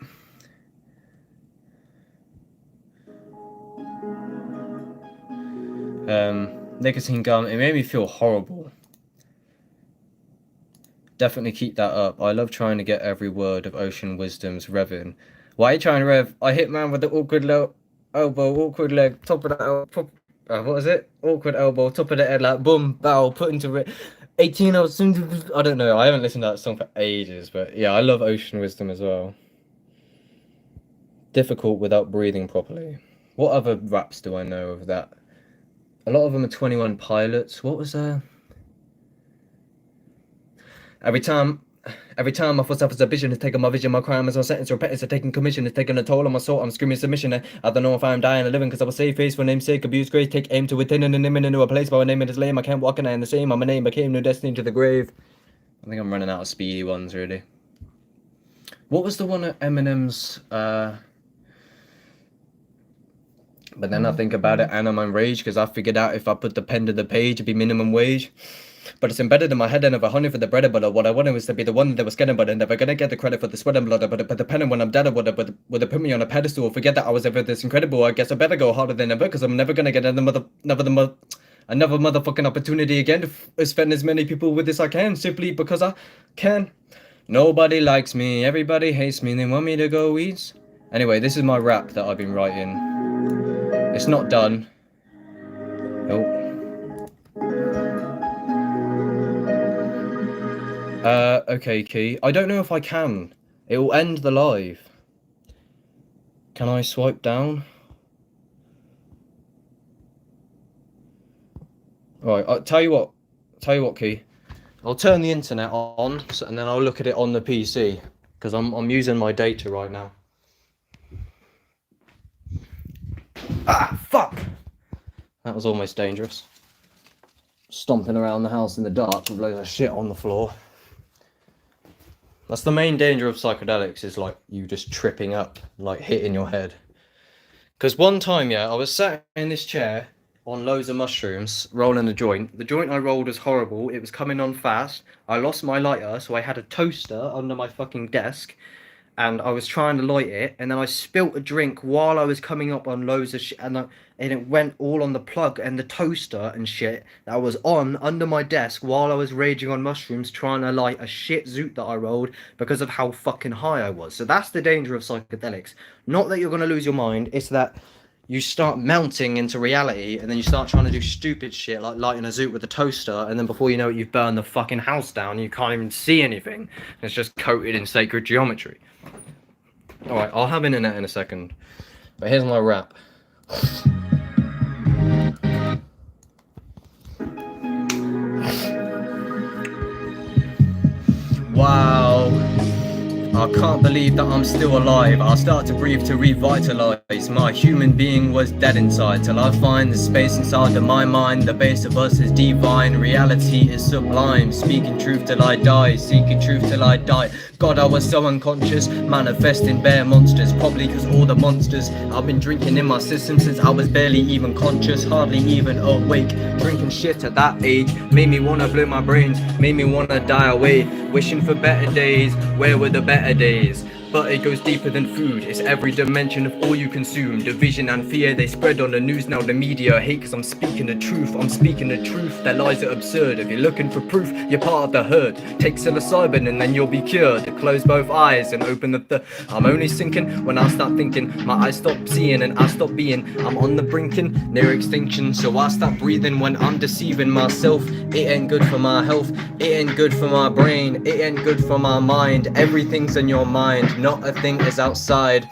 Nicotine gum, it made me feel horrible. Definitely keep that up. I love trying to get every word of Ocean Wisdom's revving. Why are you trying to rev? I hit man with the awkward elbow, awkward leg, top of the elbow. What is it? Awkward elbow, top of the head, like boom, bow, put into it. 18 hours. I don't know. I haven't listened to that song for ages, but yeah, I love Ocean Wisdom as well. Difficult without breathing properly. What other raps do I know of that? A lot of them are 21 Pilots. What was that? Every time I force up as a vision, it's taking my vision, my crime is my sentence, repentance, it's taking commission, it's taking a toll on my soul, I'm screaming submission. I don't know if I'm dying or living, because I will save face for namesake, abuse grace, take aim to within and name into a place, but my name is lame, I can't walk in, I am the same, I'm a name, became new destiny to the grave. I think I'm running out of speedy ones, really. What was the one at Eminem's, But then I think about it and I'm enraged, because I figured out if I put the pen to the page, it'd be minimum wage. But it's embedded in my head. I never hunted for the bread and butter. What I wanted was to be the one that was getting butter. Never gonna get the credit for the sweat and blood. But depending when I'm dead, would they put me on a pedestal? Forget that I was ever this incredible. I guess I better go harder than ever, because I'm never gonna get another motherfucking opportunity again to spend as many people with this I can, simply because I can. Nobody likes me, everybody hates me, they want me to go east. Anyway, this is my rap that I've been writing. It's not done. Nope. Okay, Key. I don't know if I can. It will end the live. Can I swipe down? Right, I'll tell you what, Key. I'll turn the internet on, and then I'll look at it on the PC, because I'm using my data right now. Ah, fuck! That was almost dangerous. Stomping around the house in the dark with loads of shit on the floor. That's the main danger of psychedelics, is like you just tripping up, like hitting your head. Because one time, yeah, I was sat in this chair on loads of mushrooms, rolling a joint. The joint I rolled was horrible. It was coming on fast. I lost my lighter, so I had a toaster under my fucking desk, and I was trying to light it, and then I spilt a drink while I was coming up on loads of shit, and it went all on the plug and the toaster and shit that was on under my desk while I was raging on mushrooms, trying to light a shit zoot that I rolled because of how fucking high I was. So that's the danger of psychedelics. Not that you're going to lose your mind, it's that you start melting into reality, and then you start trying to do stupid shit like lighting a zoot with a toaster, and then before you know it, you've burned the fucking house down. You can't even see anything. It's just coated in sacred geometry. Alright, I'll have internet in a second. But here's my rap. Wow. I can't believe that I'm still alive. I'll start to breathe to revitalize. My human being was dead inside, till I find the space inside of my mind. The base of us is divine, reality is sublime. Speaking truth till I die, seeking truth till I die. God, I was so unconscious, manifesting bare monsters. Probably cause all the monsters I've been drinking in my system since I was barely even conscious, hardly even awake. Drinking shit at that age made me wanna blow my brains, made me wanna die away. Wishing for better days, where were the better days? But it goes deeper than food, it's every dimension of all you consume. Division and fear, they spread on the news now, the media hate cause I'm speaking the truth. I'm speaking the truth, their lies are absurd. If you're looking for proof, you're part of the herd. Take psilocybin and then you'll be cured. Close both eyes and open the I'm only sinking when I start thinking. My eyes stop seeing and I stop being. I'm on the brinking, near extinction. So I stop breathing when I'm deceiving myself. It ain't good for my health, it ain't good for my brain, it ain't good for my mind. Everything's in your mind, not a thing is outside.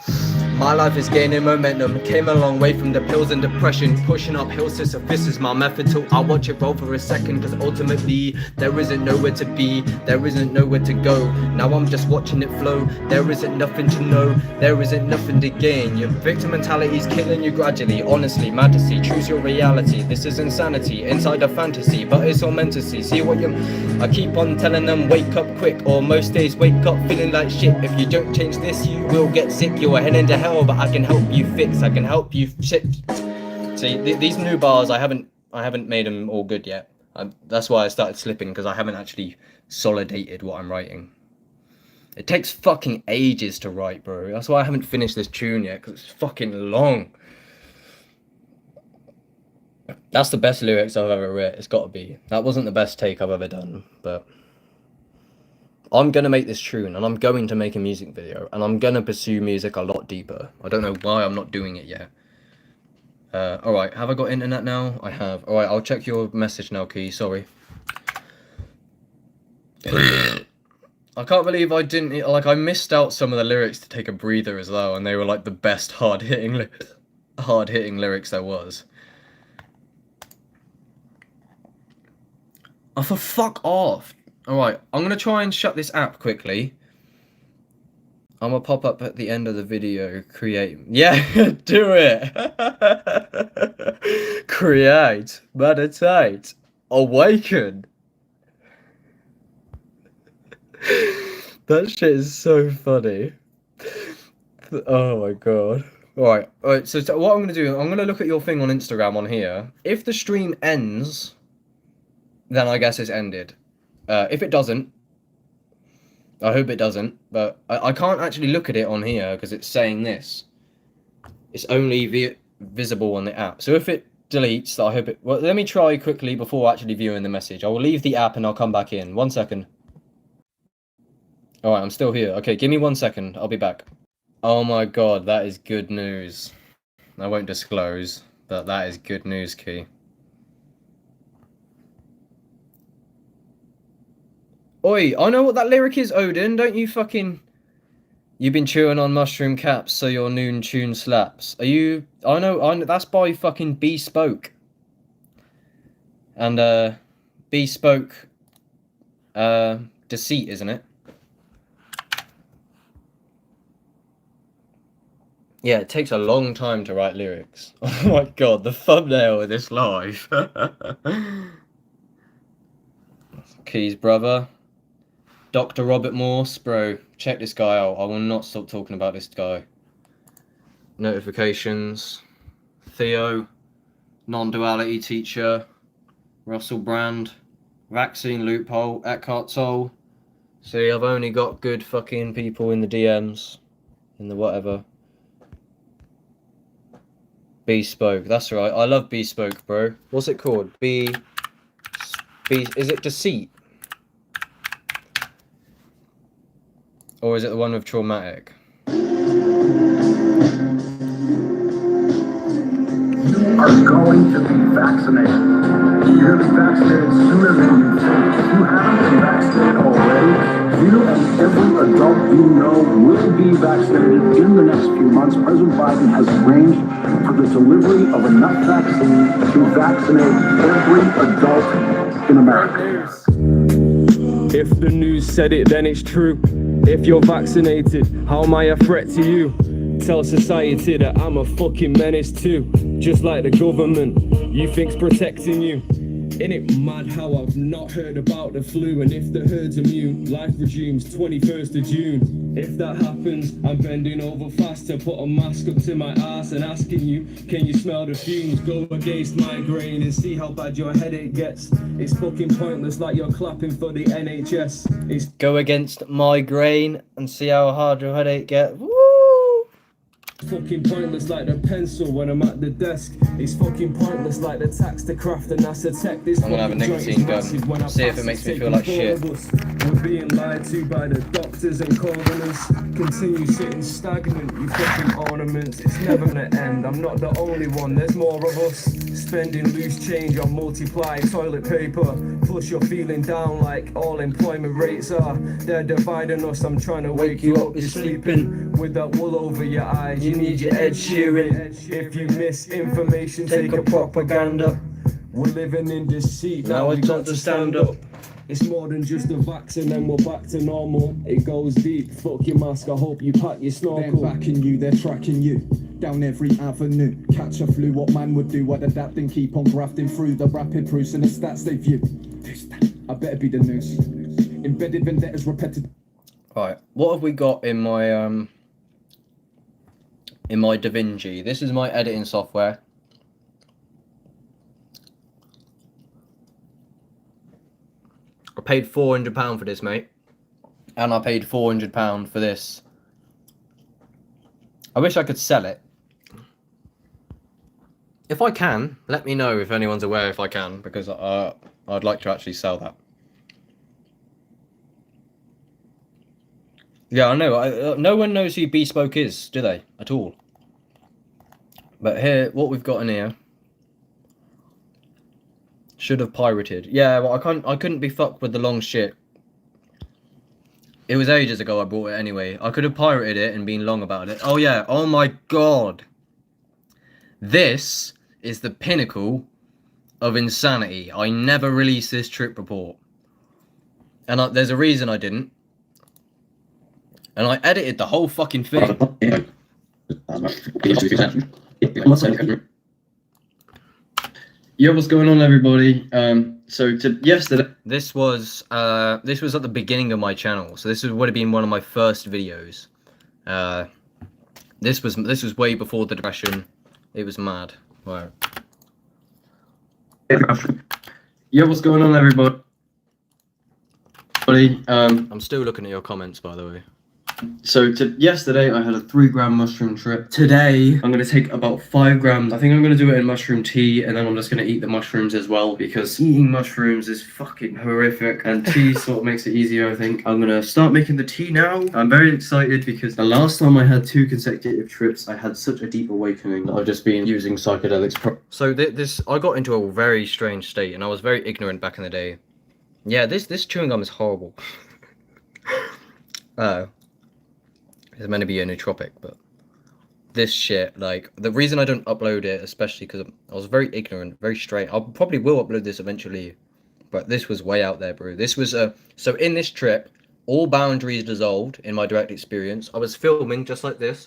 My life is gaining momentum, came a long way from the pills and depression. Pushing uphill, sister, this is my method till I watch it roll for a second. Cause ultimately, there isn't nowhere to be, there isn't nowhere to go. Now I'm just watching it flow, there isn't nothing to know, there isn't nothing to gain. Your victim mentality's killing you gradually, honestly, mad to see, choose your reality. This is insanity, inside a fantasy, but it's all meant to see what you... I keep on telling them, wake up quick, or most days wake up feeling like shit. If you don't change this, you will get sick, you're heading to hell. But I can help you fix, I can help you shit. See, these new bars, I haven't made them all good yet. That's why I started slipping, because I haven't actually solidated what I'm writing. It takes fucking ages to write, bro. That's why I haven't finished this tune yet, because it's fucking long. That's the best lyrics I've ever written. It's got to be. That wasn't the best take I've ever done, but I'm going to make this tune, and I'm going to make a music video, and I'm going to pursue music a lot deeper. I don't know why I'm not doing it yet. Alright, have I got internet now? I have. Alright, I'll check your message now, Key. Sorry. I can't believe I didn't... Like, I missed out some of the lyrics to take a breather as well, and they were, like, the best hard-hitting lyrics there was. Oh, for fuck off. Alright, I'm going to try and shut this app quickly. I'm going to pop up at the end of the video, create... Yeah, do it! Create, meditate, awaken. That shit is so funny. Oh my god. Alright, so what I'm going to do, I'm going to look at your thing on Instagram on here. If the stream ends... then I guess it's ended. If it doesn't, I hope it doesn't, but I can't actually look at it on here because it's saying this. It's only visible on the app. So if it deletes, I hope it... Well, let me try quickly before actually viewing the message. I will leave the app and I'll come back in. 1 second. Alright, I'm still here. Okay, give me 1 second. I'll be back. Oh my god, that is good news. I won't disclose, but that is good news, Key. Oi, I know what that lyric is, Odin. Don't you fucking... You've been chewing on mushroom caps, so your noon tune slaps. Are you... I know, that's by fucking Bespoke. And, Bespoke... Deceit, isn't it? Yeah, it takes a long time to write lyrics. Oh my god, the thumbnail of this live. Keys, brother. Dr. Robert Morse, bro, check this guy out. I will not stop talking about this guy. Notifications. Theo. Non-duality teacher. Russell Brand. Vaccine loophole. Eckhart Tolle. See, I've only got good fucking people in the DMs. In the whatever. Bespoke, that's right. I love Bespoke, bro. What's it called? Is it Deceit? Or is it the one with Traumatic? You are going to be vaccinated. You're going to be vaccinated sooner than you think. If you haven't been vaccinated already, you and every adult you know will be vaccinated in the next few months. President Biden has arranged for the delivery of enough vaccine to vaccinate every adult in America. If the news said it, then it's true. If you're vaccinated, how am I a threat to you? Tell society that I'm a fucking menace too. Just like the government, you think's protecting you. Ain't it mad how I've not heard about the flu? And if the herd's immune, life resumes 21st of June. If that happens, I'm bending over fast to put a mask up to my ass and asking you, can you smell the fumes? Go against migraine and see how bad your headache gets. It's fucking pointless like you're clapping for the NHS. It's Go against migraine and see how hard your headache gets. Woo! fucking pointless like the pencil when I'm at the desk. It's fucking pointless like the tax to craft and NASA tech. This I'm gonna have a nicotine gun. See if it makes me feel like shit. We're being lied to by the doctors and coroners. Continue sitting stagnant, you fucking ornaments. It's never gonna end. I'm not the only one, there's more of us. Spending loose change on multiply toilet paper. Plus you're feeling down like all employment rates are. They're dividing us, I'm trying to wake you up, you're sleeping. With that wool over your eyes, you need your Ed Sheeran. If you miss information, take a propaganda. We're living in deceit, now we got to stand up. It's more than just a vaccine and we're back to normal. It goes deep, fuck your mask, I hope you pack your snorkel. They're backing you, they're tracking you down every avenue. Catch a flu, what man would do, I'd adapt and keep on grafting through the rapid proofs and the stats they view. I better be the news. Embedded vendettas repetitive. Right, what have we got in my DaVinci? This is my editing software. I paid £400 for this, mate. And I paid £400 for this. I wish I could sell it. If I can, let me know if anyone's aware if I can, because I'd like to actually sell that. Yeah, I know. No one knows who Bespoke is, do they? At all. But here, what we've got in here. Should have pirated. Yeah, well, I couldn't be fucked with the long shit. It was ages ago I bought it anyway. I could have pirated it and been long about it. Oh yeah, oh my god. This is the pinnacle of insanity. I never released this trip report. And there's a reason I didn't. And I edited the whole fucking thing. Yo, what's going on, everybody? Yesterday, this was at the beginning of my channel, so this would have been one of my first videos. This was way before the depression. It was mad. Wow. Yeah, what's going on, everybody? I'm still looking at your comments, by the way. So yesterday I had a 3-gram mushroom trip. Today I'm gonna take about 5 grams. I think I'm gonna do it in mushroom tea, and then I'm just gonna eat the mushrooms as well, because eating mushrooms is fucking horrific, and tea sort of makes it easier, I think. I'm gonna start making the tea now. I'm very excited because the last time I had 2 consecutive trips, I had such a deep awakening that I've just been using psychedelics. So this, I got into a very strange state, and I was very ignorant back in the day. Yeah, this chewing gum is horrible. It's meant to be a nootropic, but this shit, like, the reason I don't upload it, especially because I was very ignorant, very straight. I probably will upload this eventually, but this was way out there, bro. This was so in this trip, all boundaries dissolved in my direct experience. I was filming just like this,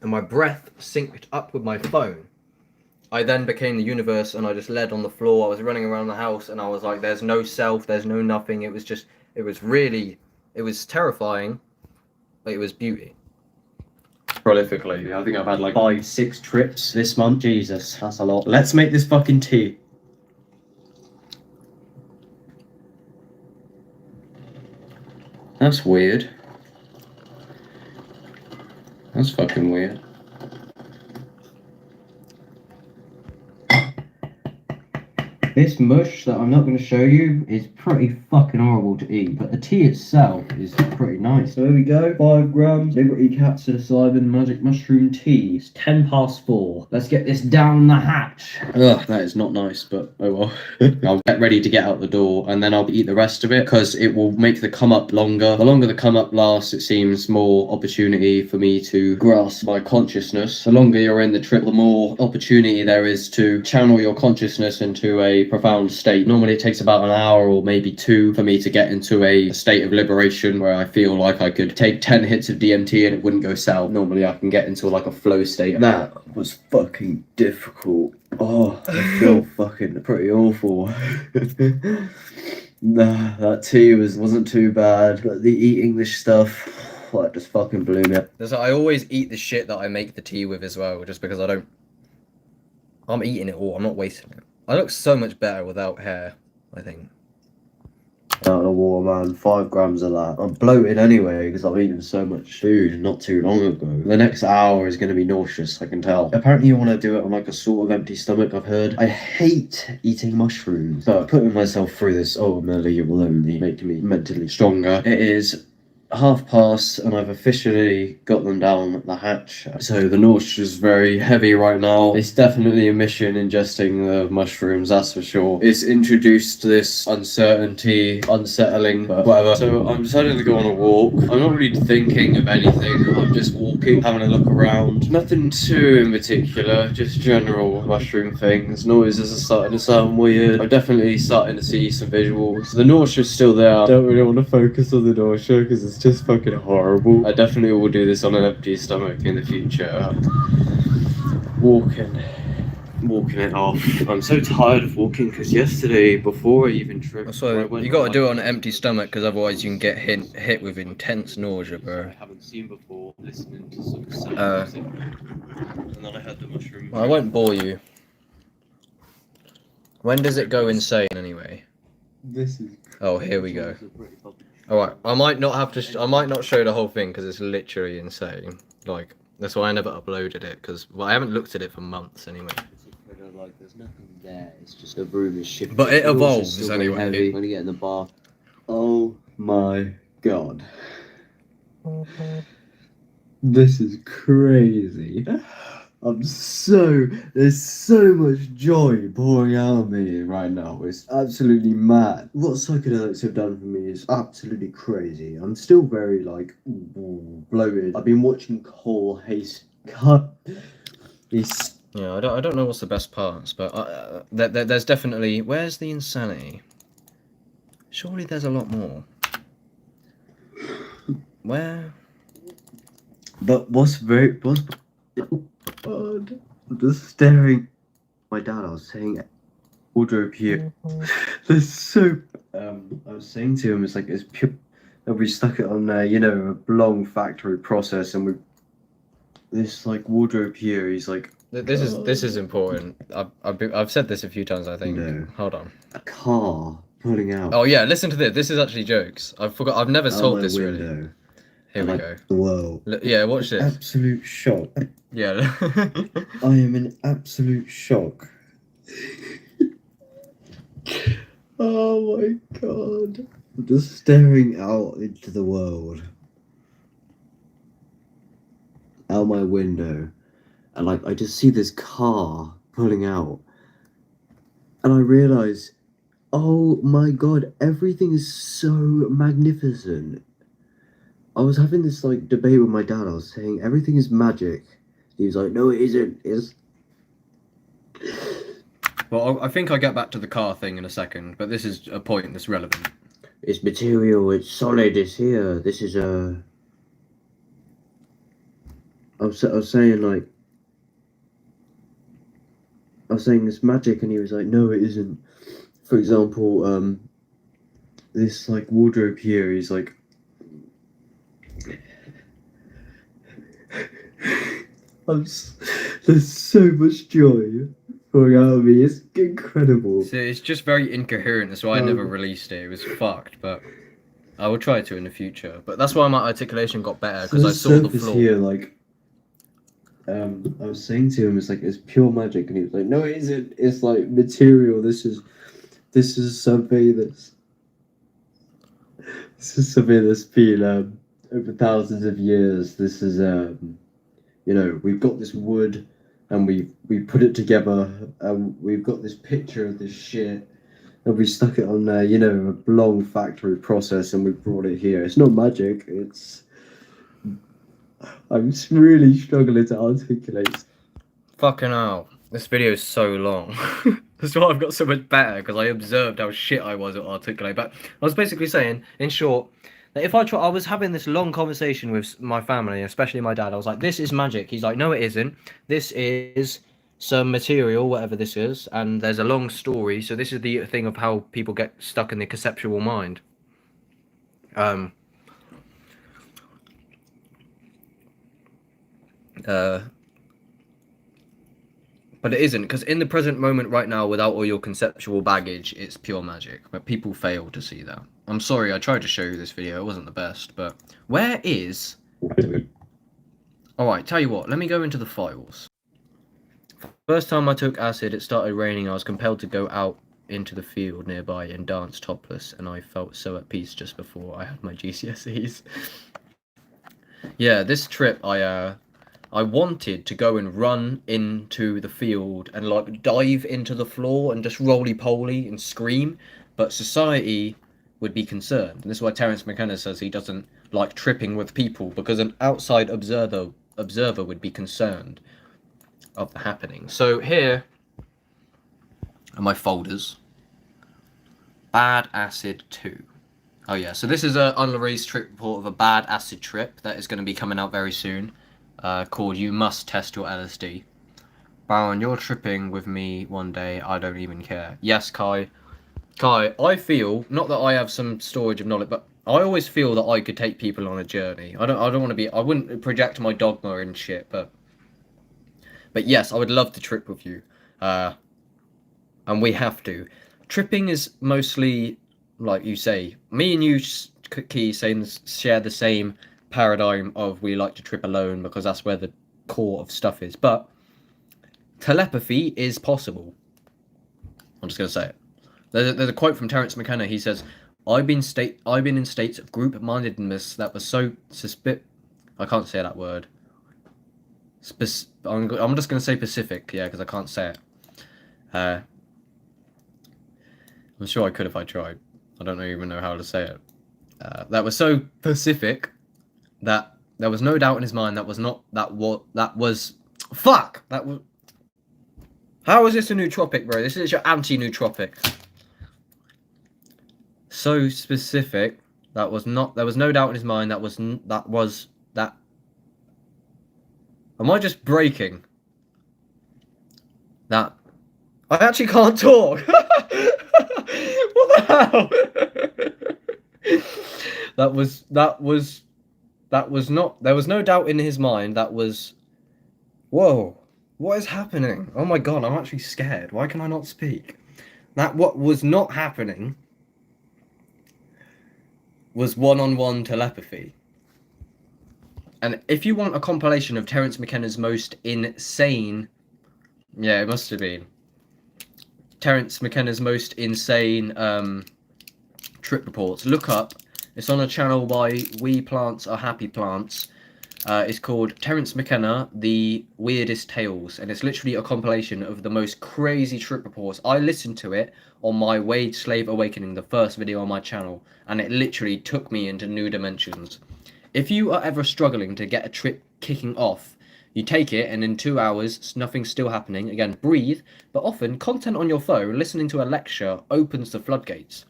and my breath synced up with my phone. I then became the universe, and I just led on the floor. I was running around the house, and I was like, there's no self, there's no nothing. It was terrifying, but it was beauty. Prolifically. I think I've had like 5-6 trips this month. Jesus, that's a lot. Let's make this fucking tea. That's weird. That's fucking weird. This mush that I'm not going to show you is pretty fucking horrible to eat, but the tea itself is pretty nice. So here we go, 5 grams, Liberty Cat psilocybin magic mushroom tea. It's 4:10. Let's get this down the hatch. Ugh, that is not nice, but oh well. I'll get ready to get out the door, and then I'll eat the rest of it, because it will make the come up longer. The longer the come up lasts, it seems more opportunity for me to grasp my consciousness. The longer you're in the trip, the more opportunity there is to channel your consciousness into a profound state. Normally it takes about an hour or maybe 2 for me to get into a state of liberation where I feel like I could take 10 hits of DMT and it wouldn't go south. Normally I can get into like a flow state. That was fucking difficult. Oh, I feel fucking pretty awful. Nah, that tea wasn't too bad, but the eating this stuff, that just fucking blew me up. I always eat the shit that I make the tea with as well, just because I'm eating it all, I'm not wasting it. I look so much better without hair, I think. Out of the water, man. 5 grams of that. I'm bloated anyway because I've eaten so much food not too long ago. The next hour is going to be nauseous, I can tell. Apparently you want to do it on like a sort of empty stomach, I've heard. I hate eating mushrooms, but putting myself through this, Melly, will only make me mentally stronger. It is past, and I've officially got them down the hatch. So the nausea is very heavy right now. It's definitely a mission ingesting the mushrooms, that's for sure. It's introduced this uncertainty, unsettling, but whatever. So I'm deciding to go on a walk. I'm not really thinking of anything. I'm just walking, having a look around. Nothing too in particular, just general mushroom things. Noises are starting to sound weird. I'm definitely starting to see some visuals. The nausea's still there. I don't really want to focus on the nausea because it's just fucking horrible. I definitely will do this on an empty stomach in the future. Walking it off. I'm so tired of walking because yesterday, before I even tripped, So you got to do it on an empty stomach, because otherwise you can get hit with intense nausea, bro. I haven't seen before, listening to some sad music. And then I had the mushroom. Well, I won't bore you. When does it go insane anyway? This is. Oh, here we go. Alright, I might not show the whole thing because it's literally insane. Like, that's why I never uploaded it, because, well, I haven't looked at it for months anyway. Like, there's nothing there, it's just the room is shifting. But it The nausea evolves is still very anyway. heavy. When you get in the bar. Oh my god. This is crazy. There's so much joy pouring out of me right now. It's absolutely mad. What psychedelics have done for me is absolutely crazy. I'm still very, like, bloated. I've been watching Cole Hayes cut. Yeah, I don't know what's the best parts, but there's definitely... Where's the insanity? Surely there's a lot more. Where? But what's God, I'm just staring at my dad. I was saying wardrobe here. There's so I was saying to him, it's like, it's pure, and we stuck it on a long factory process, and we this like wardrobe here, he's like This is important. I've said this a few times, I think. No. Hold on. A car pulling out. Oh yeah, listen to this. This is actually jokes. I've never out sold my this really. window. Here we Like go. the world. Yeah, watch this. Absolute shock. Yeah. I am in absolute shock. Oh my god. I'm just staring out into the world. Out my window. And like I just see this car pulling out. And I realise, oh my god, everything is so magnificent. I was having this like debate with my dad. I was saying everything is magic. He was like, no, it isn't. It's Well, I think I'll get back to the car thing in a second, but this is a point that's relevant. It's material, it's solid, it's here. This is a. I was saying like. I was saying it's magic, and he was like, no, it isn't. For example, this like wardrobe here is like. There's so much joy pouring out of me. It's incredible. So it's just very incoherent. That's why I never released it. It was fucked, but I will try to in the future. But that's why my articulation got better because I saw the surface flaw. here, like, I was saying to him, it's like it's pure magic, and he was like, "No, it isn't. It's like material. This is something this is something that's been over thousands of years. This is you know, we've got this wood, and we put it together, and we've got this picture of this shit." And we stuck it on there, you know, a long factory process, and we brought it here. It's not magic. It's. I'm really struggling to articulate. Fucking hell. This video is so long. That's why I've got so much better, because I observed how shit I was at articulate. But I was basically saying, in short, that if I was having this long conversation with my family, especially my dad. I was like, this is magic. He's like, no, it isn't. This is some material, whatever this is, and there's a long story. So this is the thing of how people get stuck in the conceptual mind. But it isn't, because in the present moment right now, without all your conceptual baggage, it's pure magic. But people fail to see that. I'm sorry, I tried to show you this video. It wasn't the best, but where is... Alright, tell you what, let me go into the files. First time I took acid, it started raining. I was compelled to go out into the field nearby and dance topless, and I felt so at peace just before I had my GCSEs. Yeah, this trip, I wanted to go and run into the field and like dive into the floor and just roly-poly and scream, but society would be concerned. And this is why Terence McKenna says he doesn't like tripping with people, because an outside observer would be concerned of the happening. So here are my folders. Bad Acid 2. Oh yeah, so this is an unreleased trip report of a bad acid trip that is going to be coming out very soon, called You Must Test Your LSD. Baron, you're tripping with me one day, I don't even care. Yes, Kai. Kai, I feel, not that I have some storage of knowledge, but I always feel that I could take people on a journey. I don't want to be, I wouldn't project my dogma and shit, but yes, I would love to trip with you. And we have to. Tripping is mostly, like you say, me and you, Key, share the same paradigm of we like to trip alone because that's where the core of stuff is. But telepathy is possible. I'm just going to say it. There's a quote from Terence McKenna. He says, I've been in states of group-mindedness that was so I can't say that word. I'm just going to say Pacific, yeah, because I can't say it. I'm sure I could if I tried. I don't even know how to say it. That was so Pacific that there was no doubt in his mind that was fuck! How is this a nootropic, bro? This is your anti-nootropic. So specific there was no doubt in his mind that am I just breaking? That I actually can't talk. What the hell? There was no doubt in his mind that was, whoa, What is happening? Oh my god, I'm actually scared. Why can I not speak? What was not happening was one-on-one telepathy. And if you want a compilation of Terence McKenna's most insane... Yeah, it must have been. Terence McKenna's most insane trip reports. Look up. It's on a channel by We Plants Are Happy Plants. It's called Terence McKenna, The Weirdest Tales. And it's literally a compilation of the most crazy trip reports. I listened to it on my Wage Slave Awakening, the first video on my channel. And it literally took me into new dimensions. If you are ever struggling to get a trip kicking off, you take it and in 2 hours, nothing's still happening. Again, breathe, but often content on your phone, listening to a lecture, opens the floodgates.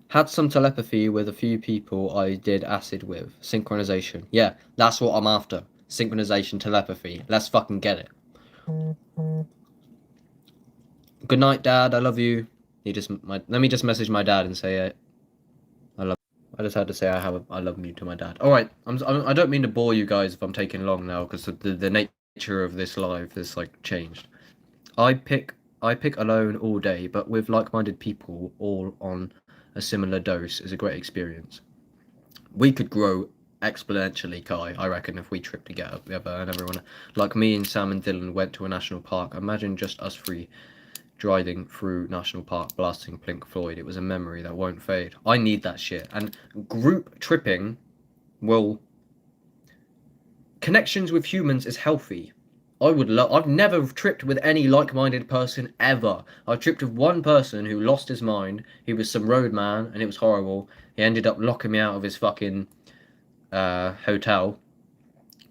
Had some telepathy with a few people I did acid with. Synchronization. Yeah, that's what I'm after. Synchronization, telepathy. Let's fucking get it. Good night, Dad. I love you. Let me just message my dad and say I just had to say I love you to my dad. All right, I don't mean to bore you guys if I'm taking long now because the nature of this live has like changed. I pick alone all day, but with like-minded people all on a similar dose is a great experience. We could grow exponentially, Kai, I reckon, if we tripped together and everyone like me and Sam and Dylan went to a national park. Imagine just us three driving through National Park blasting Pink Floyd. It was a memory that won't fade. I need that shit. And group tripping will... Connections with humans is healthy. I've never tripped with any like-minded person ever. I tripped with one person who lost his mind. He was some road man and it was horrible. He ended up locking me out of his fucking hotel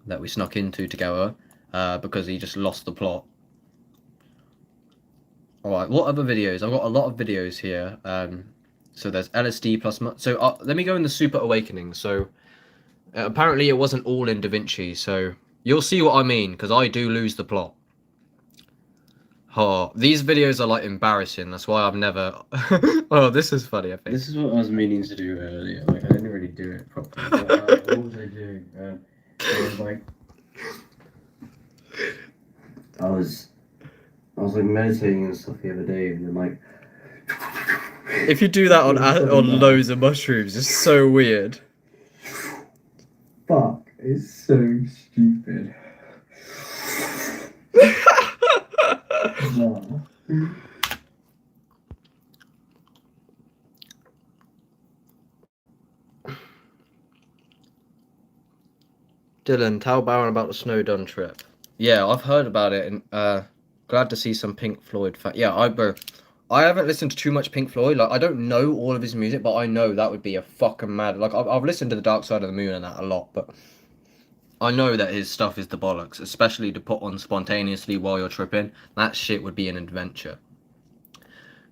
that we snuck into together because he just lost the plot. Alright, what other videos? I've got a lot of videos here. So there's LSD plus... So let me go in the Super Awakening. So apparently it wasn't all in DaVinci, so you'll see what I mean, because I do lose the plot. Oh, these videos are like embarrassing. That's why I've never... Oh, this is funny, I think. This is what I was meaning to do earlier. Like, I didn't really do it properly. But, what was I doing? I was like... I was like meditating and stuff the other day, and then like... If you do that on loads of mushrooms, it's so weird. Fuck, it's so stupid. No. Dylan, tell Baron about the Snowdon trip. Yeah, I've heard about it, and glad to see some Pink Floyd. Yeah, I haven't listened to too much Pink Floyd. Like, I don't know all of his music, but I know that would be a fucking mad. Like, I've listened to the Dark Side of the Moon and that a lot, but I know that his stuff is the bollocks, especially to put on spontaneously while you're tripping. That shit would be an adventure.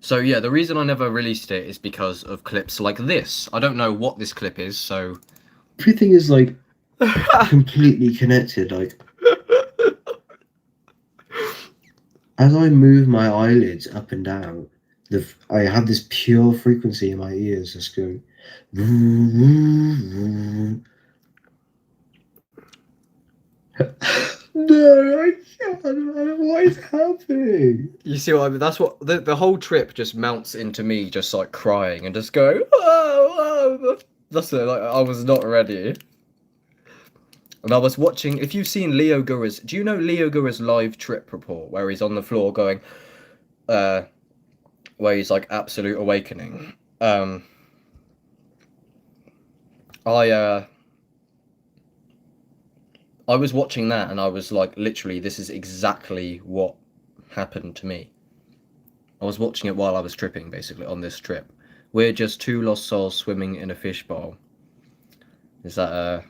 So yeah, the reason I never released it is because of clips like this. I don't know what this clip is, so... Everything is like completely connected. Like, as I move my eyelids up and down, I have this pure frequency in my ears just going... No, I can't. What is happening? You see what I mean? That's what the whole trip just mounts into me, just like crying and just going, oh, oh. That's it. Like, I was not ready. And I was watching. If you've seen Leo Gura's, do you know Leo Gura's live trip report where he's on the floor going, where he's like absolute awakening? I was watching that and I was like, literally, this is exactly what happened to me. I was watching it while I was tripping, basically, on this trip. We're just two lost souls swimming in a fishbowl. Is that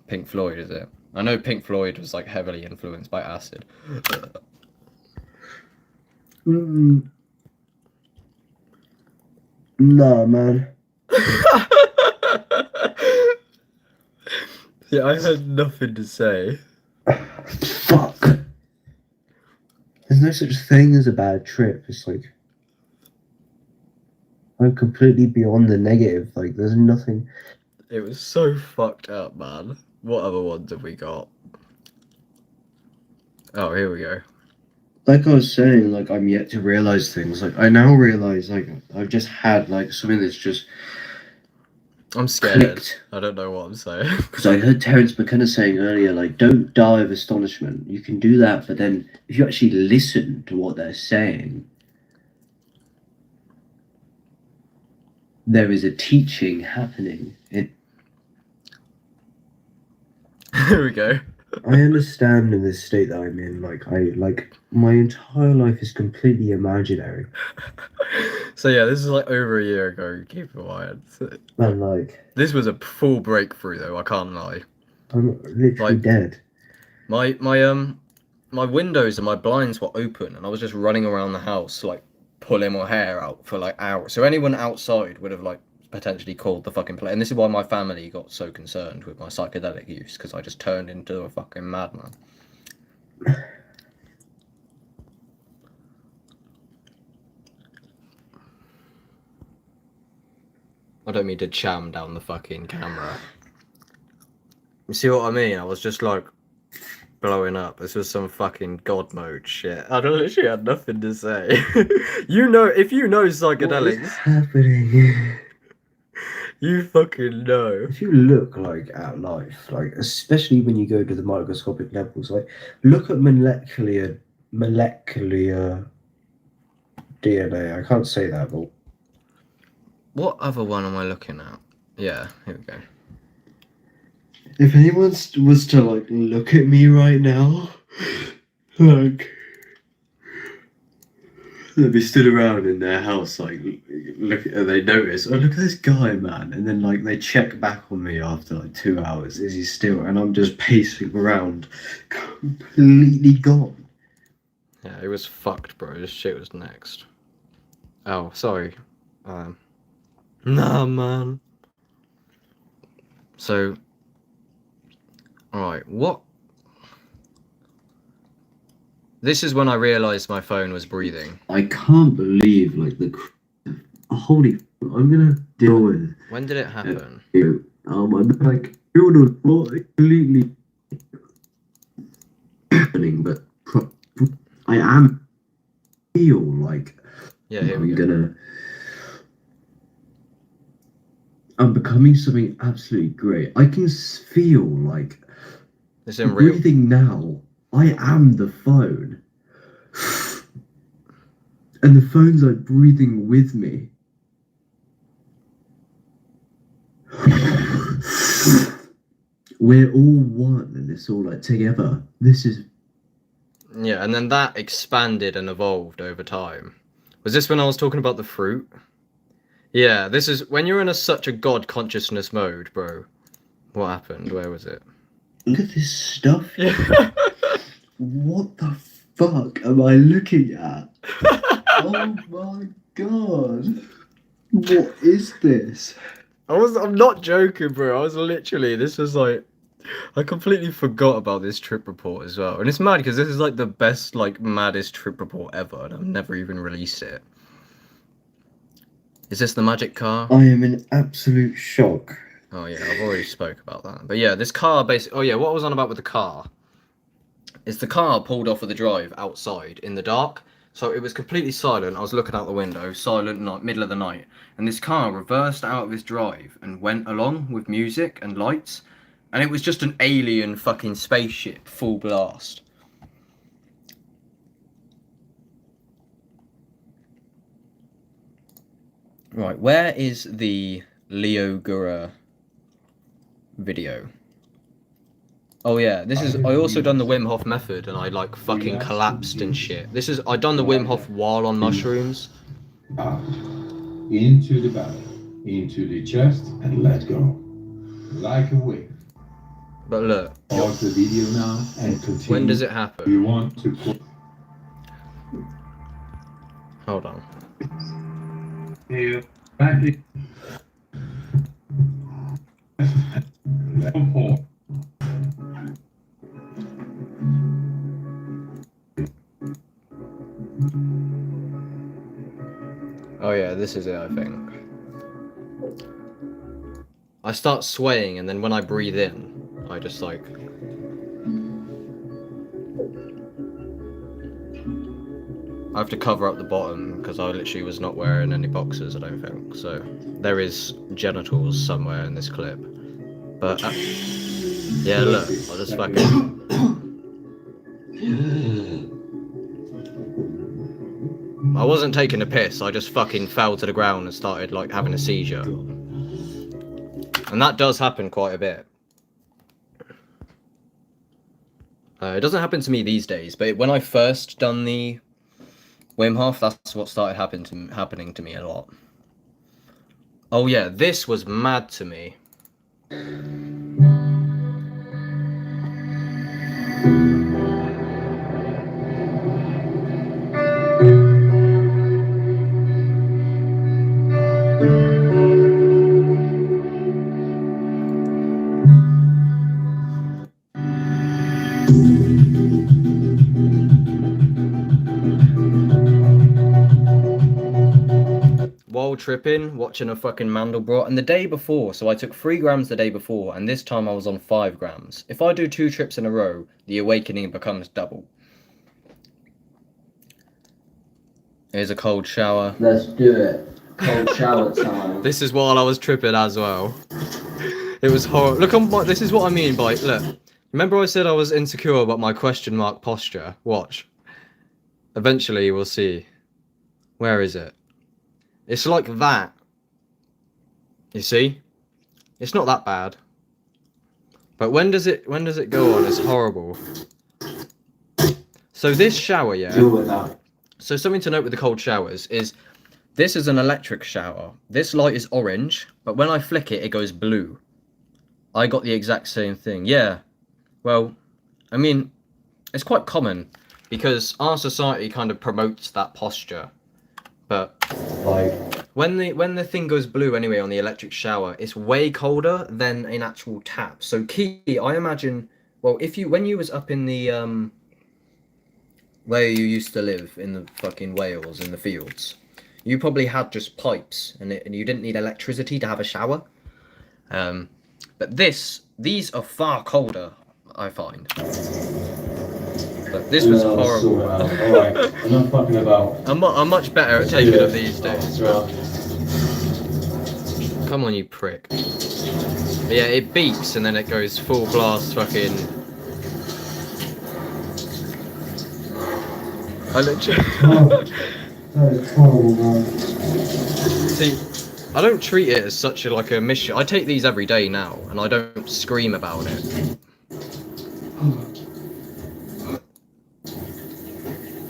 Pink Floyd, is it? I know Pink Floyd was like heavily influenced by acid. Nah, man. Yeah, I had nothing to say. Fuck. There's no such thing as a bad trip. It's like, I'm completely beyond the negative. Like, there's nothing. It was so fucked up, man. What other ones have we got? Oh, here we go. Like I was saying, like I'm yet to realize things. Like I now realize, like I've just had like something that's just I'm scared. clicked. I don't know what I'm saying. Because I heard Terence McKenna saying earlier, like, don't die of astonishment. You can do that, but then if you actually listen to what they're saying, there is a teaching happening. Here we go. I understand in this state that I'm in, like my entire life is completely imaginary. So yeah, this is like over a year ago. Keep in mind. And like, This was a full breakthrough, though. I can't lie. I'm literally Like- dead. My windows and my blinds were open, and I was just running around the house like pulling my hair out for like hours. So anyone outside would have like potentially called the fucking play. And this is why my family got so concerned with my psychedelic use, because I just turned into a fucking madman. I don't mean to cham down the fucking camera. You see what I mean? I was just like blowing up. This was some fucking god mode shit. I literally had nothing to say. You know, if you know What is psychedelics, happening? you fucking know. If you look like at life, like especially when you go to the microscopic levels, like look at molecular DNA. I can't say that, but What other one am I looking at? Yeah, here we go. if anyone was to like look at me right now, like they'd be stood around in their house, like look, and they notice, oh look at this guy, man, and then like they check back on me after like 2 hours. Is he still? And I'm just pacing around, completely gone. Yeah, it was fucked, bro. This shit was next. Oh, sorry. Nah, man. So, alright, what? This is when I realised my phone was breathing. I can't believe like holy. I'm gonna deal with When did it happen? you. I'm like you know what completely happening, but I am feel like Yeah, here we I'm go. gonna. I'm becoming something absolutely great. I can feel like It's in real. breathing now. I am the phone. And the phone's like breathing with me. We're all one and it's all like together. This is Yeah, and then that expanded and evolved over time. Was this when I was talking about the fruit? Yeah, this is when you're in such a god consciousness mode, bro. What happened? Where was it? look at this stuff. Yeah. What the fuck am I looking at? Oh my god. What is this? I'm not joking, bro. I was literally, this was like, I completely forgot about this trip report as well. And it's mad because this is like the best, like, maddest trip report ever, and I've never even released it. Is this the magic car? I am in absolute shock. Oh yeah, I've already spoke about that. But yeah, this car basically, oh yeah, what I was on about with the car is the car pulled off of the drive outside in the dark. So it was completely silent. I was looking out the window, silent night, middle of the night. And this car reversed out of his drive and went along with music and lights. And it was just an alien fucking spaceship, full blast. Right, where is the Leo Gura video? Oh yeah, this is, I also done the Wim Hof method and I like fucking collapsed and shit. This is, I done the Wim Hof while on mushrooms. Out. Into the belly. Into the chest and let go. Like a wave. But look, Pause the video now and continue. when does it You happen? want to Hold on. here. Back in. Pause. Oh yeah, this is it, I think. I start swaying and then when I breathe in, I just like... I have to cover up the bottom because I literally was not wearing any boxers, I don't think. So there is genitals somewhere in this clip. But yeah, look, I just fucking. I wasn't taking a piss, I just fucking fell to the ground and started like having a seizure. And that does happen quite a bit. It doesn't happen to me these days, but when I first done the Wim Hof, that's what started happening to me a lot. Oh yeah, this was mad to me. While tripping, watching a fucking Mandelbrot, and the day before, so I took 3 grams the day before, and this time I was on 5 grams. If I do 2 trips in a row, the awakening becomes double. Here's a cold shower. Let's do it. Cold shower time. This is while I was tripping as well. It was horrible. Look, this is what I mean by, look. Remember I said I was insecure about my question mark posture? Watch. Eventually we'll see. Where is it? It's like that. You see? It's not that bad. But when does it go on? It's horrible. So this shower, yeah. Deal with that. So something to note with the cold showers is this is an electric shower. This light is orange, but when I flick it, it goes blue. I got the exact same thing. Yeah. Well, I mean, it's quite common because our society kind of promotes that posture. But Like, when the thing goes blue anyway on the electric shower, it's way colder than an actual tap. So Key, I imagine, well, when you was up in the where you used to live in the fucking Wales in the fields, you probably had just pipes and you didn't need electricity to have a shower. But these are far colder, I find. But this was horrible. Alright, enough fucking about. I'm much better at taking them these days. Well, Come on, you prick. But yeah, it beeps and then it goes full blast fucking. I literally. that is horrible, man. See, I don't treat it as such a mission. I take these every day now, and I don't scream about it.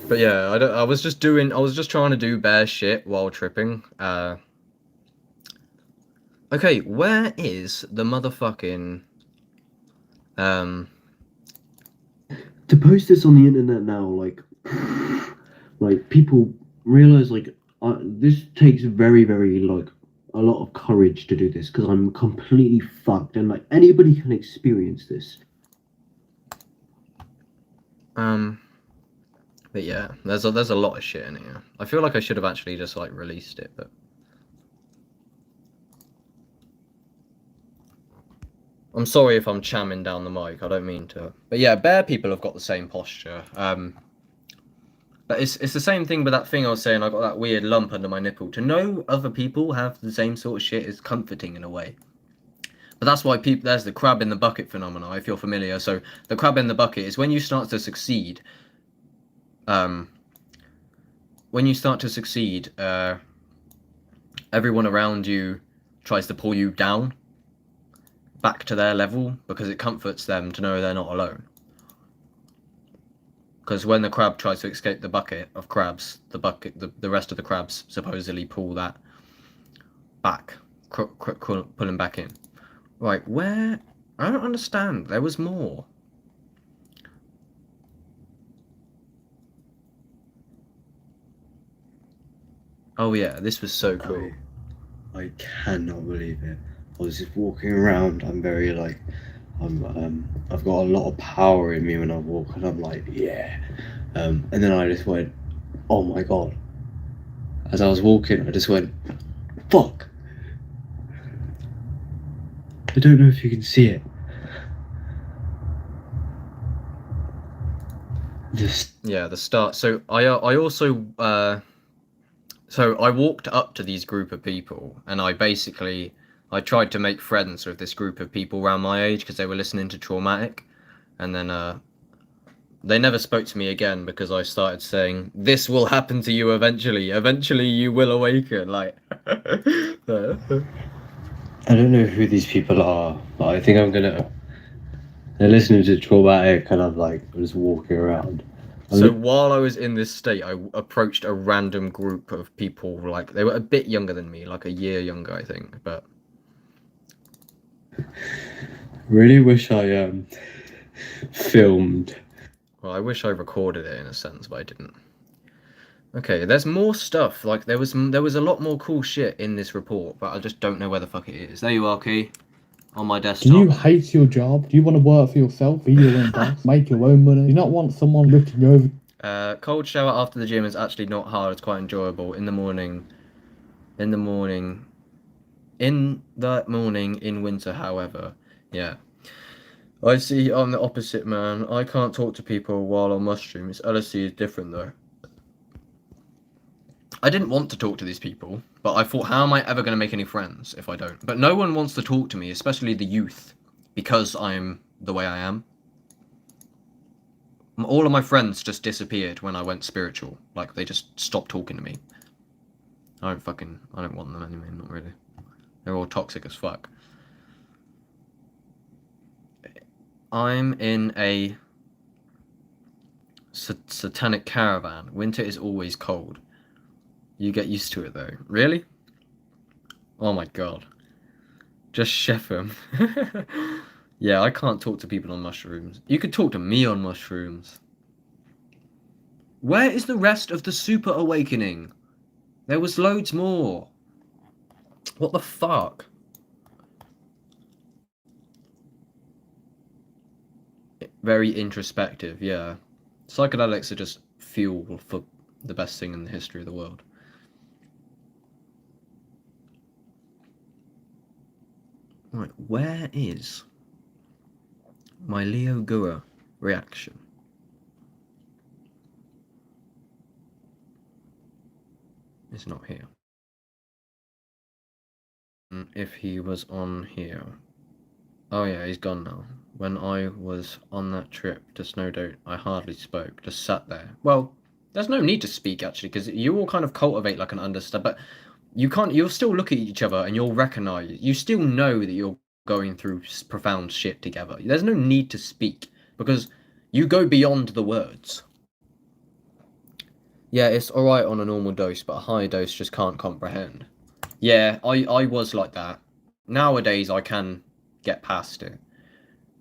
But yeah, I was just trying to do bare shit while tripping. Okay, where is the motherfucking To post this on the internet now, like people realize this takes very, very a lot of courage to do this because I'm completely fucked and like anybody can experience this. But yeah, there's a lot of shit in here. I feel like I should have actually just like released it, but I'm sorry if I'm chamming down the mic. I don't mean to. But yeah, bare people have got the same posture. But it's the same thing with that thing I was saying. I got that weird lump under my nipple. To know other people have the same sort of shit is comforting in a way. But that's why there's the crab in the bucket phenomenon, if you're familiar. So the crab in the bucket is when you start to succeed. When you start to succeed, everyone around you tries to pull you down back to their level because it comforts them to know they're not alone. Because when the crab tries to escape the bucket of crabs, the rest of the crabs supposedly pull that back, pull him back in. Right, where? I don't understand. There was more. Oh yeah, this was so cool. I cannot believe it. I was just walking around. I'm very I've got a lot of power in me when I walk, and I'm like, yeah. And then I just went, oh my god. As I was walking, I just went, fuck. I don't know if you can see it. Just yeah, the start. So I also so I walked up to these group of people, and I tried to make friends with this group of people around my age because they were listening to Traumatic, and then they never spoke to me again because I started saying, "This will happen to you eventually. Eventually, you will awaken." Like, I don't know who these people are, but I think they're listening to Traumatic, and I'm just walking around. So while I was in this state, I approached a random group of people, like they were a bit younger than me, like a year younger, I think. But really wish I filmed. well, I wish I recorded it in a sense, but I didn't. Okay, there's more stuff. Like there was a lot more cool shit in this report, but I just don't know where the fuck it is. There you are, Key, on my desktop. Do you hate your job? Do you want to work for yourself, be your own boss, make your own money? Do you not want someone looking over? Cold shower after the gym is actually not hard. It's quite enjoyable. In the morning, in winter, however, yeah. I see I'm the opposite, man. I can't talk to people while on mushrooms. LSD is different, though. I didn't want to talk to these people, but I thought, how am I ever going to make any friends if I don't? But no one wants to talk to me, especially the youth, because I'm the way I am. All of my friends just disappeared when I went spiritual. Like, they just stopped talking to me. I don't want them anyway, not really. They're all toxic as fuck. I'm in a satanic caravan. Winter is always cold. You get used to it though. Really? Oh my god. Just chef him. Yeah, I can't talk to people on mushrooms. You could talk to me on mushrooms. Where is the rest of the super awakening? There was loads more. What the fuck? Very introspective, yeah. Psychedelics are just fuel for the best thing in the history of the world. Right, where is my Leo Gura reaction? It's not here. If he was on here. Oh yeah, he's gone now. When I was on that trip to Snowdope, I hardly spoke, just sat there. Well, there's no need to speak actually, because you all kind of cultivate like an understand, but you'll still look at each other and you'll recognize, you still know that you're going through profound shit together. There's no need to speak, because you go beyond the words. Yeah, it's alright on a normal dose, but a higher dose just can't comprehend. Yeah, I was like that. Nowadays, I can get past it.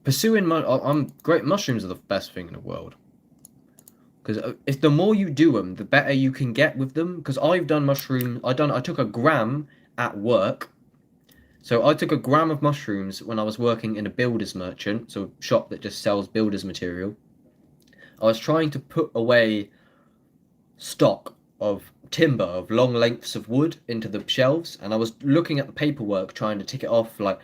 I'm great. Mushrooms are the best thing in the world. Because if the more you do them, the better you can get with them. Because I've done mushrooms. I took a gram at work. So I took a gram of mushrooms when I was working in a builder's merchant, so a shop that just sells builder's material. I was trying to put away stock of timber, of long lengths of wood into the shelves, and I was looking at the paperwork trying to tick it off, like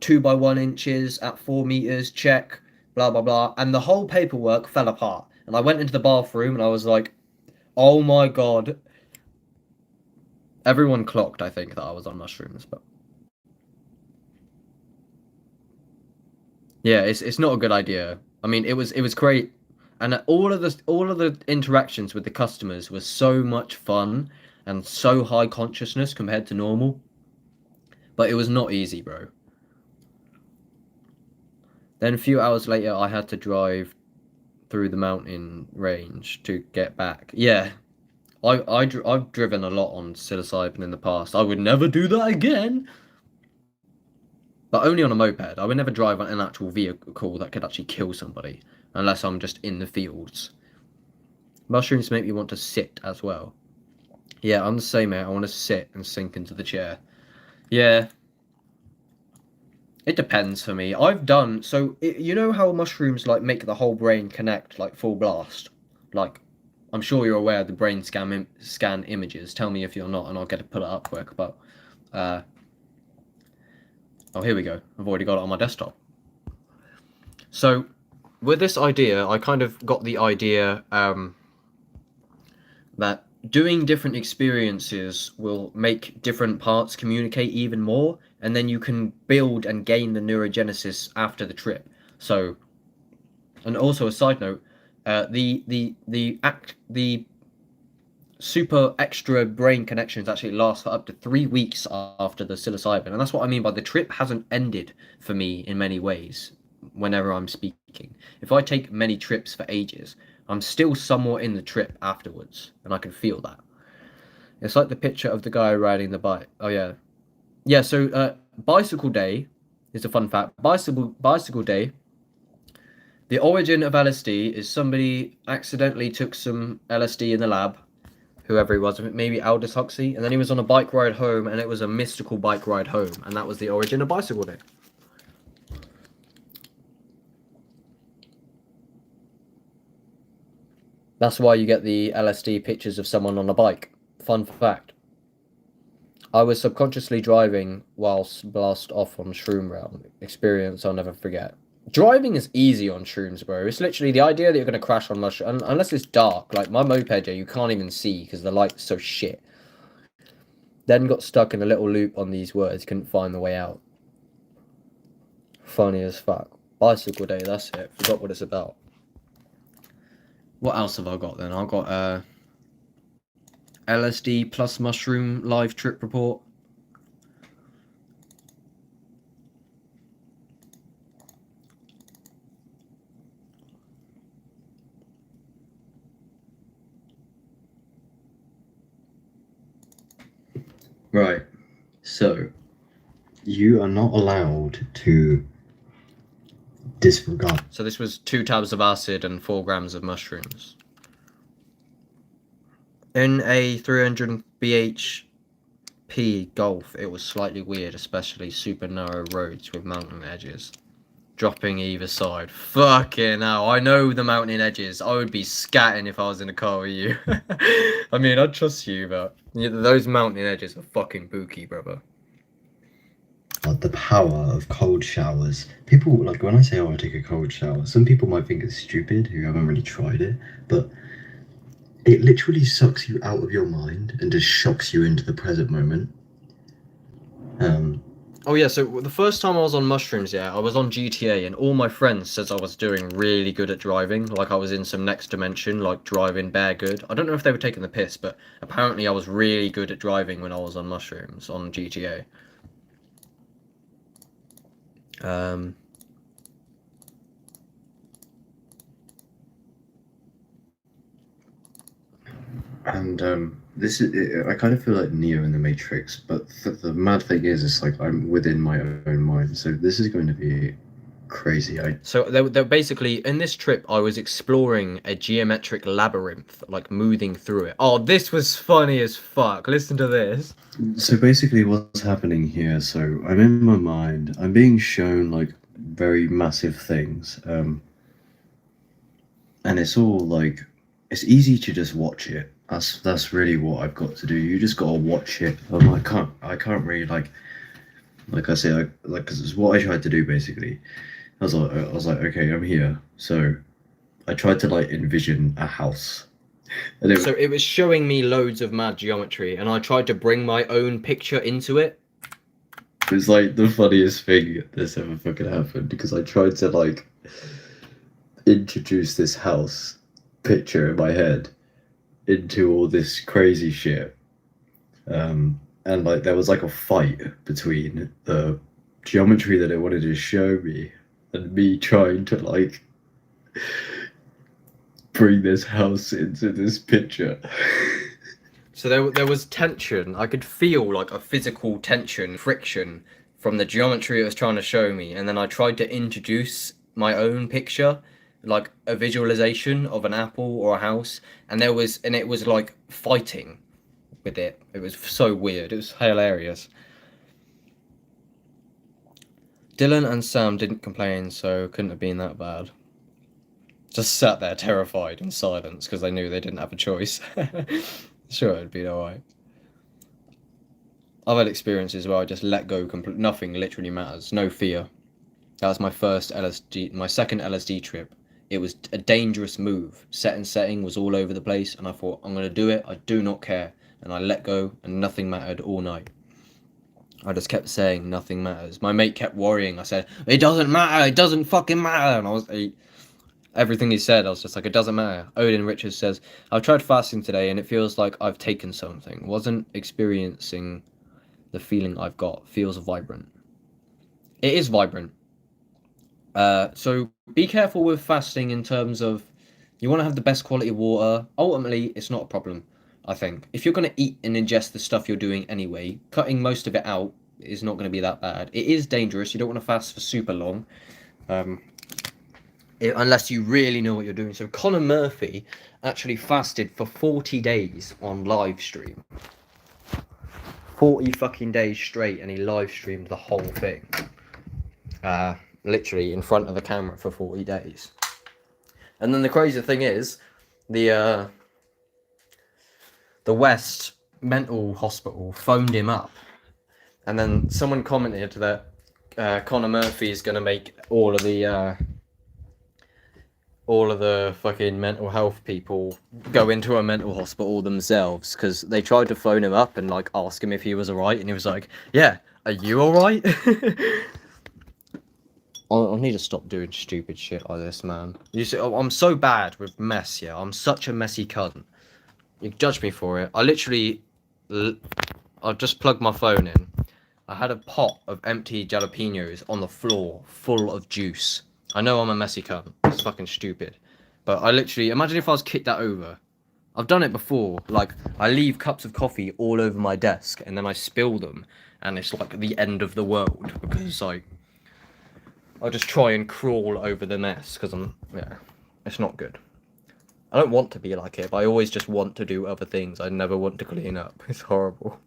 2 by 1 inches at 4 meters, check, blah blah blah, and the whole paperwork fell apart. And I went into the bathroom and I was like, oh my god. Everyone clocked, I think, that I was on mushrooms, but yeah, it's not a good idea. I mean, it was great, and all of the interactions with the customers was so much fun and so high consciousness compared to normal, but it was not easy, bro. Then a few hours later, I had to drive through the mountain range to get back. Yeah, I've driven a lot on psilocybin in the past. I would never do that again. But only on a moped. I would never drive on an actual vehicle that could actually kill somebody, unless I'm just in the fields. Mushrooms make me want to sit as well. Yeah, I'm the same, mate. I want to sit and sink into the chair. Yeah. It depends for me. You know how mushrooms like make the whole brain connect like full blast? Like, I'm sure you're aware of the brain scan images. Tell me if you're not and I'll get to pull it up quick. But, oh, here we go. I've already got it on my desktop. So, with this idea, I kind of got the idea that doing different experiences will make different parts communicate even more, and then you can build and gain the neurogenesis after the trip. So, and also a side note, the super extra brain connections actually last for up to 3 weeks after the psilocybin, and that's what I mean by the trip hasn't ended for me in many ways. Whenever I'm speaking, if I take many trips for ages, I'm still somewhat in the trip afterwards, and I can feel that. It's like the picture of the guy riding the bike. Oh yeah, yeah. So bicycle day is a fun fact. Bicycle day. The origin of LSD is somebody accidentally took some LSD in the lab, whoever he was, maybe Aldous Huxley, and then he was on a bike ride home, and it was a mystical bike ride home, and that was the origin of bicycle day. That's why you get the LSD pictures of someone on a bike. Fun fact. I was subconsciously driving whilst blast off on Shroom Realm. Experience I'll never forget. Driving is easy on shrooms, bro. It's literally the idea that you're going to crash on mushroom, unless it's dark. Like my moped here, you can't even see because the light's so shit. Then got stuck in a little loop on these words. Couldn't find the way out. Funny as fuck. Bicycle day, that's it. Forgot what it's about. What else have I got then? I've got LSD plus mushroom live trip report. Right. So, you are not allowed to disregard. So this was 2 tabs of acid and 4 grams of mushrooms. In a 300 bhp Golf, it was slightly weird, especially super narrow roads with mountain edges. Dropping either side. Fucking hell, I know the mountain edges. I would be scatting if I was in a car with you. I mean, I'd trust you, but those mountain edges are fucking booky, brother. The power of cold showers. People, like, when I say, oh, I take a cold shower, some people might think it's stupid who haven't really tried it, but it literally sucks you out of your mind and just shocks you into the present moment. Oh yeah, so the first time I was on mushrooms, yeah, I was on GTA, and all my friends says I was doing really good at driving, like I was in some next dimension, like driving bare good. I don't know if they were taking the piss, but apparently I was really good at driving when I was on mushrooms on GTA. And this is, I kind of feel like Neo in the Matrix, but the mad thing is, it's like I'm within my own mind, so this is going to be crazy. So they're basically, in this trip, I was exploring a geometric labyrinth, like moving through it. Oh, this was funny as fuck. Listen to this. So basically what's happening here, so I'm in my mind, I'm being shown like very massive things, and it's all like, it's easy to just watch it. That's really what I've got to do. You just gotta watch it. I can't really like I say, because it's what I tried to do basically. I was like, okay, I'm here. So I tried to like envision a house. And so it was showing me loads of mad geometry, and I tried to bring my own picture into it. It was like the funniest thing that's ever fucking happened, because I tried to like introduce this house picture in my head into all this crazy shit, and like there was like a fight between the geometry that it wanted to show me and me trying to like bring this house into this picture. So there was tension. I could feel like a physical tension, friction from the geometry it was trying to show me, and then I tried to introduce my own picture, like a visualization of an apple or a house, and it was like fighting with it. It was so weird. It was hilarious. Dylan and Sam didn't complain, so couldn't have been that bad. Just sat there terrified in silence because they knew they didn't have a choice. Sure, it'd be alright. I've had experiences where I just let go completely. Nothing literally matters. No fear. That was my second LSD trip. It was a dangerous move. Setting was all over the place, and I thought, I'm going to do it. I do not care. And I let go, and nothing mattered all night. I just kept saying, nothing matters. My mate kept worrying. I said, it doesn't matter. It doesn't fucking matter. And everything he said, I was just like, it doesn't matter. Odin Richards says, I've tried fasting today, and it feels like I've taken something. Wasn't experiencing the feeling I've got. Feels vibrant. It is vibrant. So be careful with fasting in terms of you want to have the best quality water. Ultimately, it's not a problem, I think. If you're going to eat and ingest the stuff you're doing anyway, cutting most of it out is not going to be that bad. It is dangerous. You don't want to fast for super long, unless you really know what you're doing. So Conor Murphy actually fasted for 40 days on live stream. 40 fucking days straight, and he live streamed the whole thing. Literally in front of the camera for 40 days. And then the crazy thing is, the West Mental Hospital phoned him up, and then someone commented that Conor Murphy is going to make all of the fucking mental health people go into a mental hospital themselves, because they tried to phone him up and like ask him if he was alright, and he was like, yeah, are you alright? I need to stop doing stupid shit like this, man. You see, I'm so bad with mess, yeah. I'm such a messy cunt. You can judge me for it. I've just plugged my phone in. I had a pot of empty jalapenos on the floor, full of juice. I know I'm a messy cunt. It's fucking stupid. But I literally, imagine if I was kicked that over. I've done it before. Like, I leave cups of coffee all over my desk, and then I spill them, and it's like the end of the world, because like, I'll just try and crawl over the mess, because it's not good. I don't want to be like it, but I always just want to do other things. I never want to clean up. It's horrible.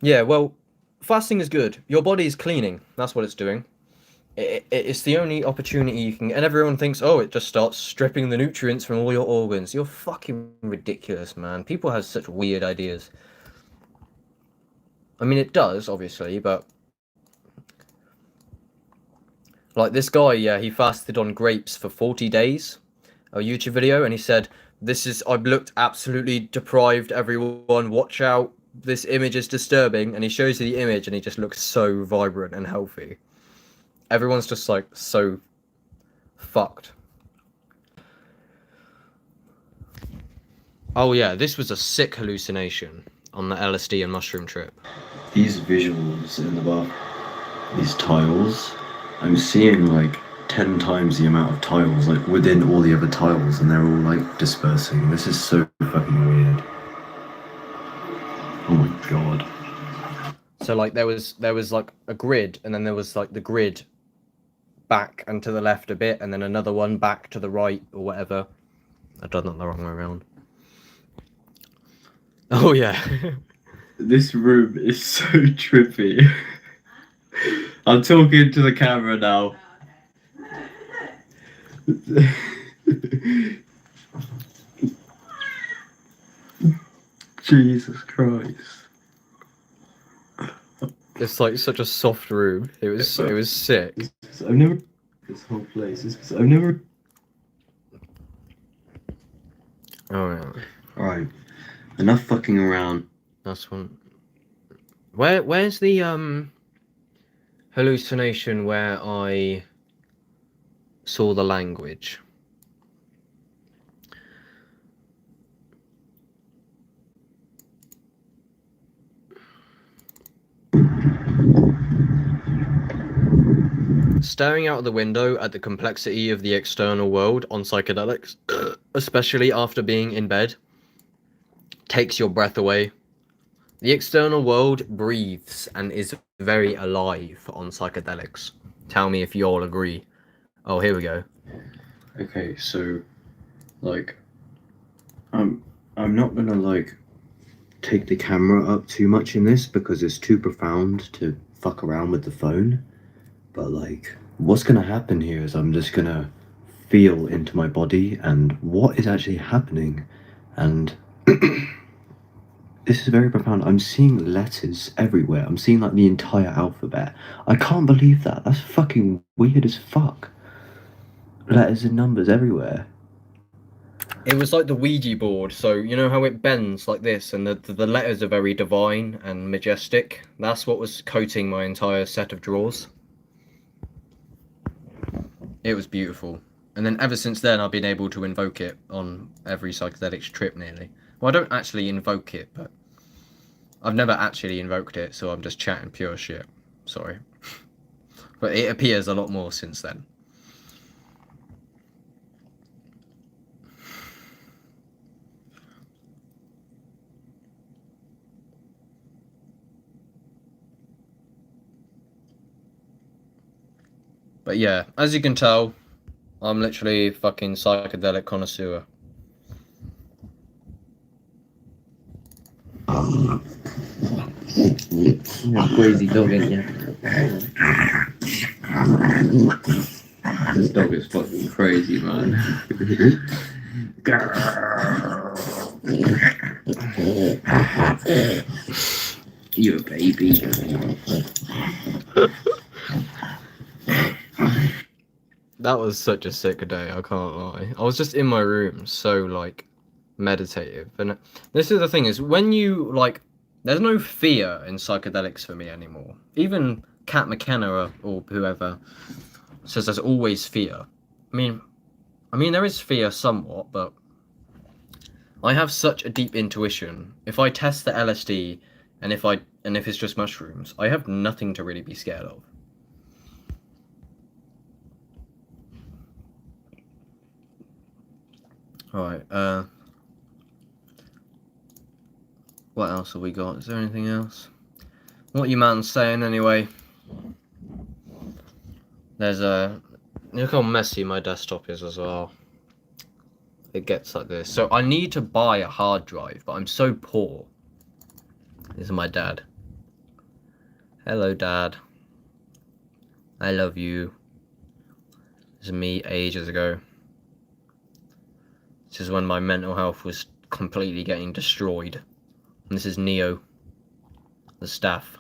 Yeah, well, fasting is good. Your body is cleaning. That's what it's doing. It's the only opportunity you can... And everyone thinks, oh, it just starts stripping the nutrients from all your organs. You're fucking ridiculous, man. People have such weird ideas. I mean, it does, obviously, but... Like, this guy, yeah, he fasted on grapes for 40 days. A YouTube video, and he said, I've looked absolutely deprived, everyone, watch out. This image is disturbing. And he shows you the image, and he just looks so vibrant and healthy. Everyone's just, like, so fucked. Oh, yeah, this was a sick hallucination on the LSD and mushroom trip. These visuals in the bath, these tiles, I'm seeing like 10 times the amount of tiles like within all the other tiles, and they're all like dispersing. This is so fucking weird. Oh my god. So like there was like a grid, and then there was like the grid back and to the left a bit, and then another one back to the right or whatever. I've done that the wrong way around. Oh yeah. This room is so trippy. I'm talking to the camera now. Jesus Christ. It's like such a soft room. It was sick. I've never this whole place. I've never. Oh yeah. Alright. Enough fucking around. That's one. Where's the hallucination where I saw the language? Staring out of the window at the complexity of the external world on psychedelics, especially after being in bed, takes your breath away. The external world breathes and is very alive on psychedelics. Tell me if you all agree. Oh, here we go. Okay, so, like, I'm not gonna, like, take the camera up too much in this because it's too profound to fuck around with the phone. But, like, what's gonna happen here is I'm just gonna feel into my body and what is actually happening. And this is very profound. I'm seeing letters everywhere. I'm seeing like the entire alphabet. I can't believe that. That's fucking weird as fuck. Letters and numbers everywhere. It was like the Ouija board, so you know how it bends like this, and the letters are very divine and majestic? That's what was coating my entire set of drawers. It was beautiful. And then ever since then, I've been able to invoke it on every psychedelics trip nearly. Well, I don't actually invoke it, but I've never actually invoked it, so I'm just chatting pure shit. Sorry. But it appears a lot more since then. But yeah, as you can tell, I'm literally a fucking psychedelic connoisseur. You're crazy dog, ain't you? This dog is fucking crazy, man. You a baby. That was such a sick day, I can't lie. I was just in my room, so, like, meditative. And this is the thing, is when you, like, there's no fear in psychedelics for me anymore. Even Kat McKenna or whoever says there's always fear. I mean, there is fear somewhat, but I have such a deep intuition. If I test the LSD, and if it's just mushrooms, I have nothing to really be scared of. Alright, what else have we got? Is there anything else? What you man saying anyway? There's look how messy my desktop is as well. It gets like this. So I need to buy a hard drive, but I'm so poor. This is my dad. Hello, Dad. I love you. This is me ages ago. This is when my mental health was completely getting destroyed. And this is Neo, the staff.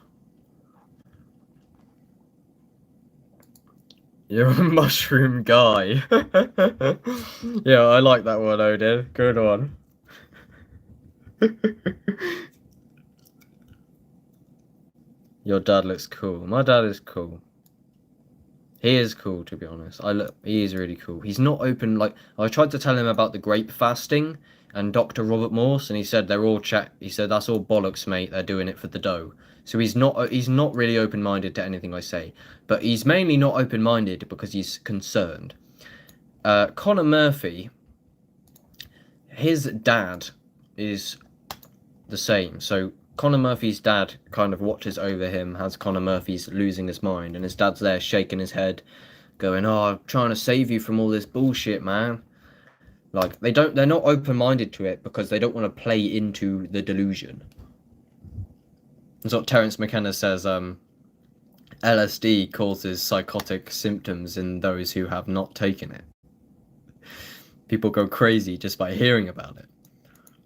You're a mushroom guy. Yeah, I like that one, Odin. Good one. Your dad looks cool. My dad is cool. He is cool, to be honest. He is really cool. He's not open, like, I tried to tell him about the grape fasting and Dr. Robert Morse, and he said they're all he said that's all bollocks, mate. They're doing it for the dough. So he's not really open-minded to anything I say, but he's mainly not open-minded because he's concerned. Connor Murphy, his dad is the same. So Connor Murphy's dad kind of watches over him as Connor Murphy's losing his mind, and his dad's there shaking his head, going, "Oh, I'm trying to save you from all this bullshit, man." Like, they're not open-minded to it because they don't want to play into the delusion. That's what Terence McKenna says, LSD causes psychotic symptoms in those who have not taken it. People go crazy just by hearing about it.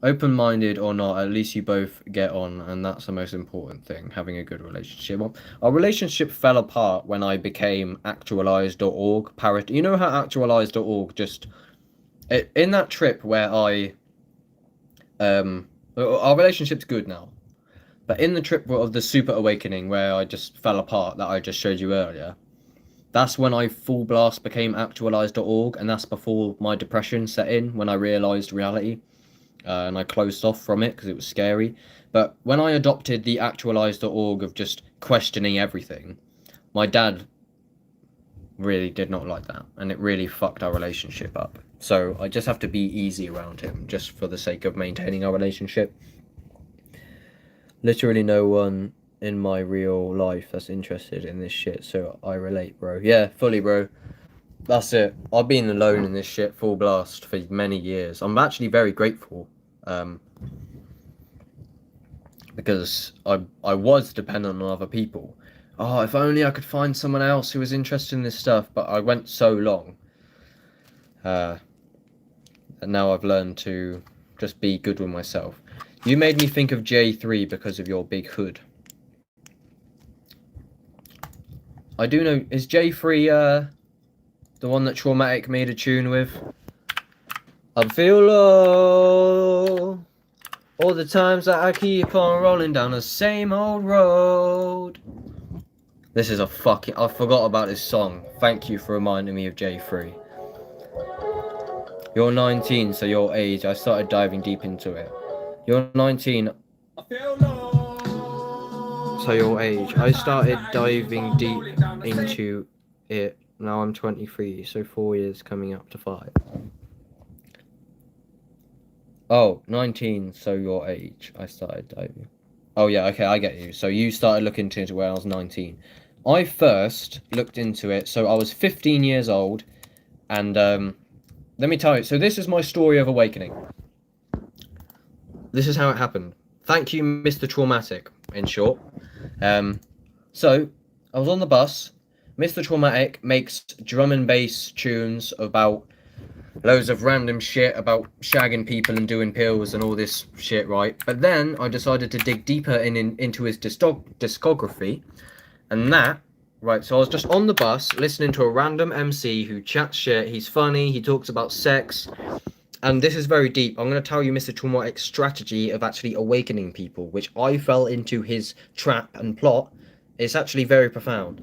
Open-minded or not, at least you both get on, and that's the most important thing, having a good relationship. Well, our relationship fell apart when I became actualize.org. You know how actualize.org just... in that trip where our relationship's good now, but in the trip of the super awakening where I just fell apart, that I just showed you earlier, that's when I full blast became actualize.org, and that's before my depression set in, when I realised reality. And I closed off from it because it was scary. But when I adopted the actualize.org of just questioning everything, my dad really did not like that, and it really fucked our relationship up. So I just have to be easy around him, just for the sake of maintaining our relationship. Literally no one in my real life that's interested in this shit, so I relate, bro. Yeah, fully, bro. That's it. I've been alone in this shit full blast for many years. I'm actually very grateful, because I was dependent on other people. Oh, if only I could find someone else who was interested in this stuff, but I went so long. And now I've learned to just be good with myself. You made me think of J3 because of your big hood. I do know, is J3 the one that Traumatic made a tune with? I feel low all the times that I keep on rolling down the same old road. This is a fucking... I forgot about this song. Thank you for reminding me of J3. You're 19, so your age. I started diving deep into it. You're 19. So your age. I started diving deep into it. Now I'm 23, so 4 years coming up to 5. Oh, 19, so your age. I started diving. Oh yeah, okay, I get you. So you started looking into it when I was 19. I first looked into it, so I was 15 years old, and let me tell you, so this is my story of awakening. This is how it happened. Thank you, Mr. Traumatic, in short. So, I was on the bus. Mr. Traumatic makes drum and bass tunes about loads of random shit about shagging people and doing pills and all this shit, right? But then I decided to dig deeper into his discography, and that, right, so I was just on the bus listening to a random MC who chats shit. He's funny, he talks about sex, and this is very deep. I'm going to tell you Mr. Traumatic's strategy of actually awakening people, which I fell into his trap and plot. It's actually very profound.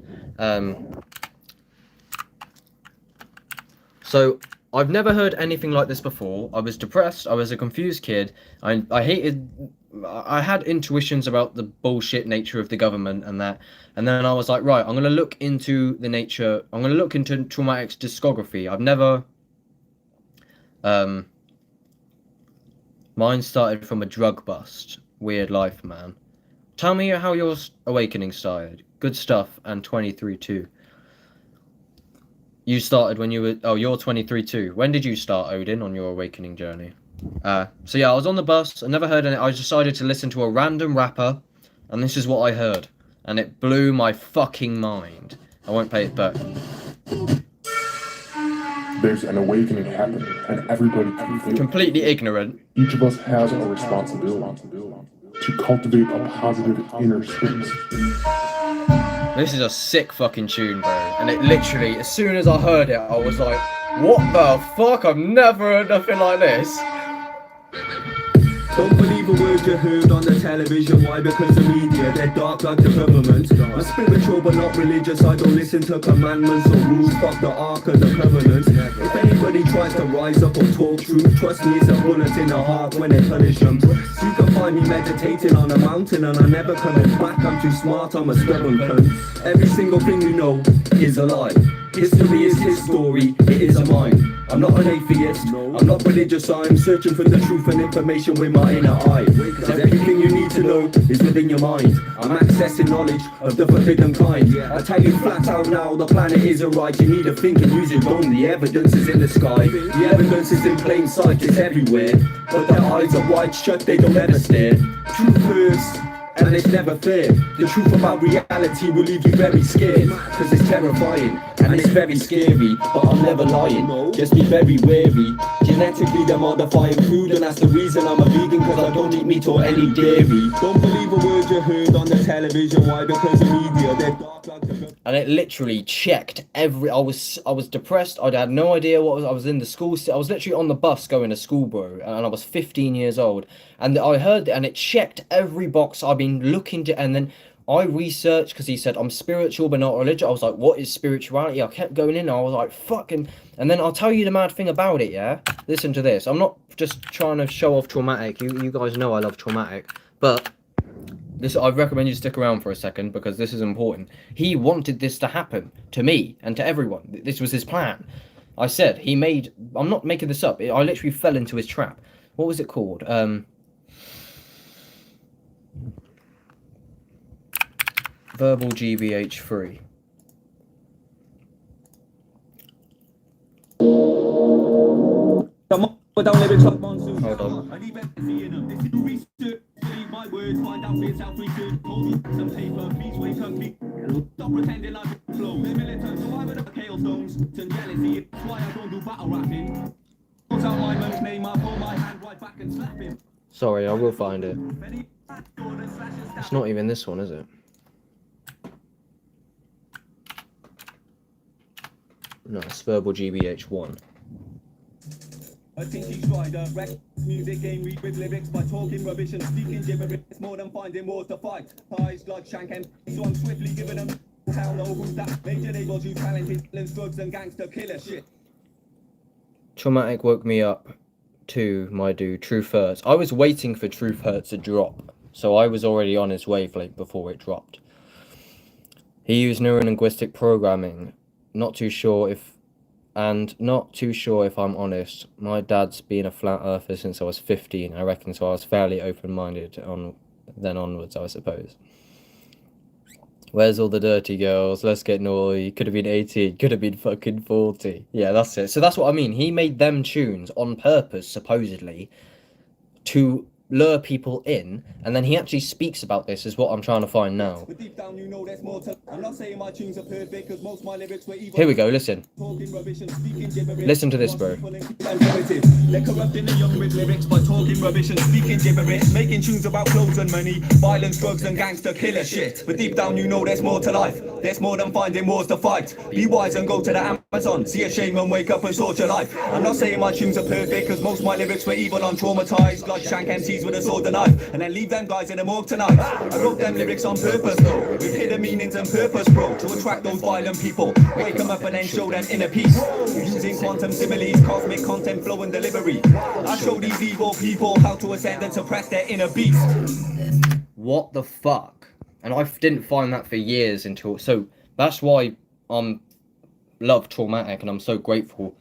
So I've never heard anything like this before. I was depressed. I was a confused kid. I had intuitions about the bullshit nature of the government and that. And then I was like, right, I'm going to look into the nature. I'm going to look into Traumatic's discography. I've never... Mine started from a drug bust. Weird life, man. Tell me how your awakening started. Good stuff, and 23 too. You started when you were... Oh, you're 23 too. When did you start, Odin, on your awakening journey? So yeah, I was on the bus. I never heard any... I decided to listen to a random rapper, and this is what I heard. And it blew my fucking mind. I won't play it back. There's an awakening happening, and everybody can feel it. Completely ignorant. Each of us has a responsibility to cultivate a positive inner space. This is a sick fucking tune, bro. And it literally, as soon as I heard it, I was like, what the fuck? I've never heard nothing like this. Don't believe a word you heard on the television. Why? Because the media, they're dark like the government. I'm spiritual but not religious. I don't listen to commandments or rules. Fuck the Ark of the Covenant. If anybody tries to rise up or talk truth, trust me, it's a bullet in the heart when they punish them. You can find me meditating on a mountain, and I'm never coming back. I'm too smart, I'm a stubborn cunt. Every single thing you know is a lie. History is his story, it isn't mine. I'm not an atheist, I'm not religious, I'm searching for the truth and information with my inner eye. Cause everything you need to know is within your mind. I'm accessing knowledge of the forbidden kind. I tell you flat out now, the planet isn't right. You need to think and use your own, the evidence is in the sky. The evidence is in plain sight, it's everywhere. But their eyes are wide shut, they don't ever stare. Truth hurts, and it's never fair. The truth about reality will leave you very scared. Cause it's terrifying, and it's very scary. But I'm never lying, just be very wary. Genetically they're modifying food, and that's the reason I'm a vegan. Cause I don't eat meat or any dairy. Don't believe a word you heard on the television. Why? Because the media, they're dark like the... And it literally checked every... I was depressed, I had no idea what I was in the school... I was literally on the bus going to school, bro. And I was 15 years old. And I heard it, and it checked every box I've been looking to... And then I researched, because he said, I'm spiritual but not religious. I was like, what is spirituality? I kept going in, and I was like, fucking... And then I'll tell you the mad thing about it, yeah? Listen to this. I'm not just trying to show off Traumatic. You guys know I love Traumatic. But... this, I recommend you stick around for a second, because this is important. He wanted this to happen to me and to everyone. This was his plan. I said, he made... I'm not making this up. I literally fell into his trap. What was it called? Verbal GBH3. Hold on. My words, find out for yourself, we could hold you some paper, please wake up, me. Stop pretending like it's flow. They're militant, so I would have hailstones. Turn jealousy, that's why I don't do battle rapping. Put out my man's name, I pull my hand right back and slap him. Sorry, I will find it. It's not even this one, is it? No, it's Verbal GBH1. I think he's right, rap music game, read with lyrics by talking rubbish and speaking gibberish. It's more than finding wars to fight. Ties, blood, shank, and so I'm swiftly giving them hell know who's that. Major labels use talented villains, drugs, and gangster killer shit. Traumatic woke me up to my dude, Truth Hurts. I was waiting for Truth Hurts to drop, so I was already on his wavelength before it dropped. He used neurolinguistic programming. Not too sure if I'm honest. My dad's been a flat earther since I was 15, I reckon, so I was fairly open-minded then onwards, I suppose. Where's all the dirty girls? Let's get naughty. Could have been 18, could have been fucking 40. Yeah, that's it. So that's what I mean. He made them tunes on purpose, supposedly, to lure people in, and then he actually speaks about this, is what I'm trying to find now. Here we go, listen. Listen to this, bro. They're corrupting the young with lyrics by talking rubbish and speaking gibberish, making tunes about clothes and money, violence, drugs, and gangster killer shit. But deep down, you know there's more to life. There's more than finding wars to fight. Be wise and go to the Amazon, see a shame and wake up and sort your life. I'm not saying my tunes are perfect, cause most of my lyrics were evil. I'm traumatized, blood shank MCs with a sword and knife, and then leave them guys in the morgue tonight. I wrote them lyrics on purpose though, with hidden meanings and purpose, bro, to attract those violent people, wake them up and then show them inner peace, using quantum similes, cosmic content, flow and delivery. I show these evil people how to ascend and suppress their inner beast. What the fuck? And I didn't find that for years until, so that's why love Traumatic, and I'm so grateful,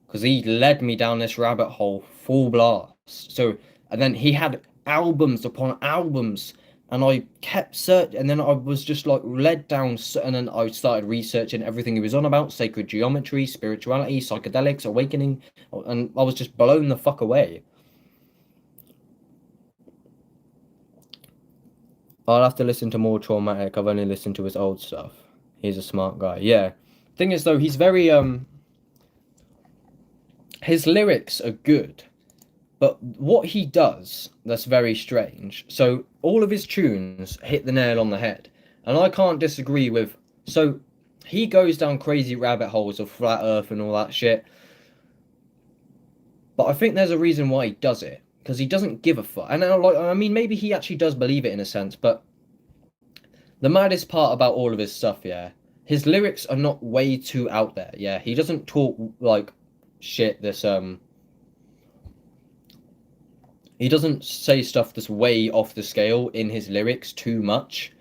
because he led me down this rabbit hole full blast. So, and then he had albums upon albums, and I kept searching, and then I was just like led down, and then I started researching everything he was on about: sacred geometry, spirituality, psychedelics, awakening, and I was just blown the fuck away. I'll have to listen to more Traumatic. I've only listened to his old stuff. He's a smart guy. Yeah. Thing is though, he's very his lyrics are good, but what he does that's very strange. So all of his tunes hit the nail on the head, and I can't disagree with. So he goes down crazy rabbit holes of flat earth and all that shit, but I think there's a reason why he does it, because he doesn't give a fuck. And I mean, maybe he actually does believe it in a sense, but the maddest part about all of his stuff, yeah, his lyrics are not way too out there. Yeah, he doesn't talk like shit. He doesn't say stuff that's way off the scale in his lyrics too much,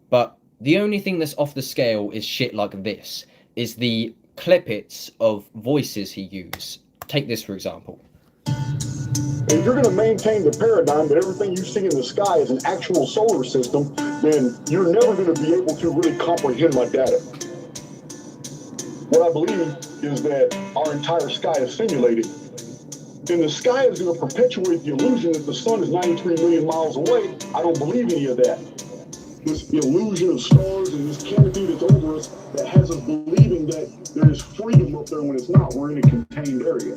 but the only thing that's off the scale is shit like this, is the clippets of voices he uses. Take this for example. If you're going to maintain the paradigm that everything you see in the sky is an actual solar system, then you're never going to be able to really comprehend my data. What I believe is that our entire sky is simulated. And the sky is going to perpetuate the illusion that the sun is 93 million miles away. I don't believe any of that. This illusion of stars and this canopy that's over us that has us believing that there is freedom up there when it's not. We're in a contained area.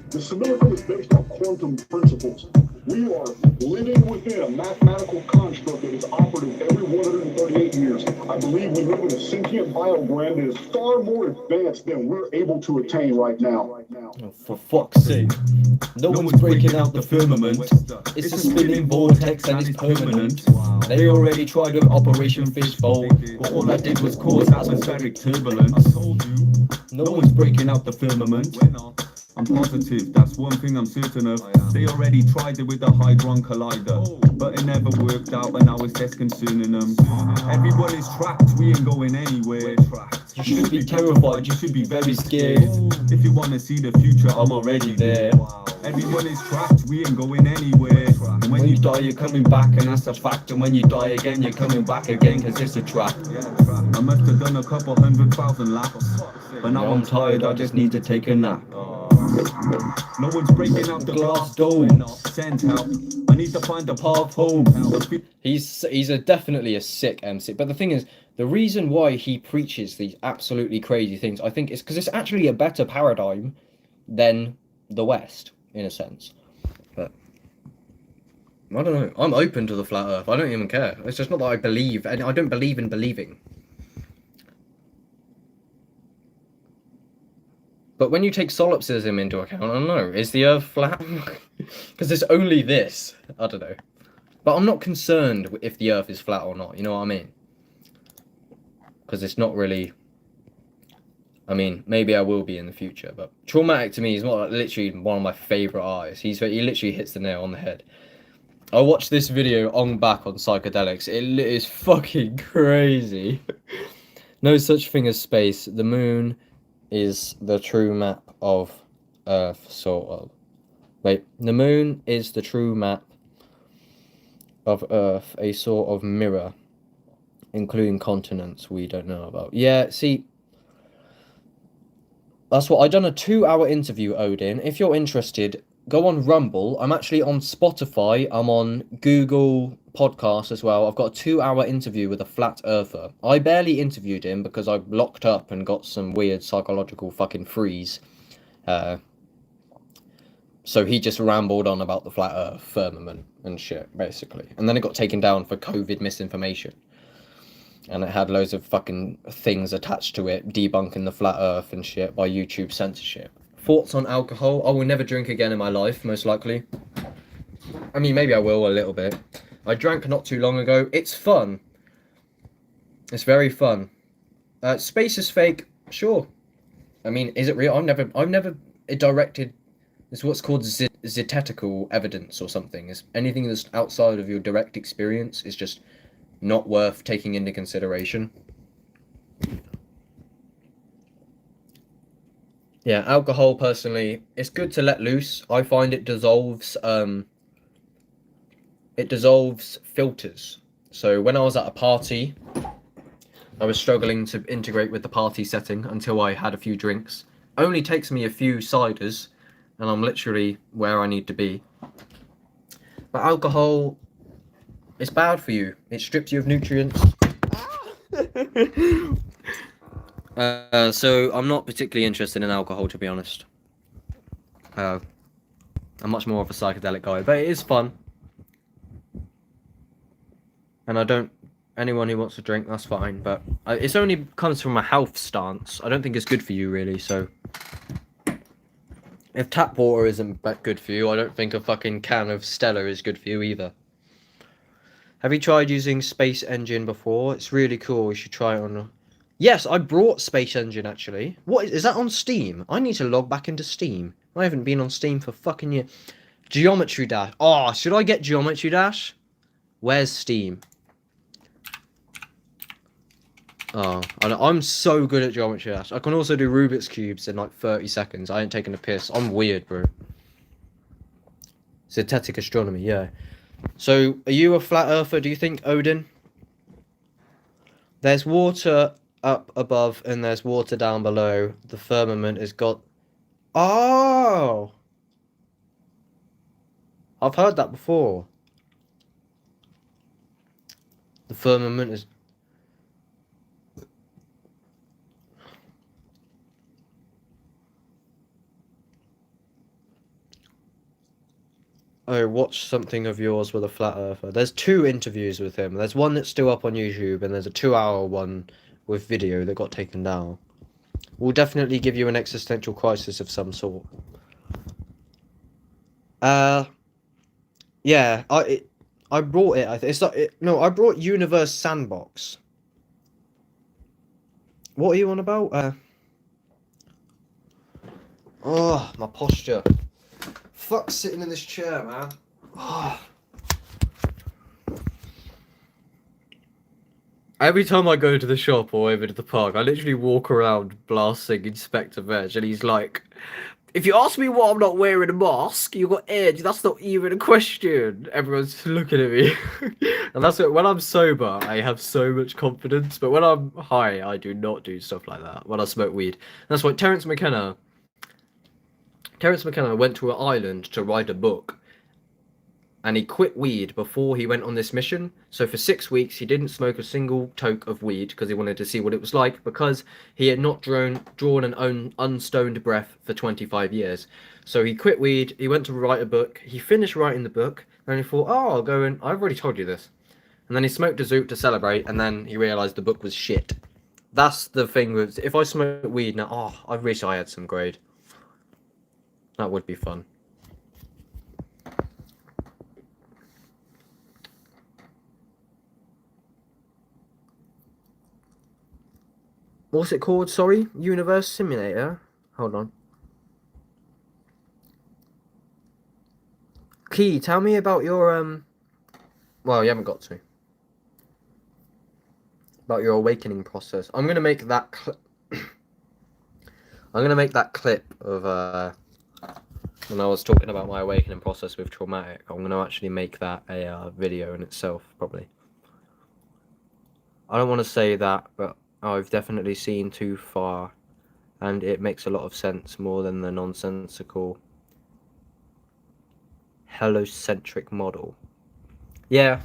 The simulacrum is based on quantum principles. We are living within a mathematical construct that is operative every 138 years. I believe we live in a sentient biogram that is far more advanced than we're able to attain right now. Oh, for fuck's sake. No one's breaking out the firmament. It's a spinning vortex and it's permanent. They already tried with Operation Fishbowl, but all that did was cause atmospheric turbulence. No one's breaking out the firmament. I'm positive, that's one thing I'm certain of. They already tried it with the Hadron Collider, but it never worked out, and now it's less concerning them. Everyone is trapped, we ain't going anywhere. You shouldn't be terrified, you should be very scared. If you want to see the future, I'm already there. Everyone is trapped, we ain't going anywhere. And when you die, you're coming back, and that's a fact. And when you die again, you're coming back again, cause it's a trap. I must have done a couple 100,000 laps, but now I'm tired, I just need to take a nap. No one's breaking out the glass dome. Send help. I need to find the path home. He's definitely a sick MC. But the thing is, the reason why he preaches these absolutely crazy things, I think, is because it's actually a better paradigm than the West, in a sense. But I don't know. I'm open to the flat Earth. I don't even care. It's just not that I believe, and I don't believe in believing. But when you take solipsism into account, I don't know. Is the Earth flat? Because it's only this. I don't know. But I'm not concerned if the Earth is flat or not. You know what I mean? Because it's not really. I mean, maybe I will be in the future, but Traumatic to me is not literally one of my favourite artists. He literally hits the nail on the head. I watched this video on back on psychedelics. It is fucking crazy. No such thing as space. The moon is the true map of Earth, sort of. Wait, the moon is the true map of Earth, a sort of mirror, including continents we don't know about. Yeah, see, that's what I done a 2-hour interview, Odin. If you're interested, go on Rumble. I'm actually on Spotify. I'm on Google Podcasts as well. I've got a 2-hour interview with a flat earther. I barely interviewed him because I locked up and got some weird psychological fucking freeze. So he just rambled on about the flat earth firmament and shit, basically. And then it got taken down for COVID misinformation. And it had loads of fucking things attached to it, debunking the flat earth and shit by YouTube censorship. Thoughts on alcohol? I will never drink again in my life, most likely. I mean, maybe I will a little bit. I drank not too long ago. It's fun. It's very fun. Space is fake, sure. I mean, is it real? I've never directed. It's what's called zitetical evidence or something. Is anything that's outside of your direct experience is just not worth taking into consideration. Yeah, alcohol personally, it's good to let loose. I find it dissolves filters. So when I was at a party, I was struggling to integrate with the party setting until I had a few drinks. Only takes me a few ciders and I'm literally where I need to be. But alcohol, it's bad for you. It strips you of nutrients. So I'm not particularly interested in alcohol, to be honest. I'm much more of a psychedelic guy, but it is fun. And I don't. Anyone who wants to drink, that's fine. But it's only comes from a health stance. I don't think it's good for you, really. So if tap water isn't that good for you, I don't think a fucking can of Stella is good for you either. Have you tried using Space Engine before? It's really cool. You should try it on. Yes, I brought Space Engine actually. What is that on Steam? I need to log back into Steam. I haven't been on Steam for fucking years. Geometry Dash. Oh, should I get Geometry Dash? Where's Steam? Oh, I'm so good at Geometry Dash. I can also do Rubik's Cubes in like 30 seconds. I ain't taking a piss. I'm weird, bro. Zetetic astronomy, yeah. So, are you a flat earther, do you think, Odin? There's water up above and there's water down below. The firmament has got... Oh! I've heard that before. The firmament is... Oh, watch something of yours with a flat earther. There's 2 interviews with him. There's one that's still up on YouTube, and there's a 2-hour one with video that got taken down. Will definitely give you an existential crisis of some sort. Yeah, I brought it. It's not. No, I brought Universe Sandbox. What are you on about? Oh, my posture. Fuck sitting in this chair, man. Oh. Every time I go to the shop or over to the park, I literally walk around blasting Inspector Veg, and he's like, if you ask me why I'm not wearing a mask, you got edge, that's not even a question. Everyone's looking at me. And that's what, when I'm sober, I have so much confidence, but when I'm high, I do not do stuff like that. When I smoke weed. That's why Terence McKenna went to an island to write a book, and he quit weed before he went on this mission. So for 6 weeks he didn't smoke a single toke of weed because he wanted to see what it was like, because he had not drawn an unstoned breath for 25 years. So he quit weed, he went to write a book, he finished writing the book, And he thought, oh, I'll go and I've already told you this. And then he smoked a zoot to celebrate, and then he realised the book was shit. That's the thing with, if I smoke weed now, oh, I wish I had some grade. That would be fun. What's it called? Sorry? Universe Simulator? Hold on. Key, tell me about your, well, you haven't got to. About your awakening process. I'm gonna make that I'm gonna make that clip of, when I was talking about my awakening process with traumatic. I'm gonna actually make that a video in itself, probably. I don't want to say that, but I've definitely seen too far, and it makes a lot of sense more than the nonsensical heliocentric model. Yeah,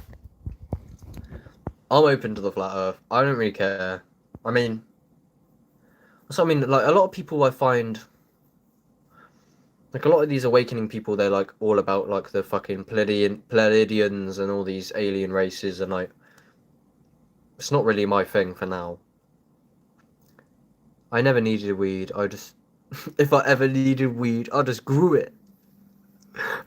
I'm open to the flat earth. I don't really care. I mean, so I mean, like, a lot of people I find, like, a lot of these awakening people, they're like all about like the fucking Pleiadians and all these alien races, and like, it's not really my thing for now. I never needed weed. I just, if I ever needed weed, I just grew it.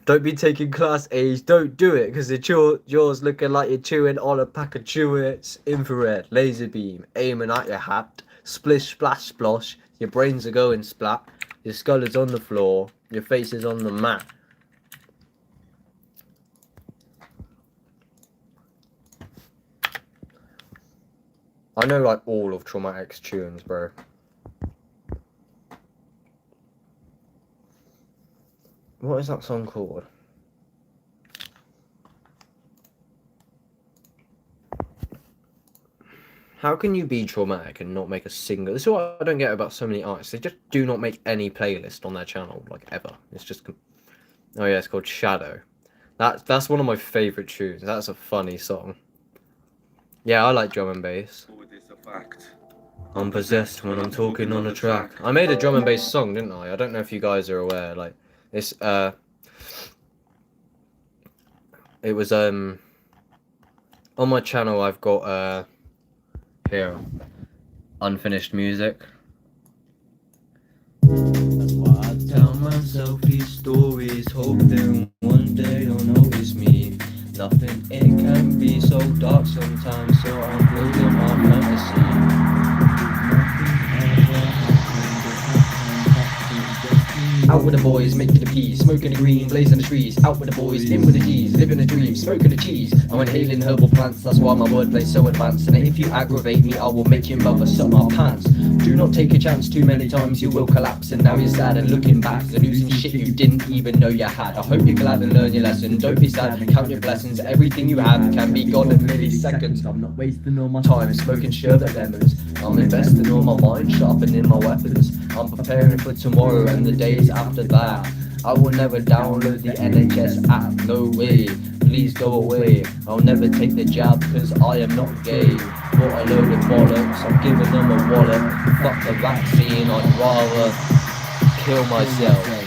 Don't be taking class A's. Don't do it, because the jaws looking like you're chewing on a pack of Chewits. Infrared, laser beam, aiming at your hat. Splish, splash, splosh. Your brains are going splat. Your skull is on the floor. Your face is on the mat. I know like all of Traumatic's tunes, bro. What is that song called? How can you be Traumatic and not make a single? This is what I don't get about so many artists. They just do not make any playlist on their channel, like, ever. It's just... Oh yeah, it's called Shadow. That's one of my favourite tunes. That's a funny song. Yeah, I like drum and bass. I'm possessed when I'm talking on a track. I made a drum and bass song, didn't I? I don't know if you guys are aware. Like, it's it was on my channel. I've got here, unfinished music. That's why I tell myself these stories, hoping one day you'll notice me. Nothing, it can be so dark sometimes, so I'm building my fantasy. Out with the boys, making the peas, smoking the green, blazing the trees. Out with the boys, in with the G's, living the dream, smoking the cheese. I'm inhaling herbal plants, that's why my wordplay's so advanced. And if you aggravate me, I will make your mother suck my pants. Do not take a chance, too many times you will collapse. And now you're sad and looking back and losing shit you didn't even know you had. I hope you're glad and learn your lesson. Don't be sad and count your blessings. Everything you have can be gone in milliseconds. I'm not wasting all my time smoking sherbet lemons. I'm investing all my mind, sharpening my weapons. I'm preparing for tomorrow and the days after that. I will never download the NHS app, no way. Please go away. I'll never take the jab because I am not gay. What a load of bollocks, I'm giving them a wallet. Fuck the vaccine, I'd rather kill myself.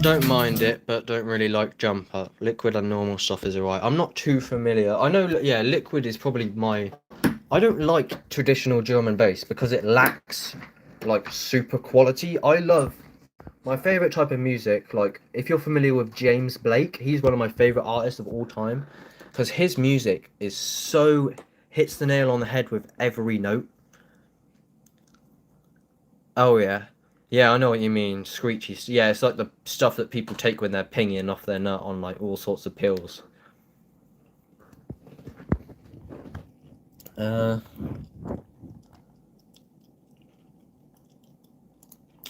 Don't mind it, but don't really like Jumper. Liquid and normal stuff is alright. I'm not too familiar. I know, yeah, Liquid is probably my... I don't like traditional drum and bass because it lacks, like, super quality. I love... My favourite type of music, like, if you're familiar with James Blake, he's one of my favourite artists of all time. Because his music is so... hits the nail on the head with every note. Oh, yeah. Yeah, I know what you mean, screechy. Yeah, it's like the stuff that people take when they're pinging off their nut on, like, all sorts of pills.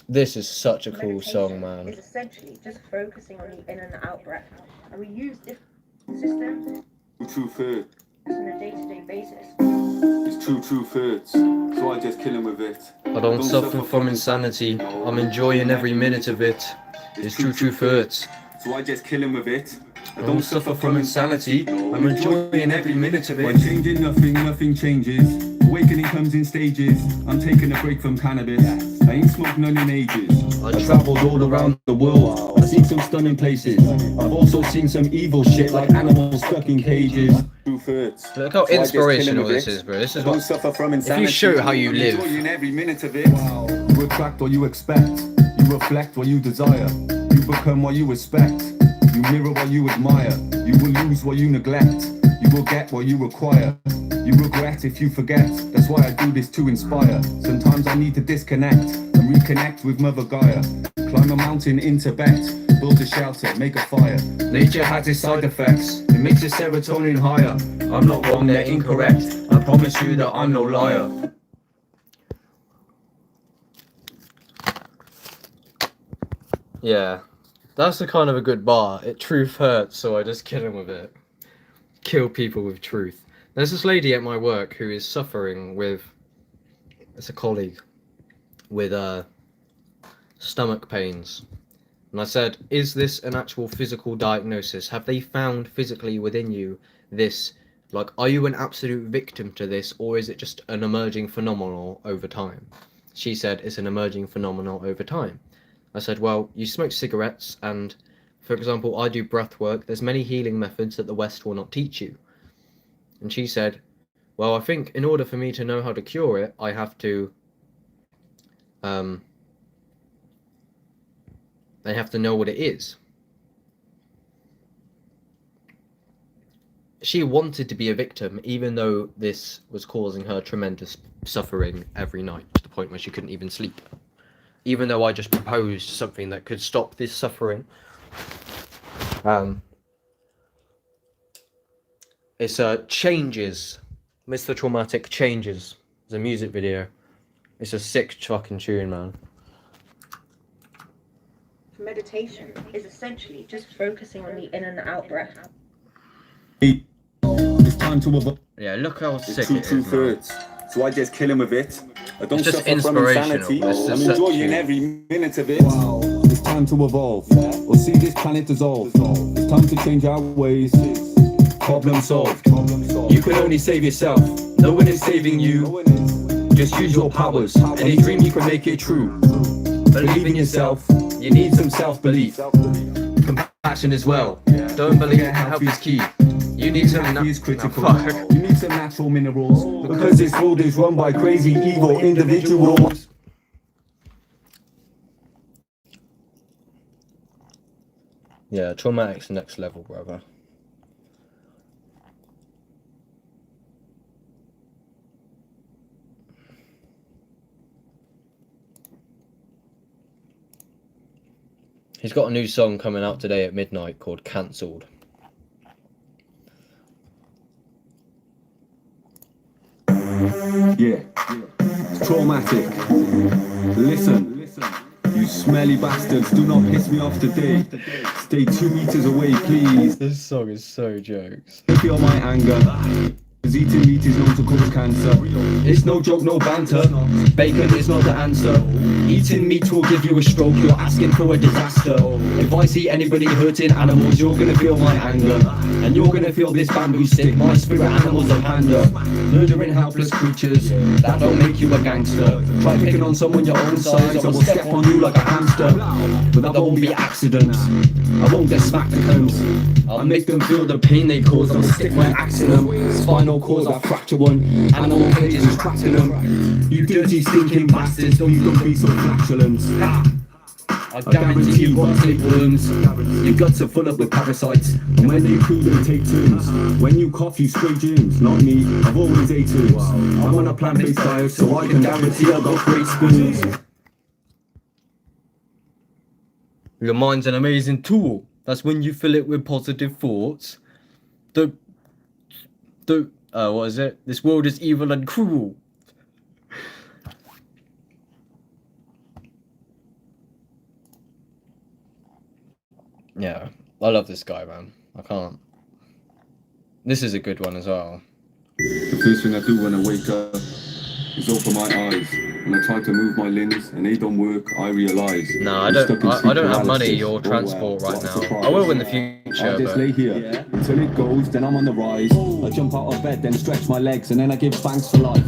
This is such a cool song, man. It's essentially just focusing on the in and out breath. And we use different systems True fair. on a day-to-day basis. It's true fair. So I just kill him with it. I don't suffer from insanity. I'm enjoying every minute of it. It's true hurts. So I just kill him with it. I don't suffer from insanity. I'm enjoying every minute of By it. changing nothing changes. Awakening comes in stages. I'm taking a break from cannabis. I ain't smoked none in ages. I travelled all around the world. I've seen some stunning places. I've also seen some evil shit like animals stuck in cages. Look how inspirational this is, bro. This is what. If you show how you live. Every minute of it. You attract what you expect. You reflect what you desire. You become what you respect. You mirror what you admire. You will lose what you neglect. You will get what you require. You regret if you forget. That's why I do this to inspire. Sometimes I need to disconnect and reconnect with Mother Gaia. Climb a mountain in Tibet. Build a shelter, make a fire. Nature has its side effects. It makes your serotonin higher. I'm not wrong, they're incorrect. I promise you that I'm no liar. Yeah, that's the kind of a good bar. Truth hurts, so I just kill him with it. Kill people with truth. There's this lady at my work who is suffering with, it's a colleague, with stomach pains. And I said, is this an actual physical diagnosis? Have they found physically within you this, like, are you an absolute victim to this, or is it just an emerging phenomenon over time? She said, it's an emerging phenomenon over time. I said, well, you smoke cigarettes, and, for example, I do breath work. There's many healing methods that the West will not teach you. And she said, well, I think in order for me to know how to cure it, I have to, I have to know what it is. She wanted to be a victim, even though this was causing her tremendous suffering every night, to the point where she couldn't even sleep. Even though I just proposed something that could stop this suffering. It's Changes. Mr. Traumatic Changes. It's a music video. It's a sick fucking tune, man. Meditation is essentially just focusing on the in and out breath. It's time to evolve. Yeah, look how sick it is, truth hurts. So I just kill him with it. I don't It's just suffer from insanity. inspirational. I'm enjoying every minute of it. It's time to evolve. Or see this planet dissolve. It's time to change our ways. Problem solved. You can only save yourself. No one is saving you. Just use your powers. Any dream you can make it true. Believe in yourself. You need some self-belief. Compassion as well. Don't believe help is key. You need some is critical. You need some natural minerals. Because this world is run by crazy, evil individuals. Yeah, Traumatic's next level, brother. He's got a new song coming out today at midnight called Cancelled. Yeah, it's traumatic. Listen, you smelly bastards, do not piss me off today. Stay 2 meters away, please. This song is so jokes. Feel my anger. Cause eating meat is known to cause cancer. It's no joke, no banter. Bacon is not the answer. Eating meat will give you a stroke. You're asking for a disaster. If I see anybody hurting animals, you're gonna feel my anger. And you're gonna feel this bamboo stick. My spirit animals are panda. Murdering helpless creatures. That don't make you a gangster. Try picking on someone your own size, I will step on you like a hamster. But that won't be accidents. I won't get smacked and cones. I'll make them feel the pain they cause. I'll stick my axe in them. Spinal cord, I'll fracture one. Animal cages is trapped in them. You dirty stinking bastards, don't be so flatulent. I guarantee you won't take worms. Your guts are full up with parasites. And when they poo, they take turns. When you cough, you spray germs. Not me, I've always ate herbs. I'm on a plant-based diet, so I can guarantee I've got great spoons. Your mind's an amazing tool. That's when you fill it with positive thoughts. What is it? This world is evil and cruel. Yeah, I love this guy, man. I can't. This is a good one as well. The first thing I do when I wake up is open my eyes. When I try to move my limbs and they don't work, I realise. No, I don't have money or transport right now. I will in the future. I just lay here until it goes, then I'm on the rise. I jump out of bed, then stretch my legs, and then I give thanks for life.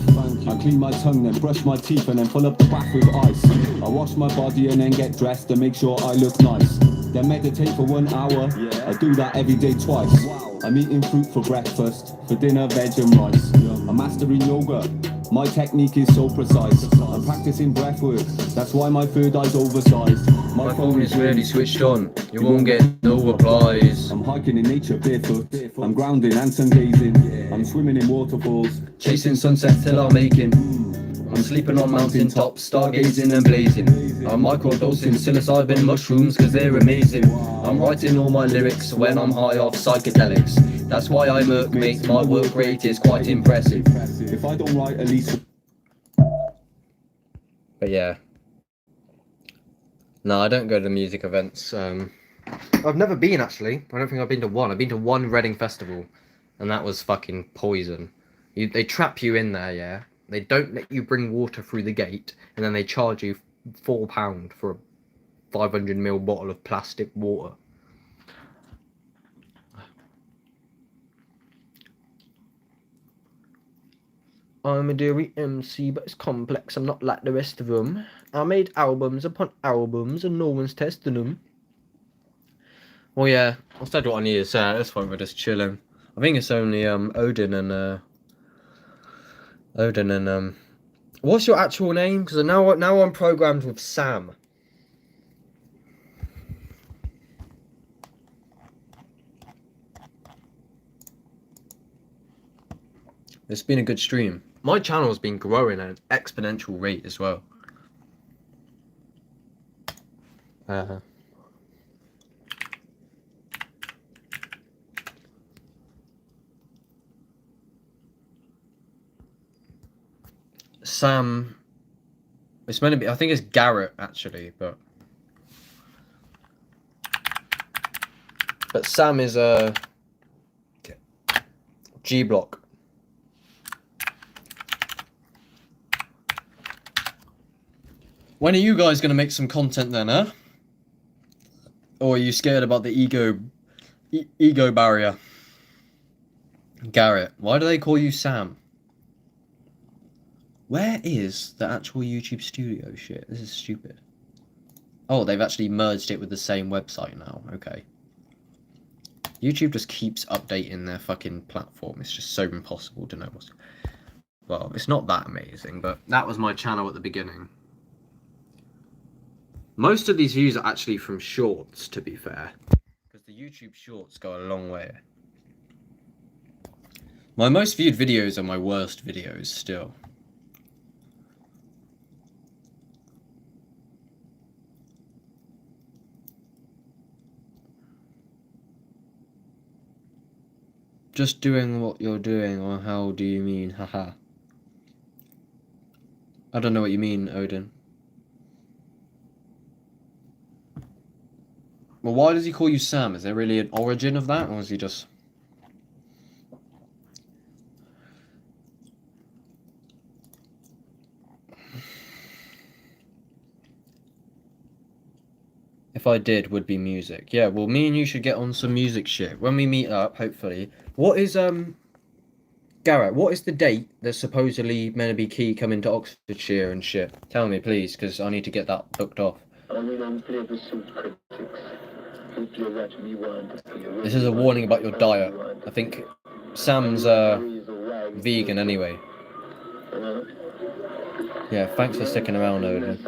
I clean my tongue, then brush my teeth, and then fill up the bath with ice. I wash my body and then get dressed to make sure I look nice. Then meditate for 1 hour. I do that every day twice. I'm eating fruit for breakfast, for dinner veg and rice. I'm mastering yoga. My technique is so precise. I'm practicing breathwork. That's why my third eye's oversized. My phone is really switched on. You won't get no replies. I'm hiking in nature barefoot. I'm grounding and sun-gazing. I'm swimming in waterfalls. Chasing sunsets till I'm aching. I'm sleeping on mountain tops, stargazing and blazing. I'm microdosing psilocybin mushrooms cause they're amazing. I'm writing all my lyrics when I'm high off psychedelics. That's why I murk, mate, my work rate is quite impressive. If I don't write at least... But yeah. No, I don't go to music events. I've never been, actually. I don't think I've been to one. I've been to one Reading festival, and that was fucking poison. They trap you in there, yeah? They don't let you bring water through the gate, and then they charge you £4 for a 500ml bottle of plastic water. I'm a dairy MC, but it's complex. I'm not like the rest of them. I made albums upon albums, and no one's testing them. Well, yeah, I said what I need to say. At this point, we're just chilling. I think it's only Odin and what's your actual name? Because now I'm programmed with Sam. It's been a good stream. My channel's been growing at an exponential rate as well. Sam, it's meant to be, I think it's Garrett actually, but Sam is a G Block. When are you guys gonna make some content then, huh? Or are you scared about the ego barrier? Garrett, why do they call you Sam? Where is the actual YouTube studio shit? This is stupid. Oh, they've actually merged it with the same website now. Okay. YouTube just keeps updating their fucking platform. It's just so impossible to know what's... Well, it's not that amazing, but that was my channel at the beginning. Most of these views are actually from shorts, to be fair. Because the YouTube shorts go a long way. My most viewed videos are my worst videos still. Just doing what you're doing, or how do you mean? Haha. I don't know what you mean, Odin. Well, why does he call you Sam? Is there really an origin of that, or is he just... If I did, would be music. Yeah, well, me and you should get on some music shit. When we meet up, hopefully. What is, Garrett, what is the date that's supposedly meant to be key coming to Oxfordshire and shit? Tell me, please, because I need to get that booked off. This is a warning about your diet. I think Sam's, vegan anyway. Yeah, thanks for sticking around, Odin.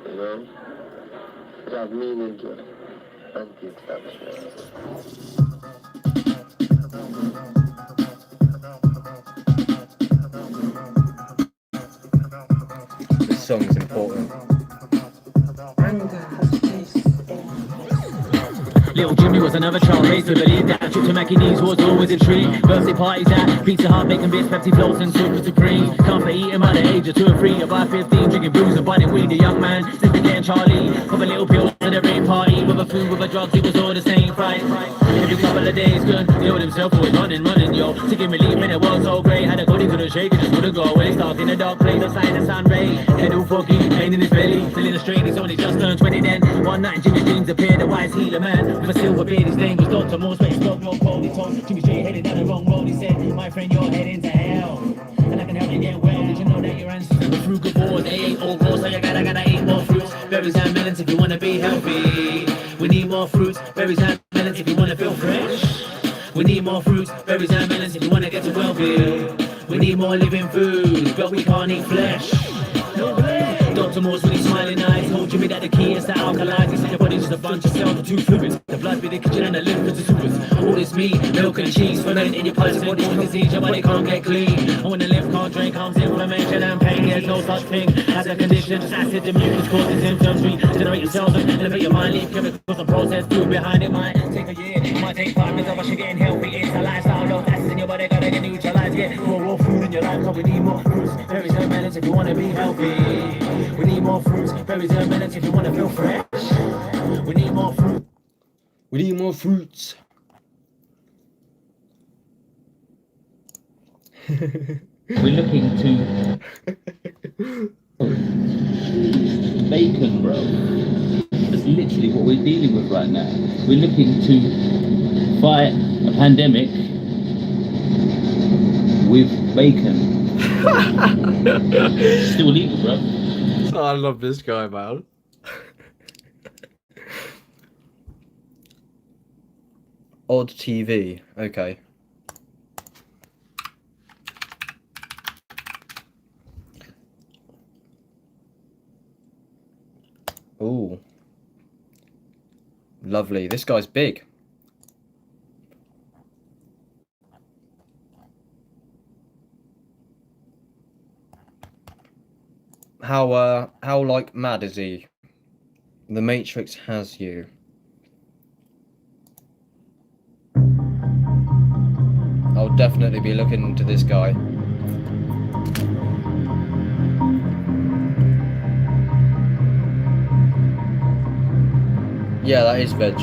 You know, have meaning to anti-establishment. This song is important. Little Jimmy was another child raised to believe that a trip to Mackey's was always a treat. Birthday parties at Pizza Hut, making bits, Pepsi floats and Super Supreme. Can't play eating by the age of 2 or 3. About 15, drinking booze and biting weed. A young man, sipping getting Charlie. Pop a little pill at a rave party. With a food, with a drugs, it was all the same fight. Every couple of days, good. The old himself always running, yo. To give me leave, man, it was so great. Had a good couldn't shake it, just wouldn't go away. Stuck in a dark place, outside the sun ray. Head all foggy, pain in his belly, feeling a strain. He's only just turned 20 then. One night, Jimmy's dreams appeared, a wise healer man. With a silver beard, his name was Dr. Morse, but he spoke no cold. He told Jimmy straight headed down the wrong road. He said, my friend, you're heading to hell. And I can help you get well. Did you know that your ancestors were frugivores? They ate all raw, so you gotta eat more fruits, berries and melons if you wanna be healthy. We need more fruits, berries and melons if you wanna feel fresh. We need more fruits, berries and melons if you wanna get to well-being. We need more living food, but we can't eat flesh. No way. Dr. Moore's with his smiling eyes told Jimmy that the key is to alkalize. He said your body's just a bunch of cells with two fluids. The blood be the kitchen and the lymph is the sewers. All this meat, milk and cheese, fermenting in your pulse, body's disease, your body can't get clean. And when the lymph can't drain, comes inflammation and pain. There's no such thing as a condition, just acid and mucus causes symptoms. Regenerate your cells and elevate your mind, leave chemicals and process food behind it. Might take a year, it might take 5 minutes of us getting healthy. It's a lifestyle, low acids in your body, gotta get neutralized. Get more raw food in your life, cause we need more fruits, berries and melons if you wanna be healthy. We need more fruits, berries and melons if you wanna feel fresh. We need more fruit. We need more fruits. We're looking to bacon, bro. That's literally what we're dealing with right now. We're looking to fight a pandemic with bacon. Still legal, bro. I love this guy, man. Odd TV. Okay. Ooh. Lovely. This guy's big. How like mad is he? The Matrix has you. I'll definitely be looking into this guy. Yeah, that is veg.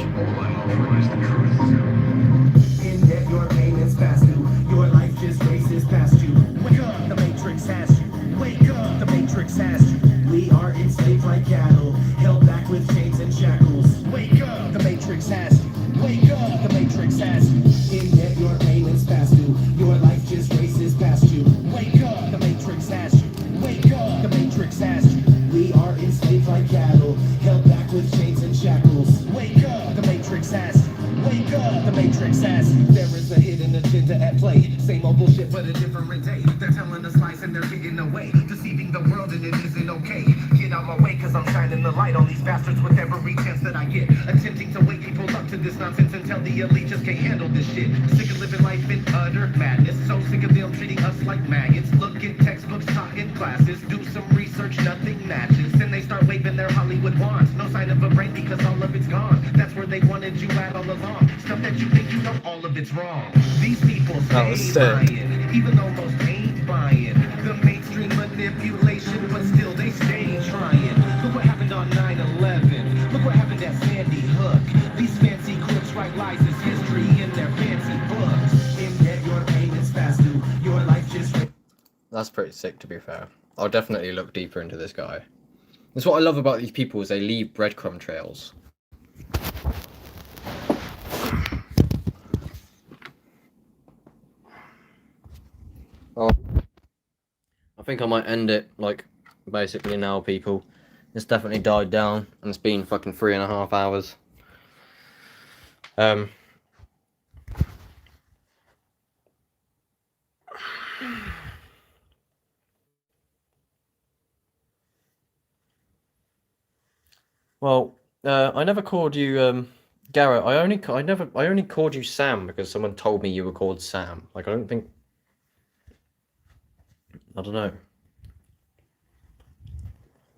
In debt, your pain is past due. Your life just races past you. Wake up, the Matrix has you. Wake up, the Matrix has you. We are enslaved like cattle, held back with chains and shackles. Wake up, the Matrix has you. Wake up, the Matrix has you. In debt, your pain is past due. Your life just races past you. Wake up, the Matrix has you. Wake up, the Matrix has you. We are enslaved like cattle, held back with chains and shackles. Wake up, the Matrix has you. Wake up, the Matrix has you. There is a hidden agenda at play. Same old bullshit, but a different day. They're telling us lies and they're getting away, deceiving the world and it isn't okay. Get out my way, cause I'm shining the light on these bastards with every chance that I get. Attempting to wake people up to this nonsense and tell the elite just can't handle this shit. Sick of living life in utter madness. So sick of them treating us like maggots. Look at textbooks taught in classes. Do some research, nothing matches. Then they start waving their Hollywood wands. No sign of a brain because all of it's gone. That's where they wanted you at all along. Stuff that you think you know, all of it's wrong. These people stay lying, even though most ain't buying. The mainstream manipulation, but still they stay trying. Look what happened on 9/11. Look what happened at Sandy Hook. These fancy crooks write lies as history in their fancy books. In debt, your pain is fast due. Your life just... That's pretty sick, to be fair. I'll definitely look deeper into this guy. That's what I love about these people, is they leave breadcrumb trails. Oh, I think I might end it, like, basically now, people. It's definitely died down, and it's been fucking 3.5 hours. Well, I never called you, Garrett. I only called you Sam because someone told me you were called Sam. Like, I don't know.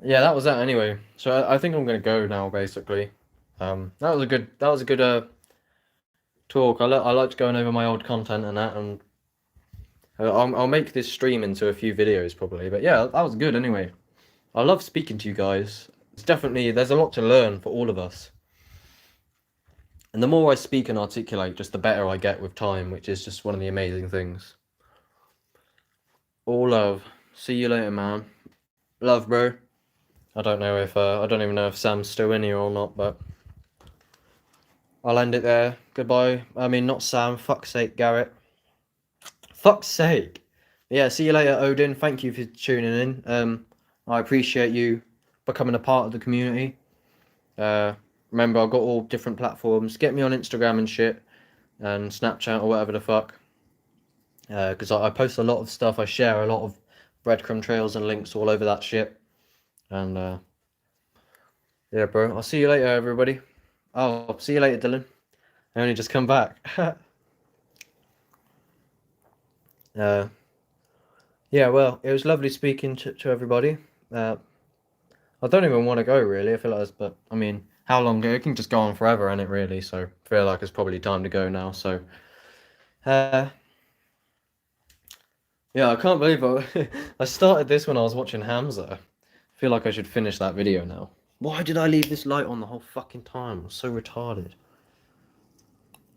Yeah, that was that anyway. So I think I'm gonna go now, basically. That was a good talk. I liked going over my old content and that, and I'll make this stream into a few videos probably. But yeah, that was good anyway. I love speaking to you guys. It's definitely, there's a lot to learn for all of us. And the more I speak and articulate, just the better I get with time, which is just one of the amazing things. All love. See you later, man. Love, bro. I don't know if I don't even know if Sam's still in here or not, but I'll end it there. Goodbye. I mean, not Sam. Fuck's sake, Garrett. Fuck's sake. Yeah, see you later, Odin. Thank you for tuning in. I appreciate you becoming a part of the community. Remember, I've got all different platforms. Get me on Instagram and shit, and Snapchat or whatever the fuck. Because I post a lot of stuff. I share a lot of breadcrumb trails and links all over that shit. And yeah, bro. I'll see you later, everybody. Oh, see you later, Dylan. I only just come back. Yeah, well, it was lovely speaking to everybody. I don't even want to go, really. I feel like but I mean, how long? It can just go on forever, innit, really? So I feel like it's probably time to go now. So, yeah, I can't believe I started this when I was watching Hamza. I feel like I should finish that video now. Why did I leave this light on the whole fucking time? I'm so retarded.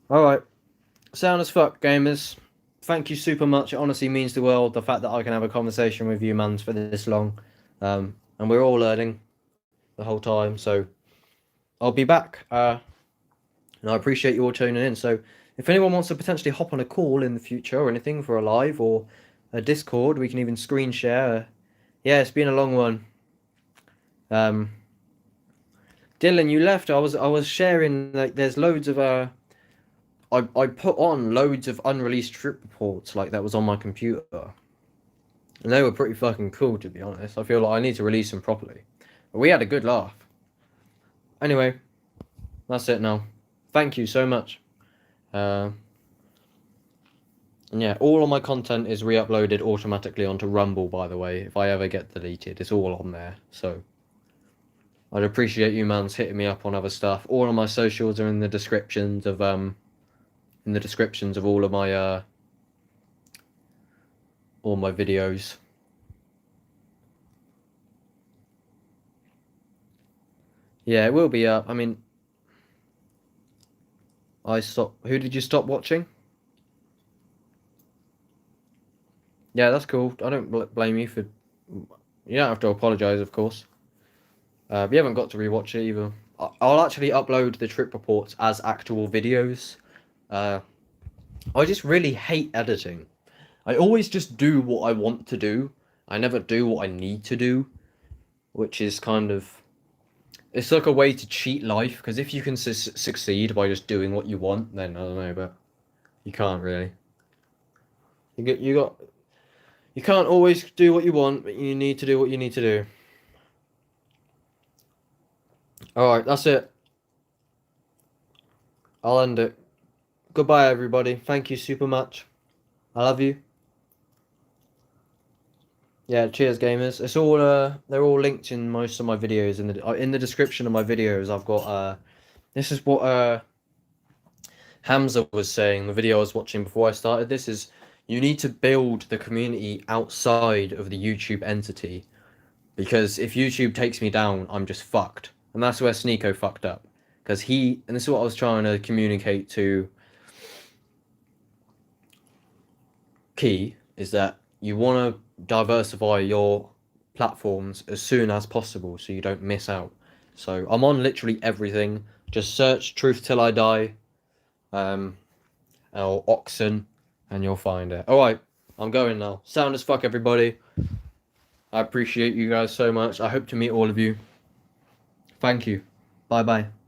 Alright. Sound as fuck, gamers. Thank you super much. It honestly means the world, the fact that I can have a conversation with you, mans, for this long. And we're all learning the whole time, so I'll be back. And I appreciate you all tuning in. So if anyone wants to potentially hop on a call in the future or anything for a live or a Discord, we can even screen share. Yeah, it's been a long one. Dylan, you left. I was sharing, like, there's loads of I put on loads of unreleased trip reports, like, that was on my computer. And they were pretty fucking cool, to be honest. I feel like I need to release them properly. But we had a good laugh. Anyway, that's it now. Thank you so much. And yeah, all of my content is re-uploaded automatically onto Rumble, by the way. If I ever get deleted, it's all on there. So I'd appreciate you, mans, hitting me up on other stuff. All of my socials are in the descriptions of all of my videos. Yeah, it will be up. I mean, who did you stop watching? Yeah, that's cool. I don't blame you for. You don't have to apologize, of course. You haven't got to rewatch it either. I'll actually upload the trip reports as actual videos. I just really hate editing. I always just do what I want to do. I never do what I need to do, which is kind of, it's like a way to cheat life, because if you can succeed by just doing what you want, then I don't know, but you can't really. You can't always do what you want, but you need to do what you need to do. Alright, that's it. I'll end it. Goodbye, everybody. Thank you super much. I love you. Yeah, cheers, gamers. It's all they're all linked in most of my videos. In the description of my videos, I've got this is what Hamza was saying. The video I was watching before I started this is, you need to build the community outside of the YouTube entity, because if YouTube takes me down, I'm just fucked. And that's where Sneeko fucked up, because and this is what I was trying to communicate to Key, is that you want to diversify your platforms as soon as possible so you don't miss out. So I'm on literally everything. Just search Truth Till I Die or Oxen and you'll find it. Alright, I'm going now. Sound as fuck, everybody. I appreciate you guys so much. I hope to meet all of you. Thank you. Bye bye.